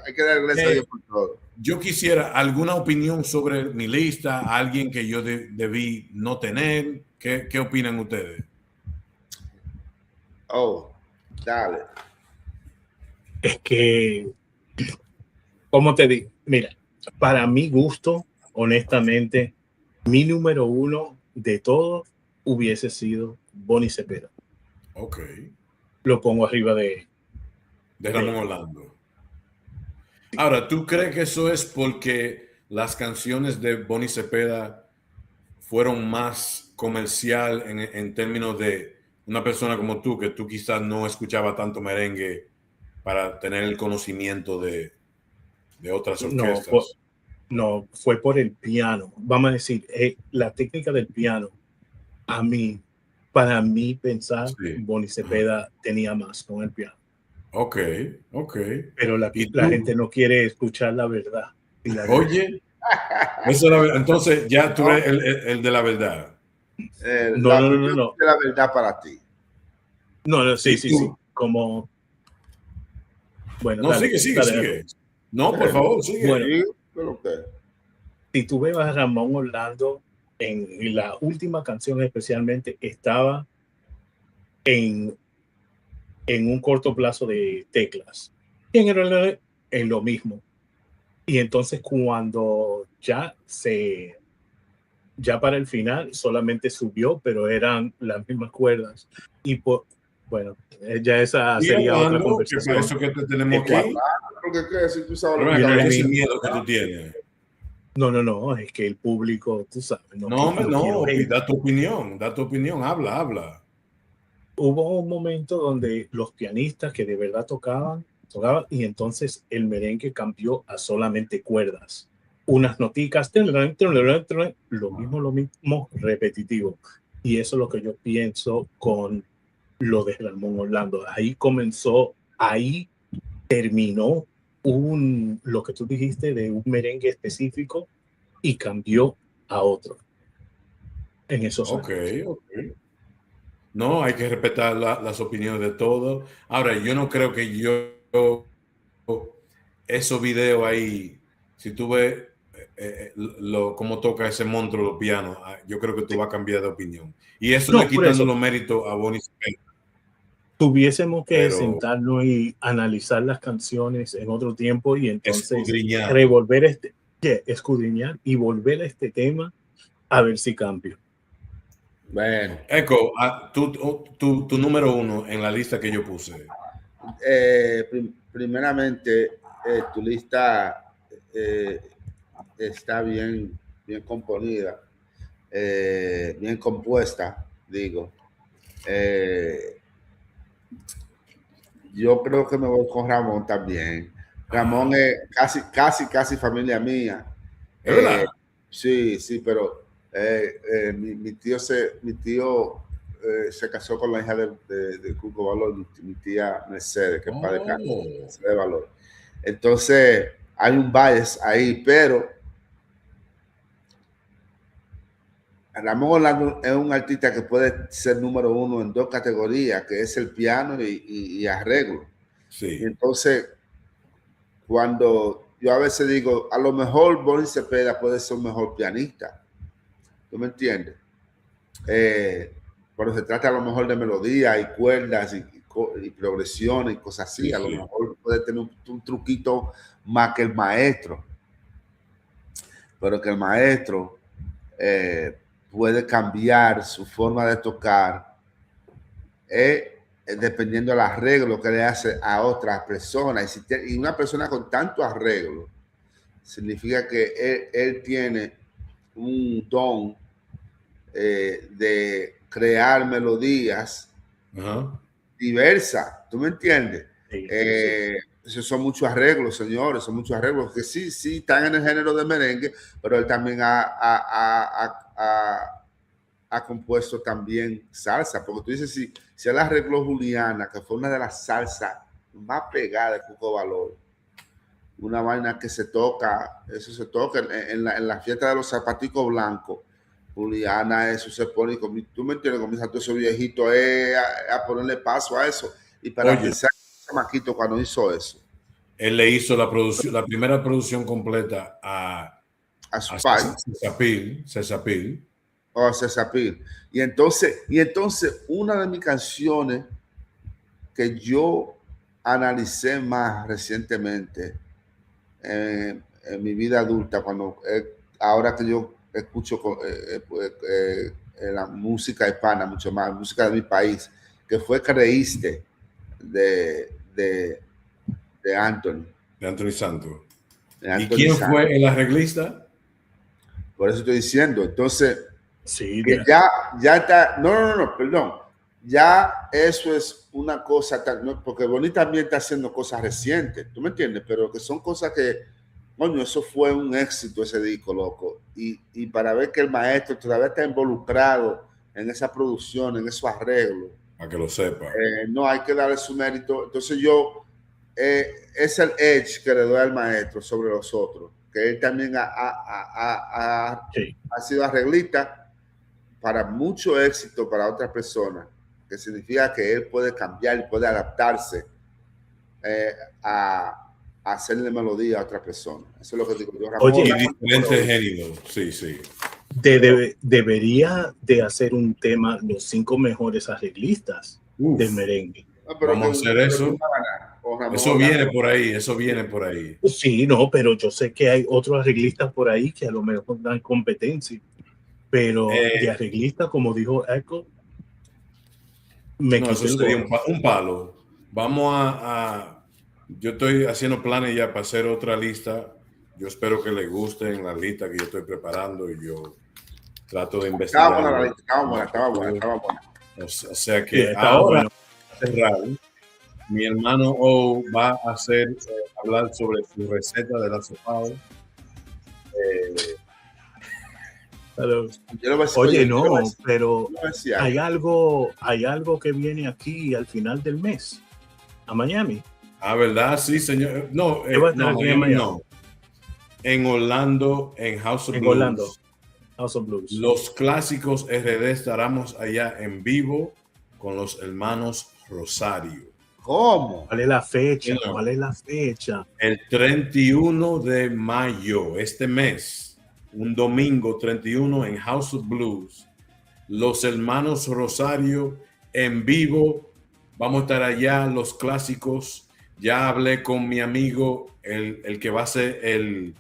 Hay que dar gracias a Dios por todo. Yo quisiera alguna opinión sobre mi lista, alguien que yo debí no tener. ¿Qué opinan ustedes? Oh, dale. Es que, como te digo, mira, para mi gusto, honestamente, mi número 1 de todos hubiese sido Bonnie Cepeda. Ok. Lo pongo arriba de Ramón Orlando. Ahora, ¿tú crees que eso es porque las canciones de Bonnie Cepeda fueron más comercial en términos de una persona como tú, que tú quizás no escuchaba tanto merengue para tener el conocimiento de otras orquestas? No, fue por el piano. Vamos a decir, la técnica del piano, para mí pensar, Sí. Bonnie Cepeda tenía más con el piano. Ok. Pero la gente no quiere escuchar la verdad. Oye, eso es la verdad. Entonces ya tú eres el de la verdad. No. La verdad para ti. No, sí. Como... Bueno, no, dale, sigue. No, por favor, sigue. Bueno, si tú ves a Ramón Orlando en la última canción especialmente, estaba en un corto plazo de teclas. En lo mismo. Y entonces cuando ya para el final solamente subió, pero eran las mismas cuerdas. Y bueno, ya esa sería otra conversación. Eso que te tenemos aquí. Porque si tú sabes ¿Qué es el miedo que tú tienes? No, es que el público, tú sabes. No, da tu opinión, habla. Hubo un momento donde los pianistas que de verdad tocaban, y entonces el merengue cambió a solamente cuerdas. Unas noticas, lo mismo, repetitivo. Y eso es lo que yo pienso con lo de Ramón Orlando. Ahí terminó lo que tú dijiste de un merengue específico y cambió a otro. En esos años. Ok. No, hay que respetar las opiniones de todos. Ahora, yo no creo que esos videos ahí, si tú ves cómo toca ese monstruo los pianos, yo creo que tú vas a cambiar de opinión. Y eso le quitando los méritos a Bonnie Cepeda. Tuviésemos que sentarnos y analizar las canciones en otro tiempo y entonces escudriñar y volver a este tema a ver si cambio. Bueno. Eco, tu número 1 en la lista que yo puse. Primeramente, tu lista está bien componida, bien compuesta, digo. Yo creo que me voy con Ramón también. Ramón es casi familia mía. ¿Es verdad? Sí, pero mi tío se casó con la hija de Cuco Valor, mi tía Mercedes, que es padre de Valor. Entonces, hay un bias ahí, pero Ramón Orlando es un artista que puede ser número 1 en 2 categorías, que es el piano y arreglo. Sí. Y entonces, cuando yo a veces digo, a lo mejor Bonnie Cepeda puede ser un mejor pianista. ¿Tú me entiendes? Cuando se trata a lo mejor de melodía y cuerdas y progresiones y cosas así, a lo mejor puede tener un truquito más que el maestro. Pero que el maestro puede cambiar su forma de tocar dependiendo del arreglo que le hace a otras personas. Y una persona con tanto arreglo significa que él tiene un don de crear melodías diversas, ¿tú me entiendes? Sí, Esos son muchos arreglos, señores, son muchos arreglos que sí están en el género de merengue, pero él también ha compuesto también salsa, porque tú dices, si él arregló Juliana, que fue una de las salsas más pegadas de Cuco Valor, una vaina que se toca, eso se toca en la fiesta de los zapaticos blancos. Juliana, eso se pone, tú me entiendes, comienza todo ese viejito a ponerle paso a eso. Y para pensar que Maquito cuando hizo eso. Él le hizo la primera producción completa a su padre. Cesapil. Oh, Cesapil. Y entonces, una de mis canciones que yo analicé más recientemente en mi vida adulta, ahora que yo escucho la música hispana mucho más, música de mi país, que fue Creíste de Anthony. De Anthony Santos. ¿Y quién fue el arreglista? Por eso estoy diciendo. Entonces, sí, que ya está. No, perdón. Ya eso es una cosa, porque Bonnie también está haciendo cosas recientes, ¿tú me entiendes? Pero que son cosas que, coño, eso fue un éxito ese disco, loco. Y para ver que el maestro todavía está involucrado en esa producción, en esos arreglos. Para que lo sepa. No, hay que darle su mérito. Entonces es el edge que le doy al maestro sobre los otros, que él también ha sido arreglista para mucho éxito para otras personas, que significa que él puede cambiar y puede adaptarse a hacerle melodía a otra persona. Eso es lo que digo yo. Oye, diferentes géneros, sí. Debería de hacer un tema, los 5 mejores arreglistas del merengue. Vamos a hacer eso. Eso viene por ahí. Sí, no, pero yo sé que hay otros arreglistas por ahí que a lo mejor dan competencia. Pero de arreglista, como dijo Echo, eso sería un palo. Vamos yo estoy haciendo planes ya para hacer otra lista. Yo espero que les gusten la lista que yo estoy preparando y yo trato de investigar. Estaba buena. O sea que ahora cerrar. Mi hermano O va a hablar sobre su receta del asopado. Oye, no, pero hay algo que viene aquí al final del mes, a Miami. ¿Verdad? Sí, señor. No, en Orlando, en House of Blues. Los clásicos RD estaremos allá en vivo con los hermanos Rosario. ¿Cómo? ¿Cuál es la fecha? El 31 de mayo, este mes, un domingo 31 en House of Blues. Los hermanos Rosario en vivo. Vamos a estar allá, los clásicos. Ya hablé con mi amigo, el que va a ser el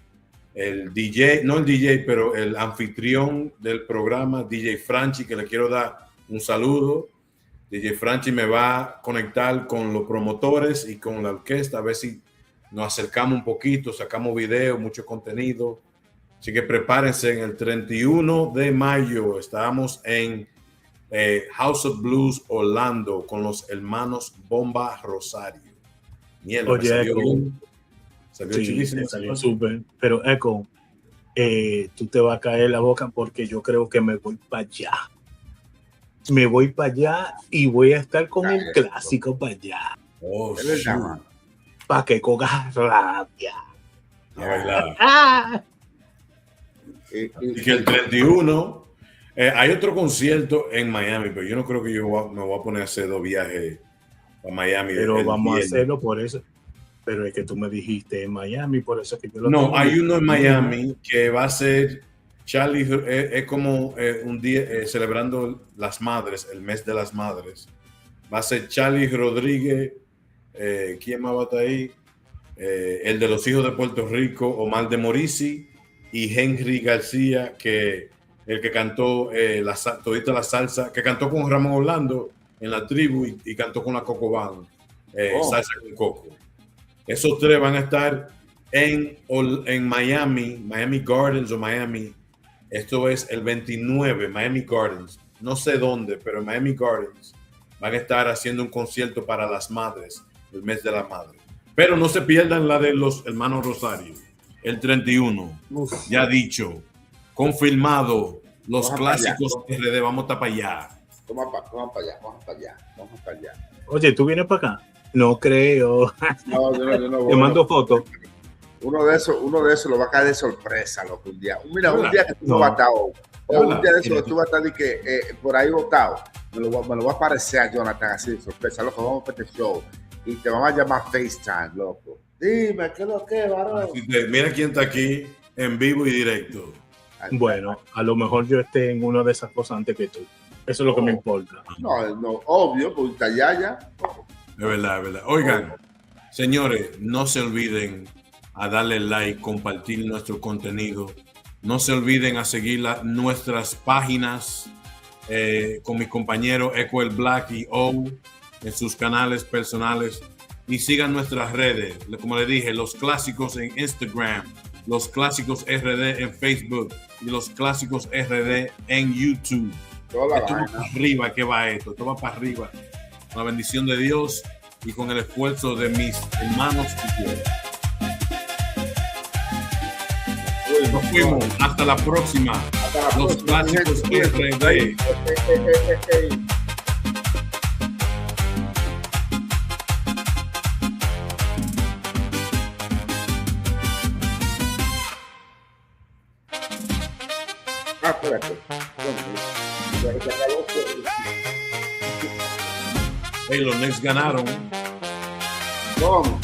DJ, no el DJ, pero el anfitrión del programa, DJ Franchi, que le quiero dar un saludo. DJ Franchi me va a conectar con los promotores y con la orquesta, a ver si nos acercamos un poquito, sacamos videos, mucho contenido. Así que prepárense, en el 31 de mayo estamos en House of Blues Orlando con los hermanos Bomba Rosario. Mierda, oye, salió chilísimo. Salió súper. Pero Echo, tú te vas a caer la boca porque yo creo que me voy para allá. Me voy para allá y voy a estar con el clásico para allá. Para que cojas rabia. A bailar. Y que el 31 hay otro concierto en Miami, pero yo no creo que me voy a poner a hacer 2 viajes a Miami. Pero vamos a hacerlo por eso. Pero es que tú me dijiste en Miami, por eso que yo lo No, hay uno en Miami que va a ser Charlie, es como un día celebrando las madres, el mes de las madres. Va a ser Charlie Rodríguez, ¿quién más va a estar ahí? El de los hijos de Puerto Rico, Omar de Morisi y Henry García, que el que cantó todita la salsa, que cantó con Ramón Orlando en la tribu y cantó con la Coco Band, salsa con coco. Esos 3 van a estar en Miami Gardens o Miami Esto es el 29, Miami Gardens. No sé dónde, pero en Miami Gardens van a estar haciendo un concierto para las madres, el mes de la madre. Pero no se pierdan la de los hermanos Rosario. El 31, ya dicho, confirmado, los Vamos clásicos RD, vamos a estar para allá. Vamos para allá. Oye, ¿tú vienes para acá? No creo. No, yo no voy. Te mando fotos. Uno de esos lo va a caer de sorpresa, loco, un día. Mira, un día que tú no vas a estar, o un día de eso que tú vas a estar por ahí botado, me lo va a aparecer a Jonathan así de sorpresa, loco, vamos para este show y te vamos a llamar FaceTime, loco. Dime, ¿qué es lo que, varón? Mira quién está aquí en vivo y directo. Bueno, a lo mejor yo esté en una de esas cosas antes que tú. Eso es lo que me importa. No, obvio, porque está ya. Es verdad, es verdad. Oigan, señores, no se olviden a darle like, compartir nuestro contenido. No se olviden a seguir nuestras páginas con mis compañeros Echo el Black y O en sus canales personales. Y sigan nuestras redes. Como les dije, los clásicos en Instagram, los clásicos RD en Facebook y los clásicos RD en YouTube. Esto va para arriba, que va esto va para arriba. Con la bendición de Dios y con el esfuerzo de mis hermanos y yo. Nos fuimos. Hasta la próxima. Los clásicos RD. Espérate. Hey, los Knicks ganaron. ¿Cómo?